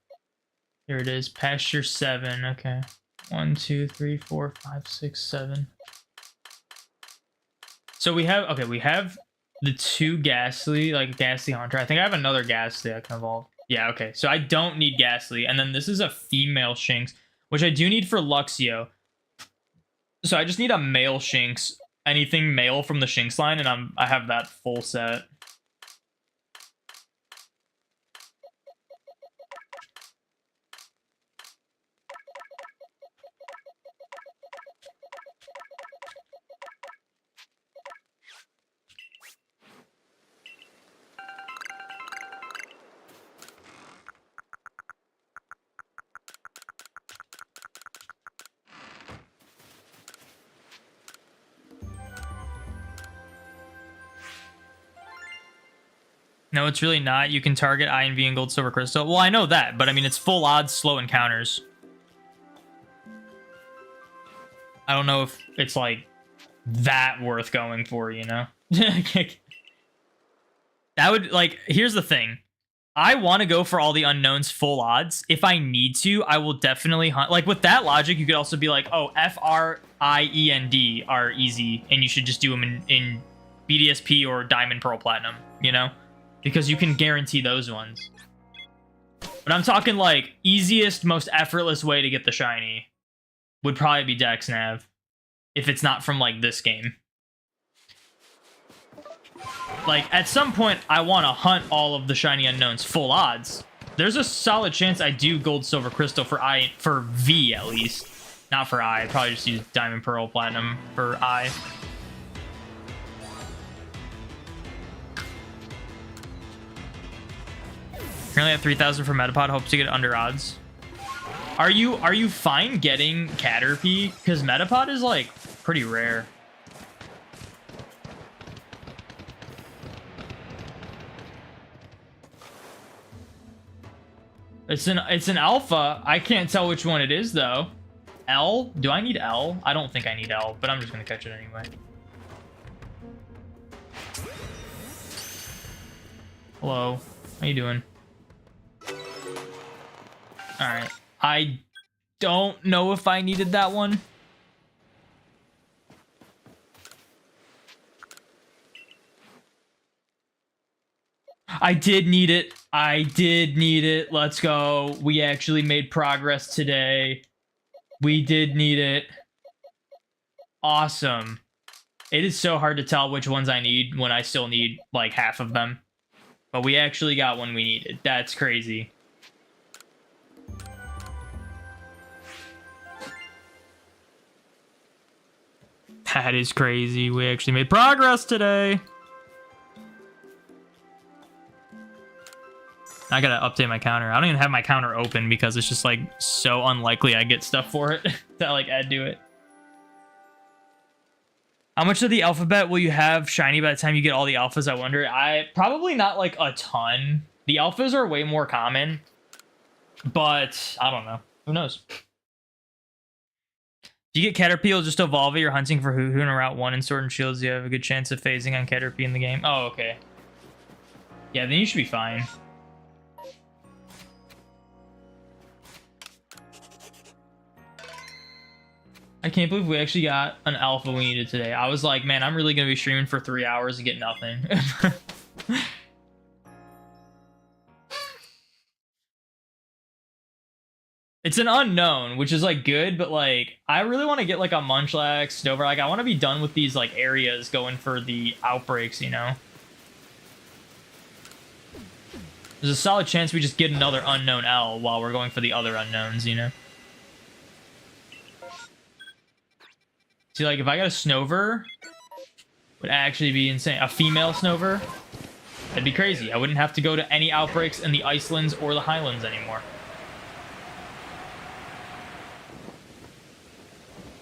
Here it is, pasture 7. Okay, 1, 2, 3, 4, 5, 6, 7. So we have the 2 Ghastly, like Ghastly Hunter. I think I have another Ghastly I can evolve. Yeah, okay. So I don't need Ghastly, and then this is a female Shinx, which I do need for Luxio. So I just need a male Shinx, anything male from the Shinx line, and I have that full set. No, it's really not. You can target I and V and Gold, Silver, Crystal. Well, I know that, but I mean, it's full odds, slow encounters. I don't know if it's like that worth going for, you know? That would, like, here's the thing. I want to go for all the unknowns full odds. If I need to, I will definitely hunt. Like, with that logic, you could also be like, oh, F, R, I, E, and D are easy, and you should just do them in BDSP or Diamond, Pearl, Platinum, you know? Because you can guarantee those ones. But I'm talking like easiest, most effortless way to get the shiny would probably be Dex Nav. If it's not from like this game. Like at some point I want to hunt all of the shiny unknowns full odds. There's a solid chance I do Gold, Silver, Crystal for V at least. Not for I. I'd probably just use Diamond, Pearl, Platinum for I. Currently at 3,000 for Metapod. Hope to get under odds. Are you fine getting Caterpie? Because Metapod is like pretty rare. It's an alpha. I can't tell which one it is though. L? Do I need L? I don't think I need L, but I'm just gonna catch it anyway. Hello. How you doing? Alright. I don't know if I needed that one. I did need it. I did need it. Let's go. We actually made progress today. We did need it. Awesome. It is so hard to tell which ones I need when I still need like half of them. But we actually got one we needed. That's crazy. That is crazy. We actually made progress today. I gotta update my counter. I don't even have my counter open because it's just like so unlikely I get stuff for it to like add to it. How much of the alphabet will you have shiny by the time you get all the alphas? I wonder. I probably not like a ton. The alphas are way more common, but I don't know. Who knows? If you get Caterpie, you'll just evolve it. You're hunting for Hoo-Hoo in Route 1 and Sword and Shields. You have a good chance of phasing on Caterpie in the game. Oh, okay. Yeah, then you should be fine. I can't believe we actually got an alpha we needed today. I was like, man, I'm really going to be streaming for 3 hours and get nothing. It's an unknown, which is like good, but like I really want to get like a Munchlax, Snover. Like I want to be done with these like areas going for the outbreaks, you know? There's a solid chance we just get another unknown L while we're going for the other unknowns, you know? See, like, if I got a Snover, would actually be insane. A female Snover, that'd be crazy. I wouldn't have to go to any outbreaks in the Icelands or the Highlands anymore.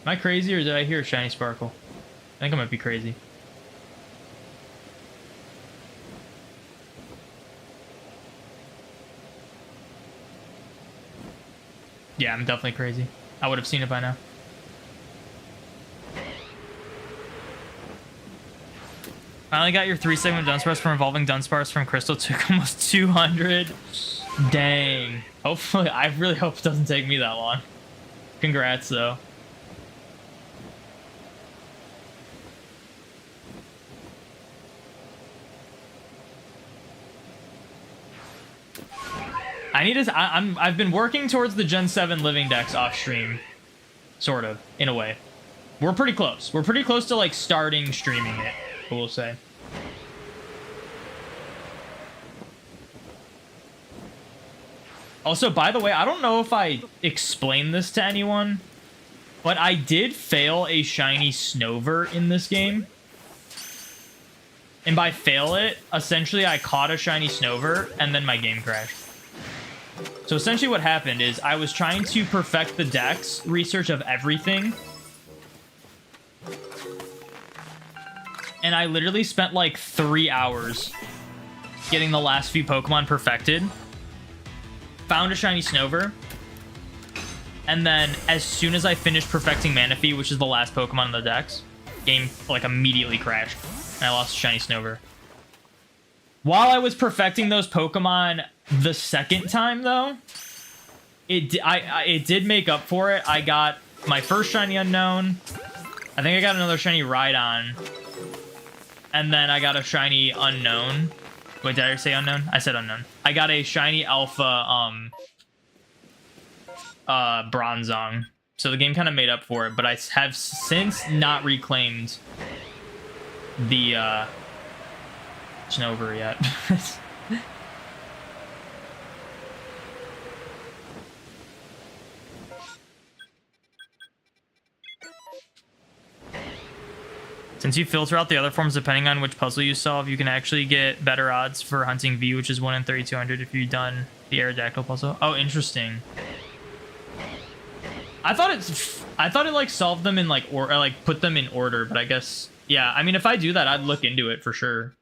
Am I crazy, or did I hear a shiny sparkle? I think I might be crazy. Yeah, I'm definitely crazy. I would have seen it by now. Finally got your 3-segment Dunsparce from evolving Dunsparce from Crystal. Took almost 200. Dang. Hopefully, I really hope it doesn't take me that long. Congrats, though. I've been working towards the Gen 7 living dex off stream. Sort of, in a way. We're pretty close. We're pretty close to like starting streaming it, we'll say. Also, by the way, I don't know if I explained this to anyone, but I did fail a shiny Snover in this game. And by fail it, essentially I caught a shiny Snover and then my game crashed. So essentially what happened is I was trying to perfect the dex research of everything. And I literally spent like 3 hours getting the last few Pokemon perfected. Found a shiny Snover. And then as soon as I finished perfecting Manaphy, which is the last Pokemon in the dex, game like immediately crashed. And I lost a shiny Snover. While I was perfecting those Pokemon the second time, though, it did make up for it. I got my first shiny Unknown. I think I got another shiny Rhydon. And then I got a shiny Unknown. Wait, did I say Unknown? I said Unknown. I got a shiny Alpha Bronzong. So the game kind of made up for it, but I have since not reclaimed the Snover yet. Since you filter out the other forms depending on which puzzle you solve, you can actually get better odds for hunting V, which is 1 in 3200 if you've done the Aerodactyl puzzle. Oh, interesting. I thought it like solved them in like or like put them in order, but I guess yeah. I mean, if I do that, I'd look into it for sure.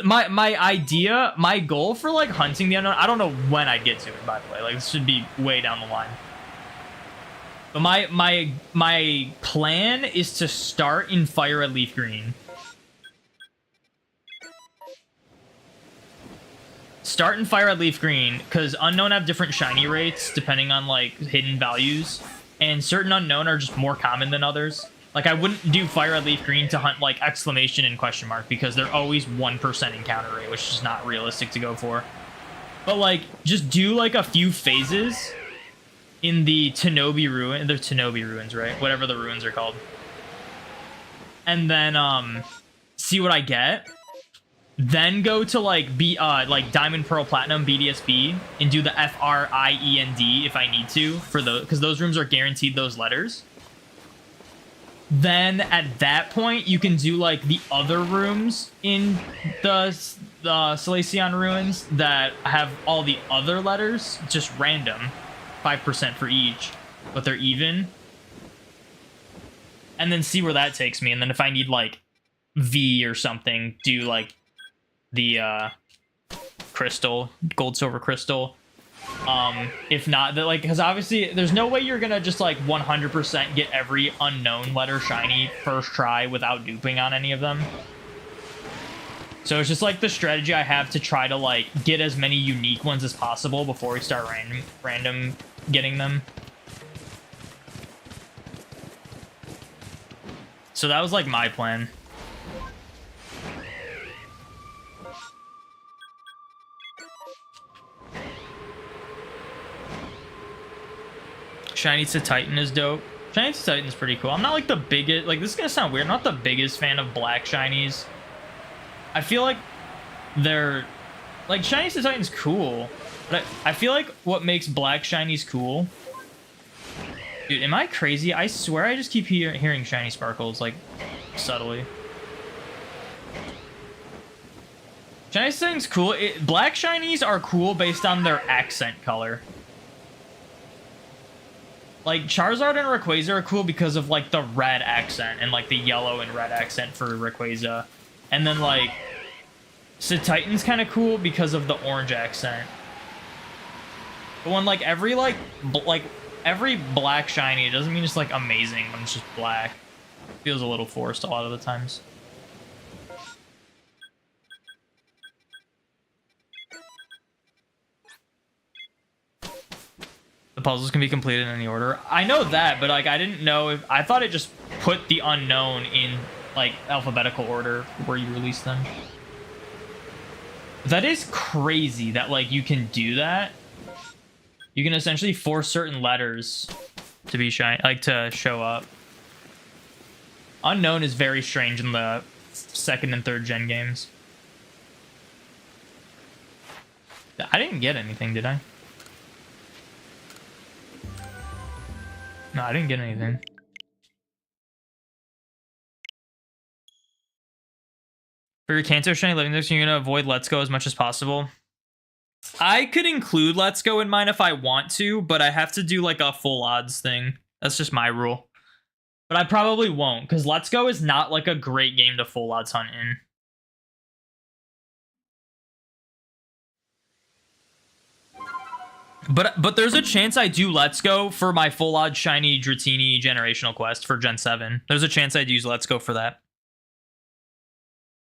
My goal for like hunting the unknown, I don't know when I'd get to it, by the way. Like this should be way down the line. But my plan is to start in Fire Red Leaf Green. Start in Fire Red Leaf Green, because Unknown have different shiny rates depending on like hidden values, and certain Unknown are just more common than others. Like I wouldn't do Fire Red Leaf Green to hunt like exclamation and question mark because they're always 1% encounter rate, which is not realistic to go for. But like just do like a few phases in the Tenobi ruin, the Tenobi ruins, right? Whatever the ruins are called. And then see what I get. Then go to like like Diamond, Pearl, Platinum, BDSB, and do the FRIEND if I need to for those, because those rooms are guaranteed those letters. Then at that point you can do like the other rooms in the Salacion ruins that have all the other letters, just random, 5% for each, but they're even. And then see where that takes me. And then if I need like V or something, do like the crystal, gold, silver, crystal. If not, like, because obviously there's no way you're gonna just like 100% get every unknown letter shiny first try without duping on any of them. So it's just like the strategy I have to try to like get as many unique ones as possible before we start random getting them. So that was like my plan. Shiny to Titan is dope. Shiny to Titan is pretty cool. I'm not like the biggest, like this is gonna sound weird, I'm not the biggest fan of black shinies. I feel like they're like Shiny to Titan's cool, but I feel like what makes black shinies cool. Dude, am I crazy? I swear I just keep hearing shiny sparkles like subtly. Shiny to Titan's cool. Black shinies are cool based on their accent color. Like, Charizard and Rayquaza are cool because of, like, the red accent and, like, the yellow and red accent for Rayquaza. And then, like, Titan's kind of cool because of the orange accent. But when, like, every black shiny, it doesn't mean it's, like, amazing when it's just black. It feels a little forced a lot of the times. The puzzles can be completed in any order. I know that, but like I didn't know if I thought it just put the unknown in like alphabetical order where you release them. That is crazy that like you can do that. You can essentially force certain letters to be shiny, like to show up. Unknown is very strange in the 2nd and 3rd gen games. I didn't get anything, did I? No, I didn't get anything. For your Kanto shiny living dex, you're gonna avoid Let's Go as much as possible. I could include Let's Go in mine if I want to, but I have to do like a full odds thing. That's just my rule. But I probably won't, because Let's Go is not like a great game to full odds hunt in. But there's a chance I do Let's Go for my full odd shiny Dratini generational quest for Gen 7. There's a chance I'd use Let's Go for that.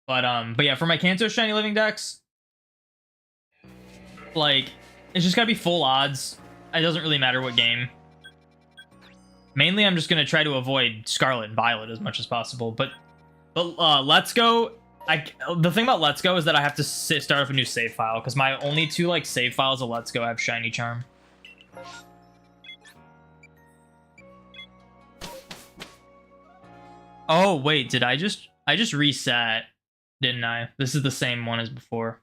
But yeah, for my Kanto shiny living dex, like it's just gotta be full odds. It doesn't really matter what game. Mainly I'm just gonna try to avoid Scarlet and Violet as much as possible. But Let's Go, the thing about Let's Go is that I have to start up a new save file because my only 2 like save files of Let's Go have Shiny Charm. Oh wait, did I just reset, didn't I? This is the same one as before.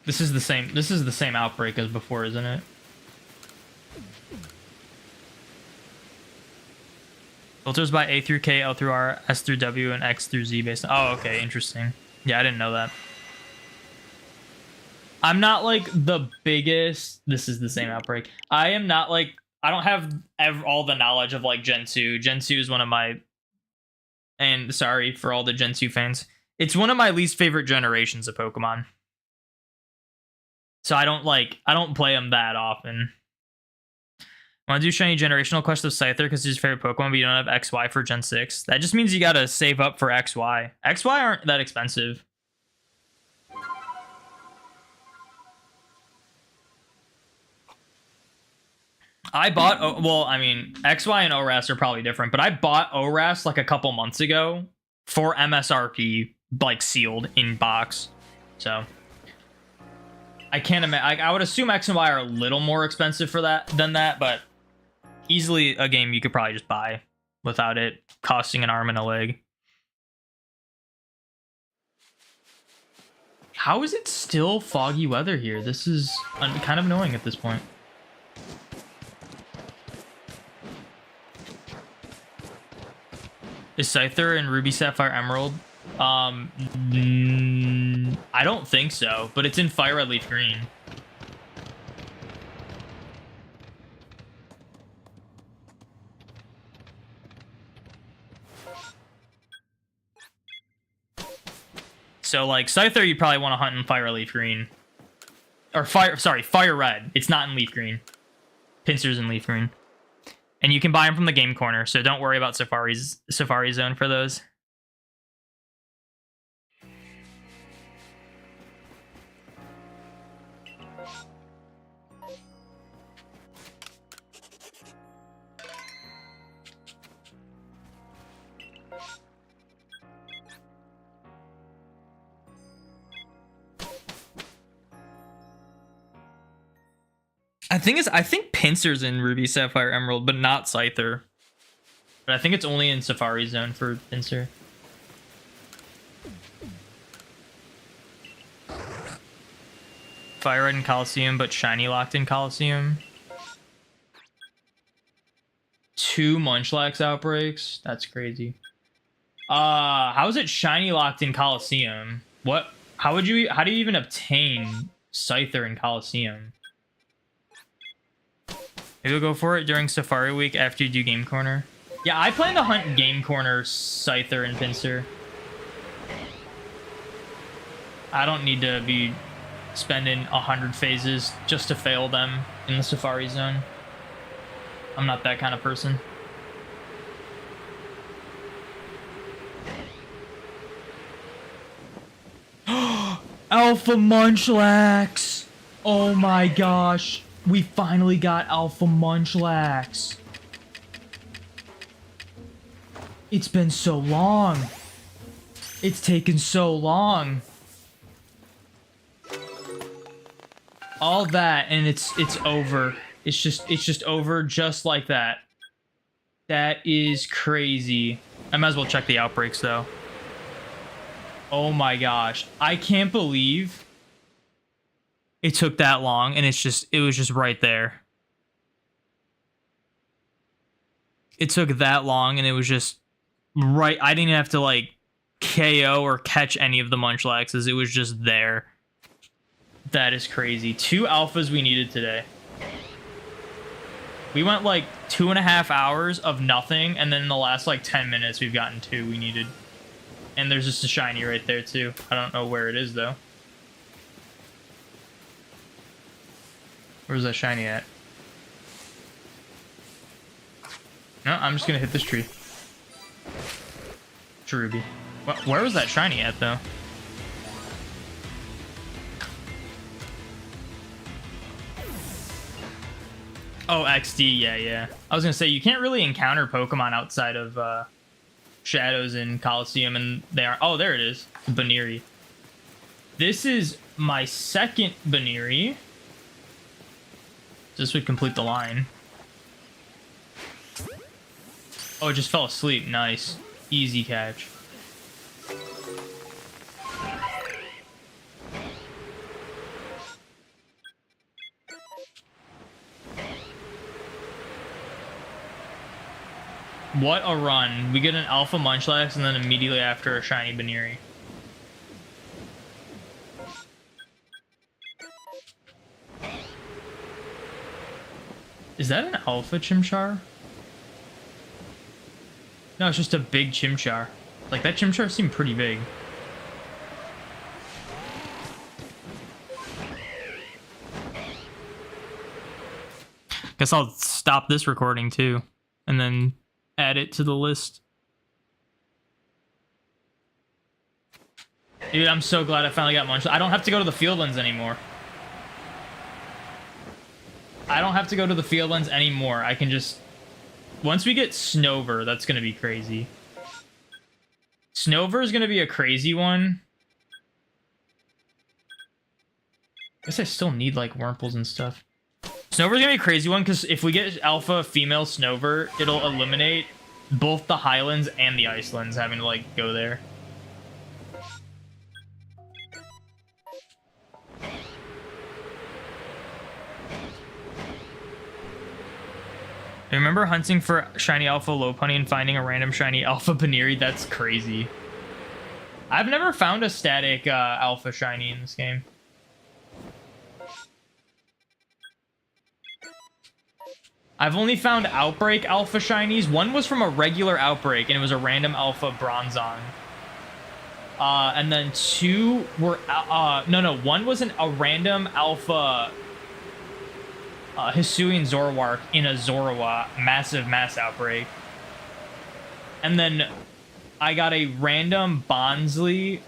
This is the same Outbreak as before, isn't it? Filters by A through K, L through R, S through W, and X through Z based on... Oh, okay, interesting. Yeah, I didn't know that. I'm not like the biggest. This is the same Outbreak. I am not like. I don't have all the knowledge of like Gen 2. Gen 2 is one of my. And sorry for all the Gen 2 fans. It's one of my least favorite generations of Pokemon. So I don't play them that often. Want to do shiny generational quest of Scyther because it's your favorite Pokemon, but you don't have XY for Gen 6. That just means you gotta save up for XY. XY aren't that expensive. I bought, well, I mean, XY and ORAS are probably different, but I bought ORAS like a couple months ago for MSRP, like sealed in box. So I can't imagine. I would assume X and Y are a little more expensive for that than that, but easily a game you could probably just buy without it costing an arm and a leg. How is it still foggy weather here? This is kind of annoying at this point. Is Scyther in Ruby, Sapphire, Emerald? I don't think so, but it's in Fire Red, Leaf Green. So, like, Scyther, you probably want to hunt in Fire Leaf Green. Or Fire Red. It's not in Leaf Green. Pinsir's in Leaf Green. And you can buy them from the game corner, so don't worry about Safari Zone for those. I think Pinsir's in Ruby, Sapphire, Emerald, but not Scyther. But I think it's only in Safari Zone for Pinsir. Fire Red in Coliseum, but Shiny locked in Coliseum. 2 Munchlax outbreaks. That's crazy. How is it Shiny locked in Coliseum? What? How do you even obtain Scyther in Coliseum? Maybe we'll go for it during Safari Week after you do Game Corner. Yeah, I plan to hunt Game Corner, Scyther, and Pinsir. I don't need to be spending 100 phases just to fail them in the Safari Zone. I'm not that kind of person. Alpha Munchlax! Oh my gosh. We finally got Alpha Munchlax. It's been so long. It's taken so long. All that and it's over. It's just over just like that. That is crazy. I might as well check the outbreaks though. Oh my gosh. I can't believe it took that long, and it was just right there. It took that long, and it was just right. I didn't have to, like, KO or catch any of the Munchlaxes. It was just there. That is crazy. 2 alphas we needed today. We went, like, 2.5 hours of nothing, and then in the last, like, 10 minutes, we've gotten 2 we needed. And there's just a shiny right there, too. I don't know where it is, though. Where's that shiny at? No, I'm just gonna hit this tree. Cherubi. Where was that shiny at, though? Oh, XD, yeah. I was gonna say, you can't really encounter Pokemon outside of Shadows in Coliseum, and they are... Oh, there it is. Baniri. This is my second Baniri. This would complete the line. Oh, it just fell asleep. Nice. Easy catch. What a run. We get an Alpha Munchlax and then immediately after a shiny Baniri. Is that an alpha Chimchar? No, it's just a big Chimchar. Like, that Chimchar seemed pretty big. Guess I'll stop this recording too, and then add it to the list. Dude, I'm so glad I finally got Munchlax. I don't have to go to the Fieldlands anymore. I don't have to go to the Fieldlands anymore. I can just... Once we get Snover, that's going to be crazy. Snover is going to be a crazy one. I guess I still need, like, Wurmples and stuff. Snover's going to be a crazy one, because if we get alpha female Snover, it'll eliminate both the Highlands and the Icelands having to, like, go there. I remember hunting for shiny alpha Lopunny and finding a random shiny alpha Baneri. That's crazy. I've never found a static alpha shiny in this game. I've only found Outbreak alpha shinies. One was from a regular Outbreak, and it was a random alpha Bronzong. And then two were... one wasn't a random alpha... Hisuian Zoroark in a Zorua massive mass outbreak. And then I got a random Bonsly.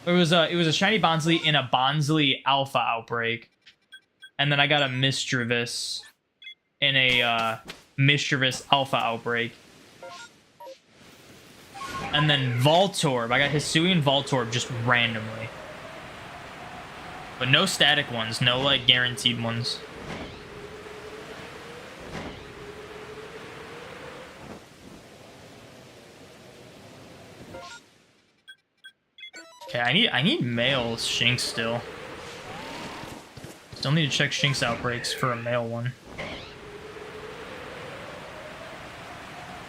It was a shiny Bonsly in a Bonsly alpha outbreak. And then I got a Misdreavus in a Misdreavus alpha outbreak. And then Voltorb. I got Hisuian Voltorb just randomly. But no static ones, no like guaranteed ones. Okay, I need male Shinx still. Still need to check Shinx outbreaks for a male one.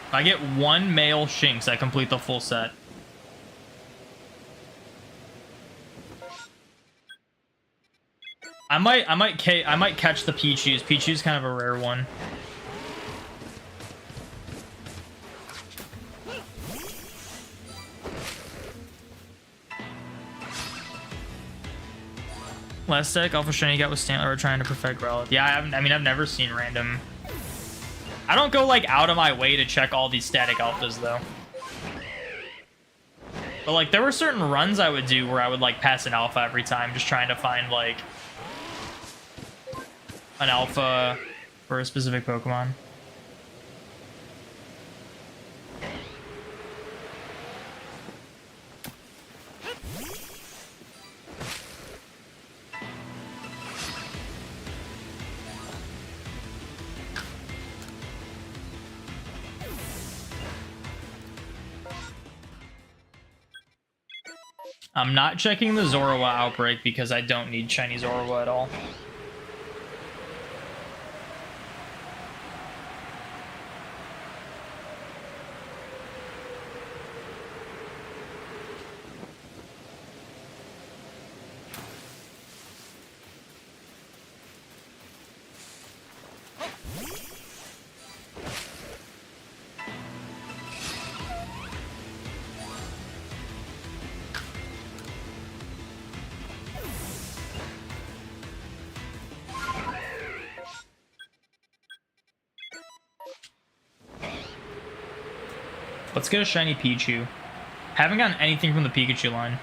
If I get one male Shinx, I complete the full set. I might catch the Pichu's. Pichu's kind of a rare one. Last static alpha shiny got with Stantler trying to perfect Growlithe. Yeah, I've never seen random. I don't go like out of my way to check all these static alphas though. But like there were certain runs I would do where I would like pass an alpha every time, just trying to find like an alpha for a specific Pokemon. I'm not checking the Zorua outbreak because I don't need shiny Zorua at all. Let's get a shiny Pichu. Haven't gotten anything from the Pikachu line.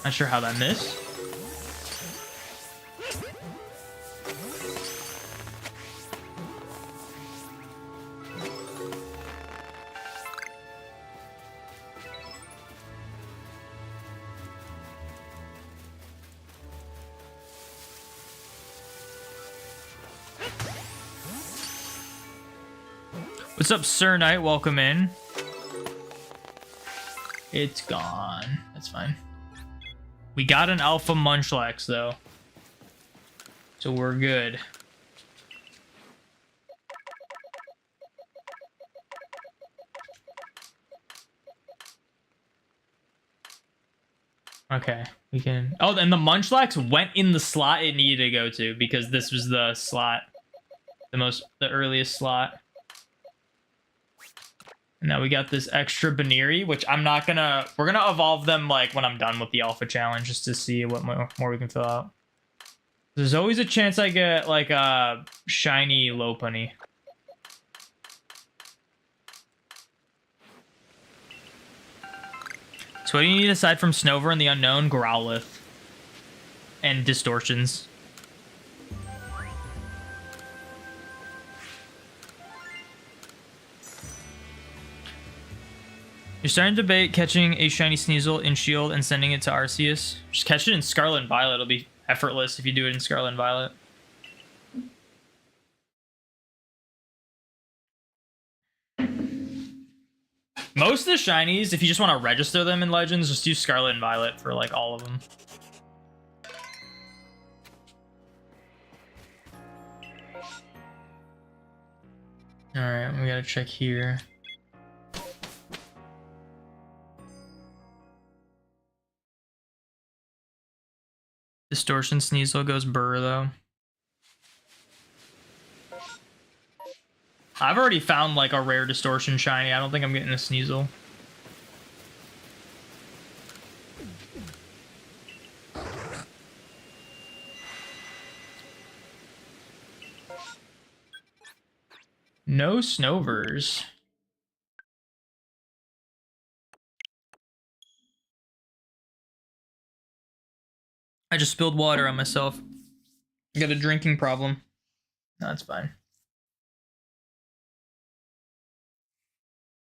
Not sure how that missed. What's up, Sir Knight? Welcome in. It's gone. That's fine. We got an alpha Munchlax, though. So we're good. Okay, we can... Oh, and the Munchlax went in the slot it needed to go to because this was the slot. The earliest slot. And now we got this extra Baneri, which I'm not gonna... We're gonna evolve them, like, when I'm done with the Alpha Challenge, just to see what more we can fill out. There's always a chance I get, like, a shiny Lopunny. So what do you need aside from Snover and the Unknown? Growlithe. And Distortions. You're starting to debate catching a shiny Sneasel in Shield and sending it to Arceus. Just catch it in Scarlet and Violet. It'll be effortless if you do it in Scarlet and Violet. Most of the shinies, if you just want to register them in Legends, just do Scarlet and Violet for like all of them. Alright, we gotta check here. Distortion Sneasel goes Burr though. I've already found like a rare Distortion shiny. I don't think I'm getting a Sneasel. No Snovers. I just spilled water on myself. I got a drinking problem. No, that's fine.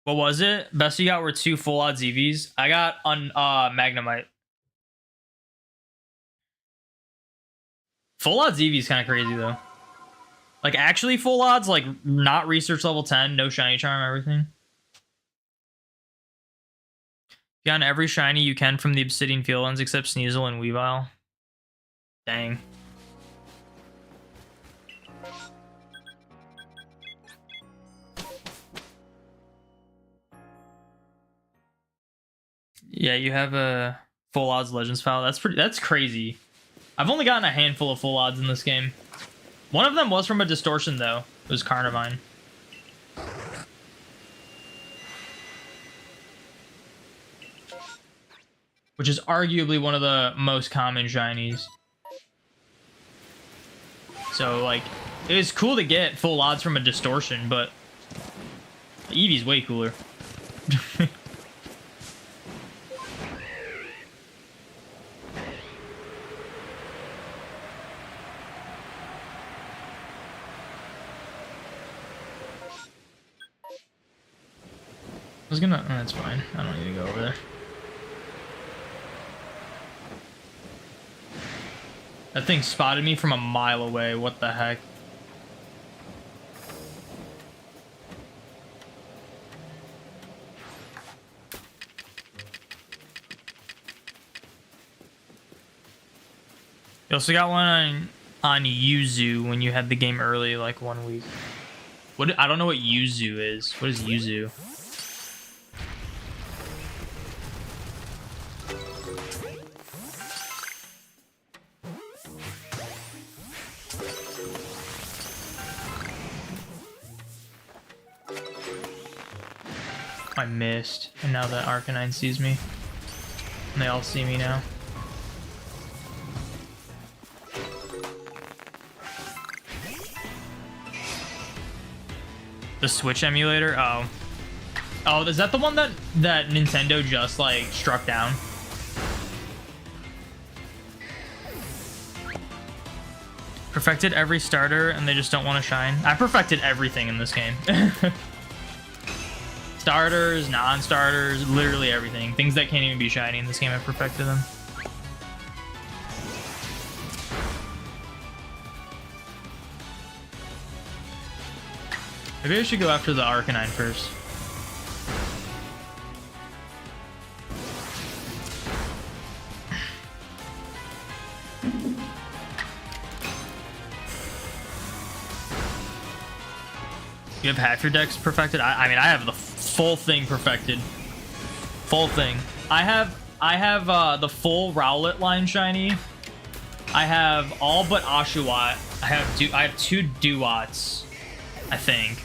What was it? Best you got were 2 full odds EVs. I got on Magnemite. Full odds EV is kind of crazy though. Like actually full odds, like not research level 10, no shiny charm, everything. You got every shiny you can from the Obsidian Field ones except Sneasel and Weavile. Dang. Yeah, you have a full odds Legends file. That's crazy. I've only gotten a handful of full odds in this game. One of them was from a Distortion though. It was Carnivine. Which is arguably one of the most common shinies. So like, it is cool to get full odds from a Distortion, but Eevee's way cooler. I was gonna... Oh, that's fine. I don't need to go over there. That thing spotted me from a mile away. What the heck? You also got one on Yuzu when you had the game early, like 1 week. What? I don't know what Yuzu is. What is Yuzu? I missed, and now the Arcanine sees me. And they all see me now. The Switch emulator? Oh. Oh, is that the one that Nintendo just, like, struck down? Perfected every starter, and they just don't want to shine. I perfected everything in this game. Starters, non-starters, literally everything. Things that can't even be shiny in this game, I perfected them. Maybe I should go after the Arcanine first. You have half your decks perfected? I mean, I have the full thing perfected. Full thing. I have the full Rowlet line shiny. I have all but Oshawott. I have 2 Duots, I think.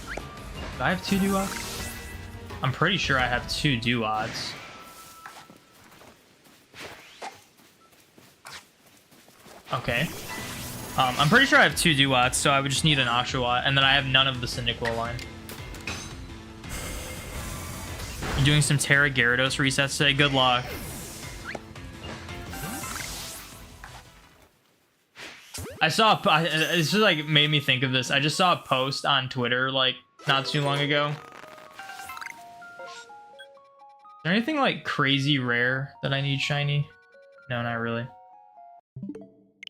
Do I have 2 Duots? I'm pretty sure I have 2 Duots. Okay. I'm pretty sure I have 2 Duots, so I would just need an Oshawott, and then I have none of the Cyndaquil line. You're doing some Terra Gyarados resets today. Good luck. I saw it's just like made me think of this. I just saw a post on Twitter like not too long ago. Is there anything like crazy rare that I need shiny? No, not really.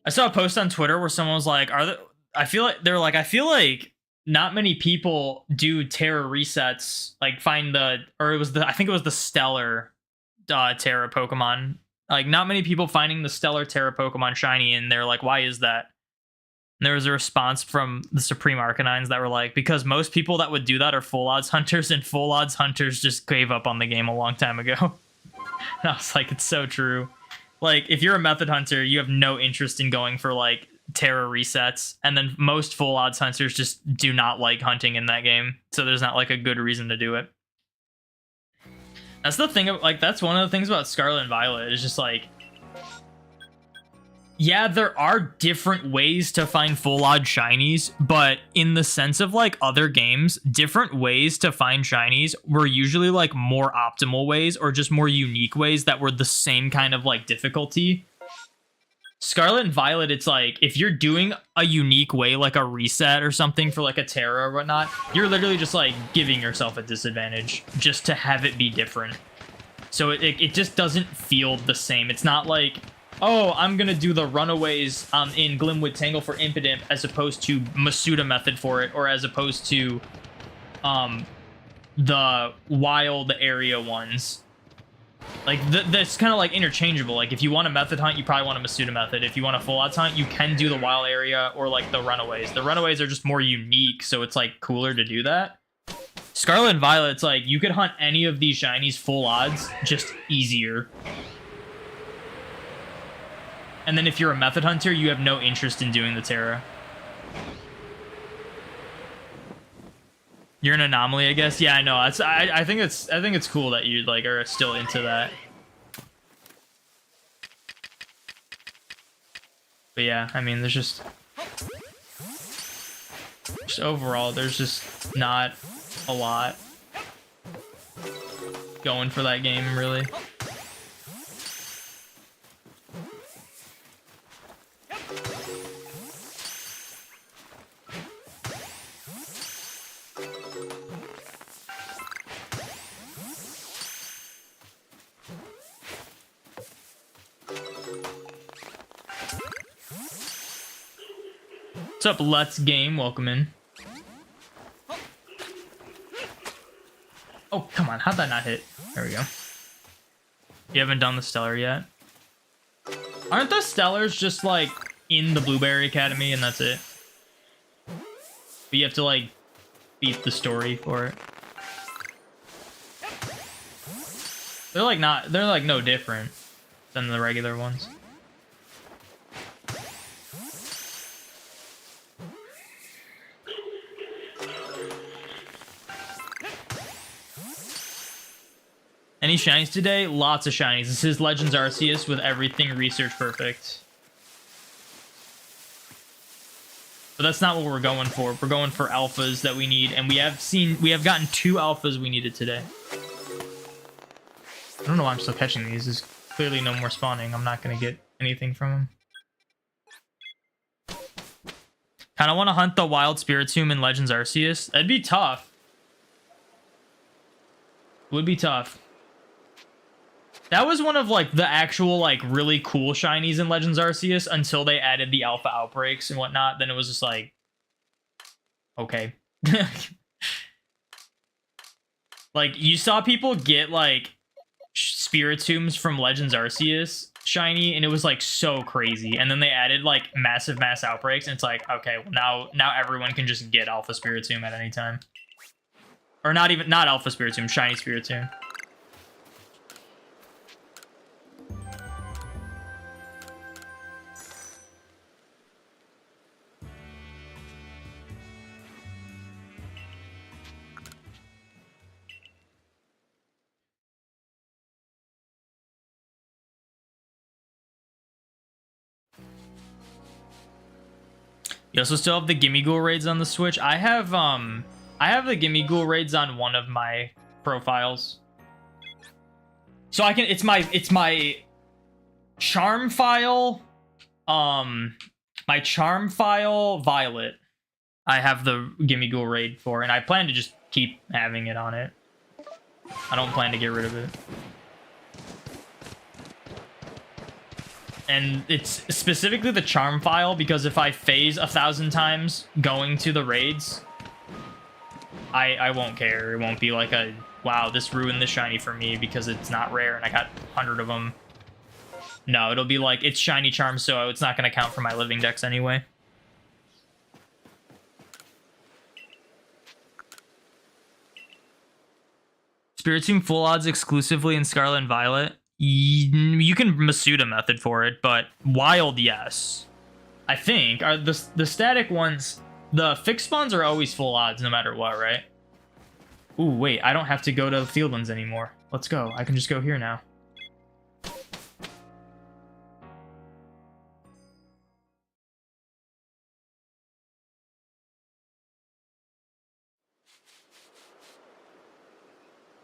I saw a post on Twitter where someone was like, I feel like not many people do Terra resets, like find I think it was the Stellar Terra Pokemon. Like not many people finding the Stellar Terra Pokemon shiny, and they're like, why is that? And there was a response from the Supreme Arcanines that were like, because most people that would do that are full odds hunters, and full odds hunters just gave up on the game a long time ago. And I was like, it's so true. Like, if you're a method hunter, you have no interest in going for, like, Terra resets. And then most full odds hunters just do not like hunting in that game. So there's not, like, a good reason to do it. That's the thing, like, that's one of the things about Scarlet and Violet. It's just, like, yeah, there are different ways to find full odd shinies, but in the sense of like other games, different ways to find shinies were usually like more optimal ways or just more unique ways that were the same kind of like difficulty. Scarlet and Violet, it's like if you're doing a unique way, like a reset or something for like a Terra or whatnot, you're literally just like giving yourself a disadvantage just to have it be different. So it just doesn't feel the same. It's not like, oh, I'm going to do the Runaways in Glimwood Tangle for Impidimp as opposed to Masuda method for it, or as opposed to the wild area ones. Like, that's kind of like interchangeable. Like, if you want a method hunt, you probably want a Masuda method. If you want a full odds hunt, you can do the wild area or like the Runaways. The Runaways are just more unique, so it's like cooler to do that. Scarlet and Violet, it's like you could hunt any of these shinies full odds, just easier. And then if you're a method hunter, you have no interest in doing the Terra. You're an anomaly, I guess. Yeah, I know. I think it's cool that you like are still into that. But yeah, I mean, there's just overall, there's just not a lot going for that game, really. What's up, Let's Game? Welcome in. Oh, come on. How'd that not hit? There we go. You haven't done the Stellar yet? Aren't the Stellars just, like, in the Blueberry Academy and that's it? But you have to, like, beat the story for it. They're, like, no different than the regular ones. Any shinies today? Lots of shinies. This is Legends Arceus with everything research perfect. But that's not what we're going for. We're going for alphas that we need, and we have gotten 2 alphas we needed today. I don't know why I'm still catching these. There's clearly no more spawning. I'm not gonna get anything from them. Kind of want to hunt the Wild Spiritomb in Legends Arceus. That'd be tough. Would be tough. That was one of, like, the actual, like, really cool shinies in Legends Arceus until they added the alpha outbreaks and whatnot. Then it was just like, okay. Like, you saw people get, like, Spiritombs from Legends Arceus shiny, and it was, like, so crazy. And then they added, like, massive mass outbreaks, and it's like, okay, well, now everyone can just get Alpha Spiritomb at any time. Or not Alpha Spiritomb, shiny Spiritomb. You also still have the Gimme Ghoul raids on the Switch. I have the Gimme Ghoul raids on one of my profiles. So I can it's my charm file, my charm file Violet. I have the Gimme Ghoul raid for, and I plan to just keep having it on it. I don't plan to get rid of it. And it's specifically the charm file, because if I phase 1,000 times going to the raids, I won't care. It won't be like a, wow, this ruined the shiny for me because it's not rare and I got 100 of them. No, it'll be like, it's shiny charm, so it's not going to count for my living dex anyway. Spiritomb full odds exclusively in Scarlet and Violet. You can Masuda method for it, but wild, yes. I think are the static ones. The fixed spawns are always full odds no matter what, right? Ooh, wait, I don't have to go to Fieldlands anymore. Let's go. I can just go here now.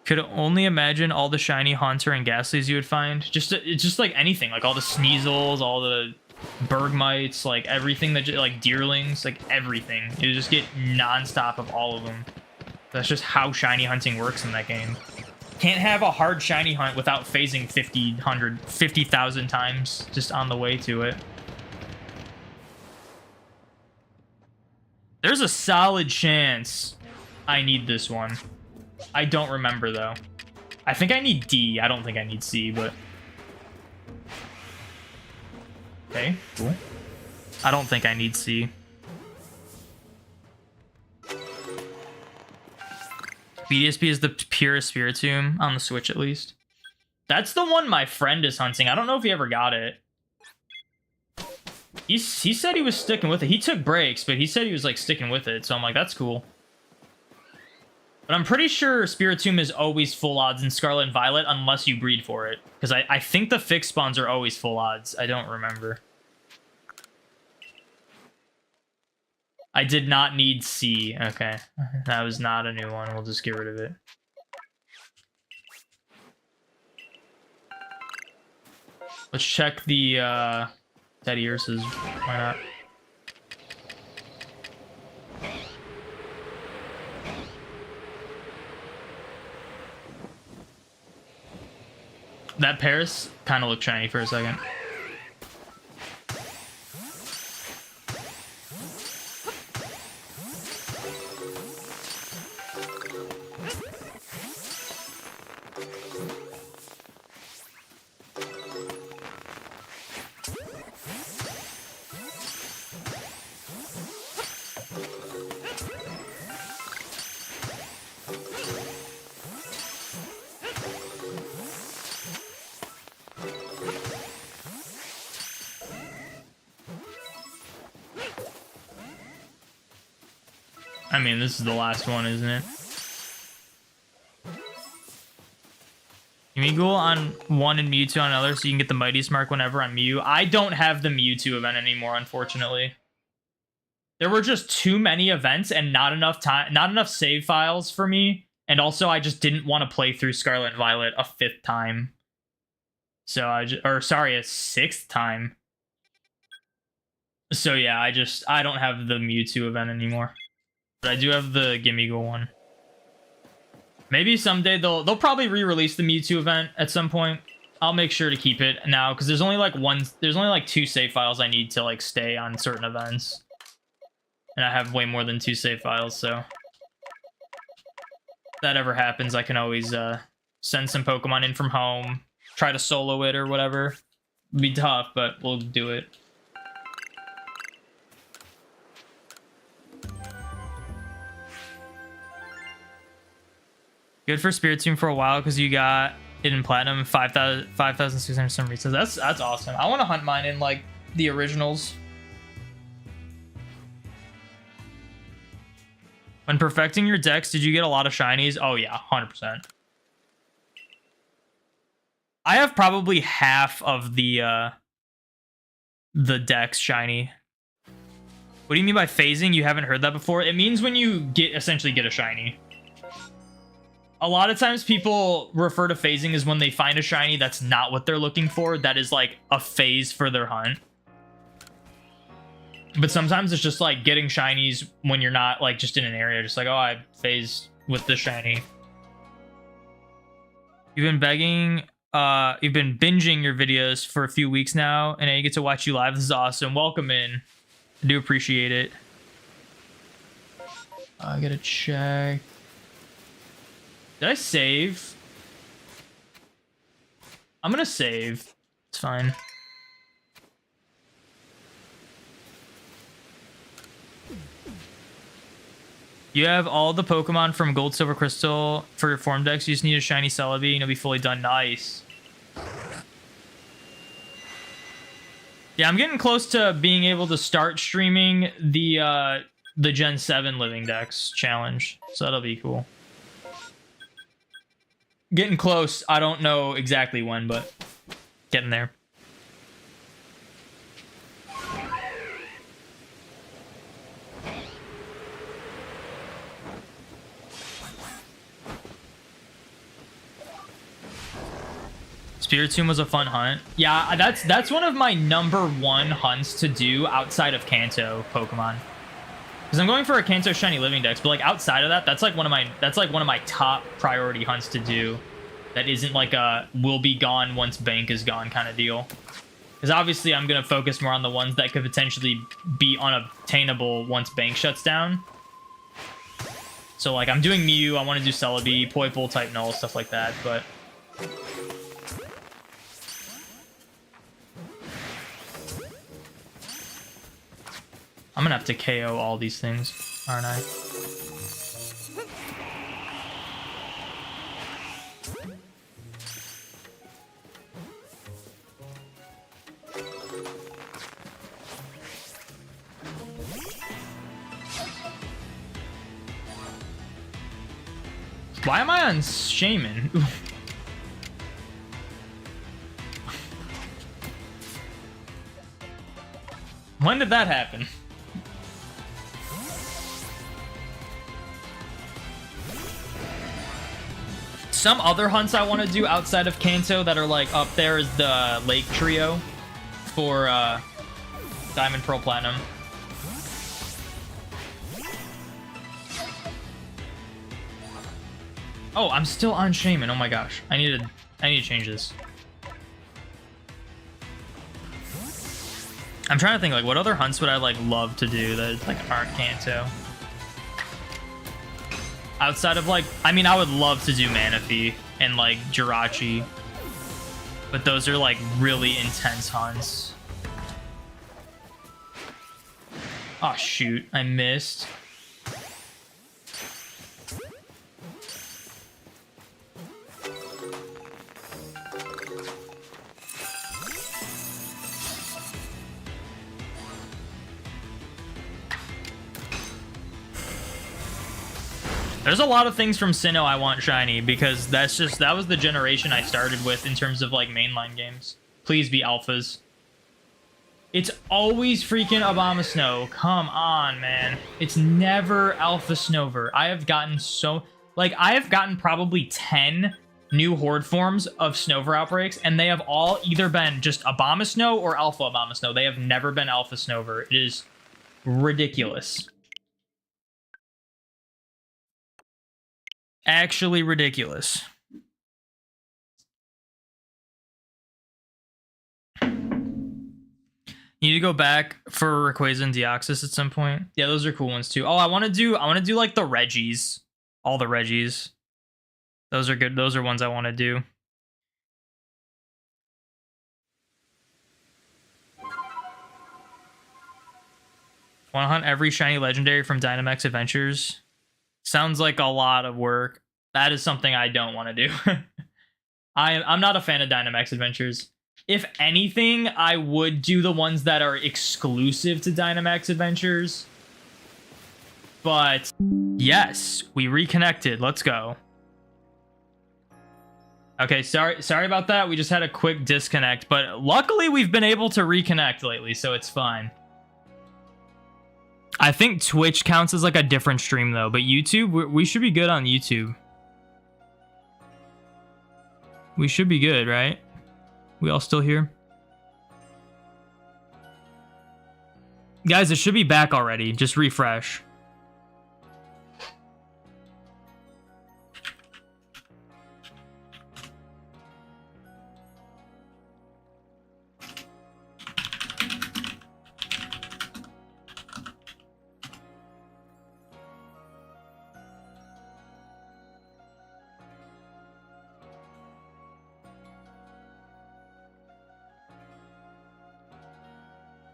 Could only imagine all the shiny Haunter and Ghastlies you would find. It's just like anything, like all the Sneasels, all the Bergmites, like everything that, like Deerlings, like everything. You just get non-stop of all of them. That's just how shiny hunting works in that game. Can't have a hard shiny hunt without phasing 50, 100, 50,000 times just on the way to it. There's a solid chance I need this one. I don't remember, though. I think I need D. I don't think I need C, but... Okay, cool. I don't think I need C. BDSP is the purest Spiritomb on the Switch, at least. That's the one my friend is hunting. I don't know if he ever got it. He said he was sticking with it. He took breaks, but he said he was, like, sticking with it. So I'm like, that's cool. But I'm pretty sure Spiritomb is always full odds in Scarlet and Violet unless you breed for it. Because I think the fixed spawns are always full odds. I don't remember. I did not need C. Okay. That was not a new one. We'll just get rid of it. Let's check the Teddy Ursa's. Why not? That Paris kind of looked shiny for a second. I mean, this is the last one, isn't it? Gimme Ghoul on one and Mewtwo on another so you can get the Mightiest Mark whenever on Mew. I don't have the Mewtwo event anymore, unfortunately. There were just too many events and not enough time, not enough save files for me. And also, I just didn't want to play through Scarlet and Violet a 5th time. So a 6th time. So yeah, I don't have the Mewtwo event anymore. But I do have the Gimme Ghoul one. Maybe someday they'll probably re-release the Mewtwo event at some point. I'll make sure to keep it now because there's only like 2 save files I need to like stay on certain events. And I have way more than 2 save files, so that ever happens, I can always send some Pokemon in from home, try to solo it or whatever. It'd be tough, but we'll do it. Good for Spiritomb for a while because you got it in Platinum, 5,600 some reasons. That's awesome. I want to hunt mine in like the originals. When perfecting your decks, did you get a lot of shinies? Oh yeah, 100%. I have probably half of the decks shiny. What do you mean by phasing? You haven't heard that before? It means when you essentially get a shiny. A lot of times people refer to phasing as when they find a shiny that's not what they're looking for. That is like a phase for their hunt. But sometimes it's just like getting shinies when you're not like just in an area. Just like, oh, I phased with the shiny. You've been binging your videos for a few weeks now, and I get to watch you live. This is awesome. Welcome in. I do appreciate it. I gotta check. Did I save? I'm gonna save. It's fine. You have all the Pokemon from Gold, Silver, Crystal for your form decks. You just need a shiny Celebi and you'll be fully done. Nice. Yeah, I'm getting close to being able to start streaming the Gen 7 Living Dex challenge. So that'll be cool. Getting close. I don't know exactly when, but getting there. Spiritomb was a fun hunt. Yeah, that's one of my #1 hunts to do outside of Kanto Pokemon. Because I'm going for a Kanto Shiny Living Dex, but like outside of that, that's like one of my top priority hunts to do. That isn't like a will be gone once bank is gone kind of deal. Because obviously I'm gonna focus more on the ones that could potentially be unobtainable once bank shuts down. So like I'm doing Mew, I want to do Celebi, Poipole type Null, stuff like that, but I'm gonna have to KO all these things, aren't I? Why am I on Shaymin? When did that happen? Some other hunts I want to do outside of Kanto that are like up there is the Lake Trio for Diamond, Pearl, Platinum. Oh, I'm still on Shaymin. Oh my gosh. I need to change this. I'm trying to think like what other hunts would I like love to do that like aren't Kanto. Outside of like, I mean, I would love to do Manaphy and like Jirachi, but those are like really intense hunts. Oh shoot, I missed. There's a lot of things from Sinnoh I want shiny because that was the generation I started with in terms of like mainline games. Please be alphas. It's always freaking Abomasnow. Come on, man. It's never Alpha Snover. I have gotten probably 10 new horde forms of Snover outbreaks, and they have all either been just Abomasnow or Alpha Abomasnow. They have never been Alpha Snover. It is ridiculous. Actually ridiculous. You need to go back for Rayquaza and Deoxys at some point. Yeah, those are cool ones too. Oh, I want to do like the Reggies. All the Reggies. Those are good. Those are ones I want to do. Want to hunt every shiny legendary from Dynamax Adventures? Sounds like a lot of work. That is something I don't want to do. I'm not a fan of Dynamax Adventures. If anything, I would do the ones that are exclusive to Dynamax Adventures. But yes, we reconnected. Let's go. Okay, sorry about that. We just had a quick disconnect, but luckily we've been able to reconnect lately, so it's fine. I think Twitch counts as like a different stream though, but YouTube, we should be good on YouTube. We should be good, right? We all still here? Guys, it should be back already. Just refresh.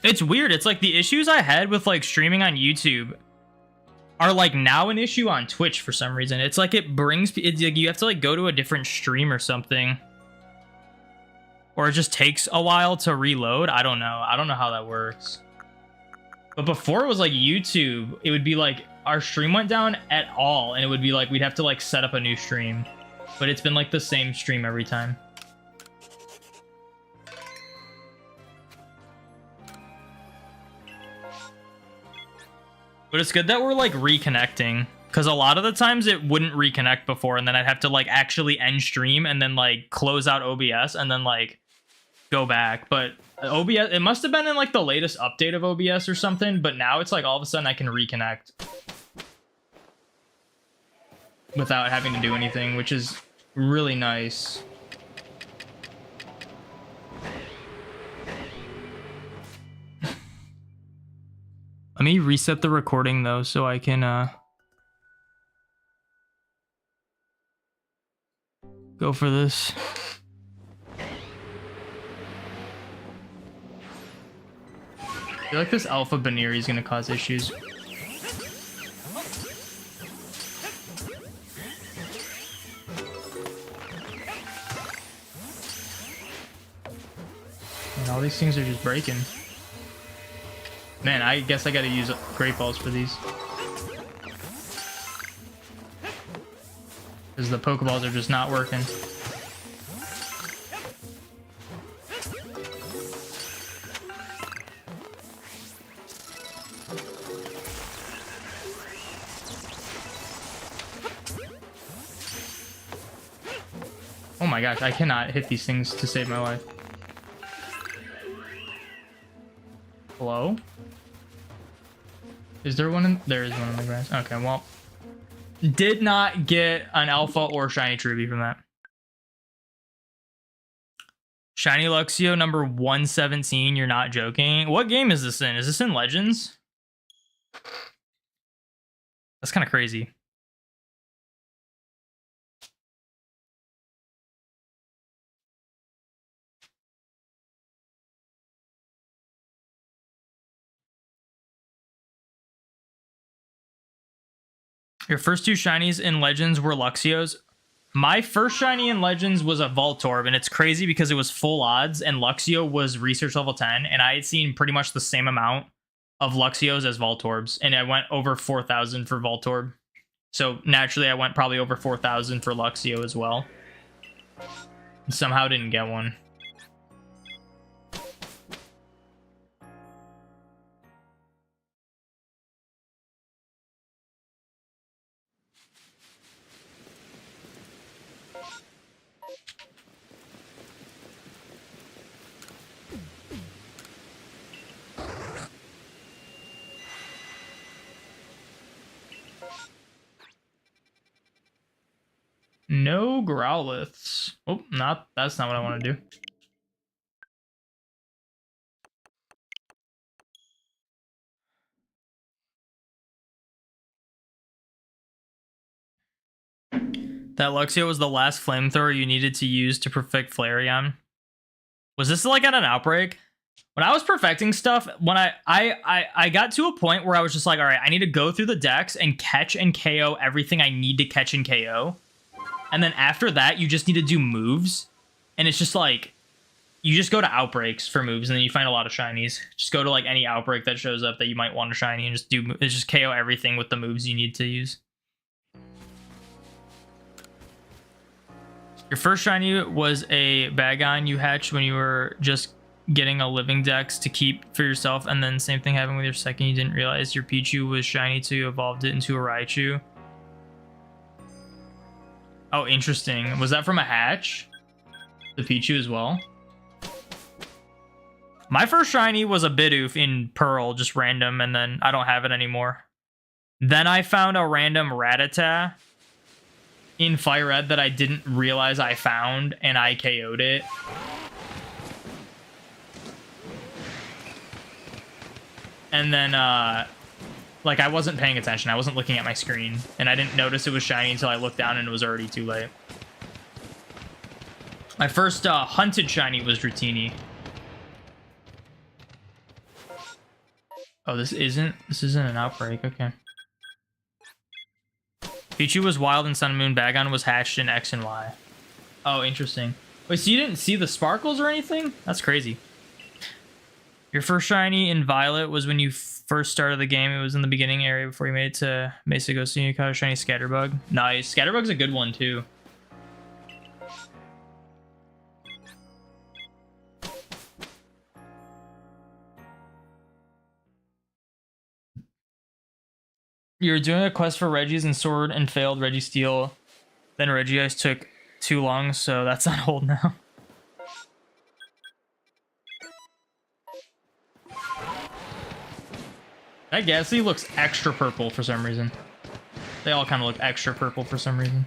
It's weird. It's like the issues I had with like streaming on YouTube are like now an issue on Twitch for some reason. It's like it brings it's like you have to like go to a different stream or something. Or it just takes a while to reload. I don't know. I don't know how that works. But before it was like YouTube, it would be like our stream went down at all and it would be like we'd have to like set up a new stream. But it's been like the same stream every time. But it's good that we're like reconnecting, because a lot of the times it wouldn't reconnect before, and then I'd have to like actually end stream and then like close out OBS and then like go back. But OBS, it must have been in like the latest update of OBS or something, but now it's like all of a sudden I can reconnect without having to do anything, which is really nice. Let me reset the recording though, so I can go for this. I feel like this Alpha Baneri is gonna cause issues. And all these things are just breaking. Man, I guess I gotta use Great Balls for these. Because the Pokeballs are just not working. Oh my gosh, I cannot hit these things to save my life. Hello? Is there one in... There is one in the grass. Okay, well. Did not get an Alpha or Shiny Truby from that. Shiny Luxio number 117. You're not joking. What game is this in? Is this in Legends? That's kind of crazy. Your first two shinies in Legends were Luxios. My first shiny in Legends was a Voltorb, and it's crazy because it was full odds, and Luxio was research level 10, and I had seen pretty much the same amount of Luxios as Voltorbs, and I went over 4,000 for Voltorb. So naturally, I went probably over 4,000 for Luxio as well. And somehow didn't get one. No Growliths. Oh, that's not what I want to do. That Luxio was the last flamethrower you needed to use to perfect Flareon. Was this like at an Outbreak? When I was perfecting stuff, when I got to a point where I was just like, all right, I need to go through the decks and catch and KO everything I need to catch and KO. And then after that, you just need to do moves. And it's just like, you just go to Outbreaks for moves, and then you find a lot of shinies. Just go to like any Outbreak that shows up that you might want a shiny, and just KO everything with the moves you need to use. Your first shiny was a Bagon you hatched when you were just getting a living dex to keep for yourself, and then same thing happened with your second. You didn't realize your Pichu was shiny, so you evolved it into a Raichu. Oh, interesting. Was that from a hatch? The Pichu as well? My first shiny was a Bidoof in Pearl, just random, and then I don't have it anymore. Then I found a random Rattata in Fire Red that I didn't realize I found, and I KO'd it. And then, like, I wasn't paying attention. I wasn't looking at my screen, and I didn't notice it was shiny until I looked down and it was already too late. My first hunted shiny was Dratini. Oh, this isn't an Outbreak. Okay. Pichu was wild in Sun and Moon. Bagon was hatched in X and Y. Oh, interesting. Wait, so you didn't see the sparkles or anything? That's crazy. Your first shiny in Violet was when you first started the game. It was in the beginning area before you made it to Mesa Ghost, and you caught a shiny Scatterbug. Nice. Scatterbug's a good one, too. You were doing a quest for Regis and Sword and failed Registeel. Then Regice took too long, so that's on hold now. That Ghastly looks extra purple for some reason. They all kind of look extra purple for some reason.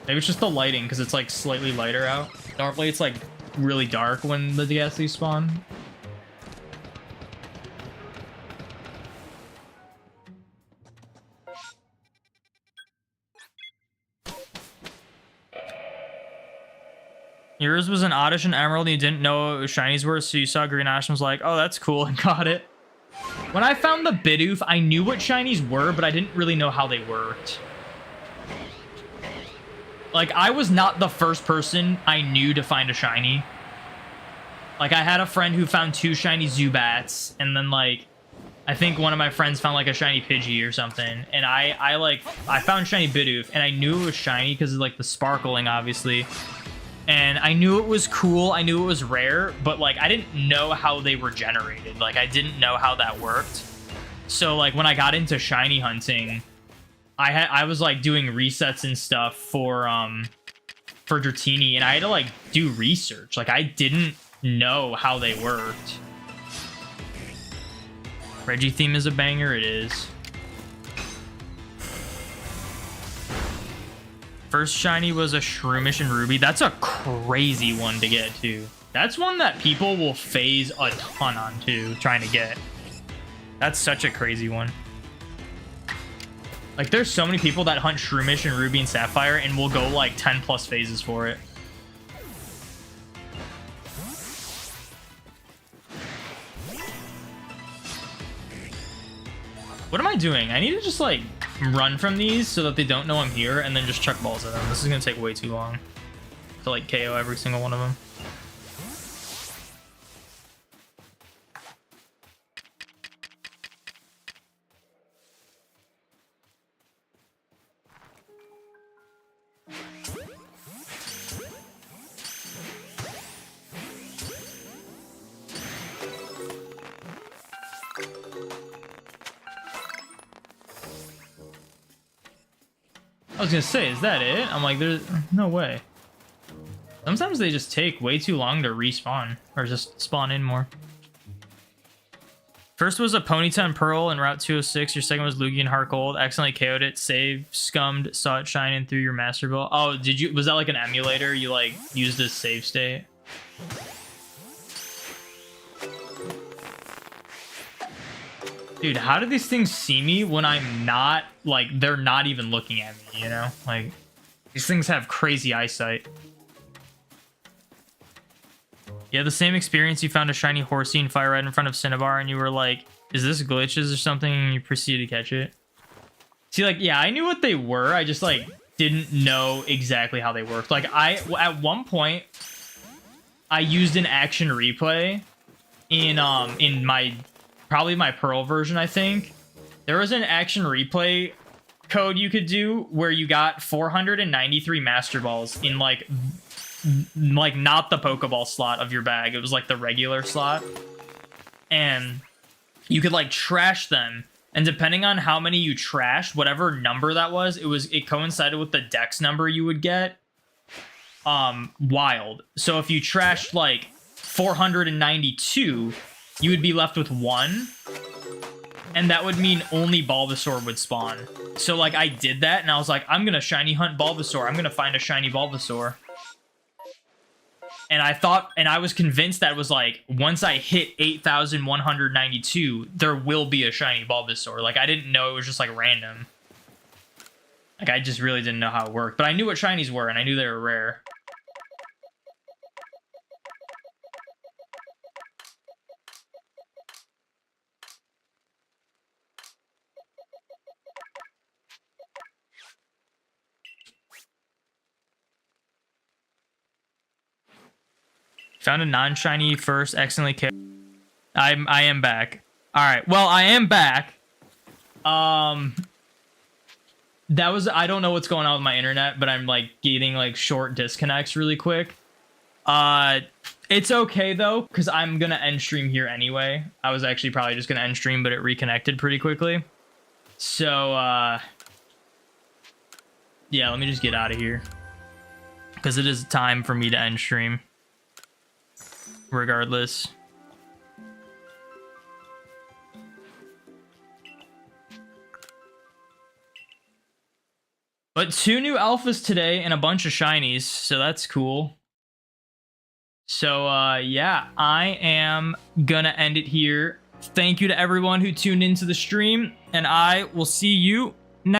Maybe it's just the lighting, because it's like slightly lighter out. Normally it's like really dark when the Ghastly spawn. Yours was an Oddish and Emerald, and you didn't know what shinies were, so you saw Green Ash and was like, oh, that's cool, and got it. When I found the Bidoof, I knew what shinies were, but I didn't really know how they worked. Like, I was not the first person I knew to find a shiny. Like, I had a friend who found 2 shiny Zubats, and then, like, I think one of my friends found, like, a shiny Pidgey or something, and I found shiny Bidoof, and I knew it was shiny because of, like, the sparkling, obviously. And I knew it was cool, I knew it was rare, but like I didn't know how they were generated. Like I didn't know how that worked. So like when I got into shiny hunting, I was like doing resets and stuff for Dratini, and I had to like do research. Like I didn't know how they worked. Reggie theme is a banger, it is. First shiny was a Shroomish and Ruby. That's a crazy one to get, too. That's one that people will phase a ton on, too, trying to get. That's such a crazy one. Like, there's so many people that hunt Shroomish and Ruby and Sapphire and will go, like, 10 plus phases for it. What am I doing? I need to just, like, run from these so that they don't know I'm here and then just chuck balls at them. This is gonna take way too long to like KO every single one of them. I was gonna say, is that it? I'm like, there's no way. Sometimes they just take way too long to respawn, or just spawn in more. First was a Ponyta and Pearl in Route 206. Your second was Lugia and Heart Gold. Accidentally KO'd it, saved, scummed, saw it shine in through your Master Ball. Oh, did you? Was that like an emulator? You like used this save state? Dude, how do these things see me when I'm not, like, they're not even looking at me, you know? Like, These things have crazy eyesight. You had the same experience. You found a shiny horsey and fire right in front of Cinnabar, and you were like, is this glitches or something? And you proceeded to catch it. See, like, yeah, I knew what they were. I just, like, didn't know exactly how they worked. Like, at one point, I used an action replay in probably my Pearl version, I think. There was an action replay code you could do where you got 493 Master Balls in, like not the Pokeball slot of your bag. It was, like, the regular slot. And you could, like, trash them. And depending on how many you trashed, whatever number that was, it coincided with the dex number you would get. Wild. So if you trashed like 492, you would be left with 1. And that would mean only Bulbasaur would spawn. So like I did that and I was like, I'm gonna shiny hunt Bulbasaur. I'm gonna find a shiny Bulbasaur. And I was convinced that was like, once I hit 8,192, there will be a shiny Bulbasaur. Like, I didn't know it was just, like, random. Like, I just really didn't know how it worked. But I knew what shinies were, and I knew they were rare. Found a non-shiny first, accidentally killed. I am back. Alright, well, I am back. That was, I don't know what's going on with my internet, but I'm, like, getting, like, short disconnects really quick. It's okay, though, because I'm gonna end stream here anyway. I was actually probably just gonna end stream, but it reconnected pretty quickly. So, yeah, let me just get out of here. Because it is time for me to end stream. Regardless. But 2 new alphas today and a bunch of shinies, so that's cool. So yeah, I am gonna end it here. Thank you to everyone who tuned into the stream, and I will see you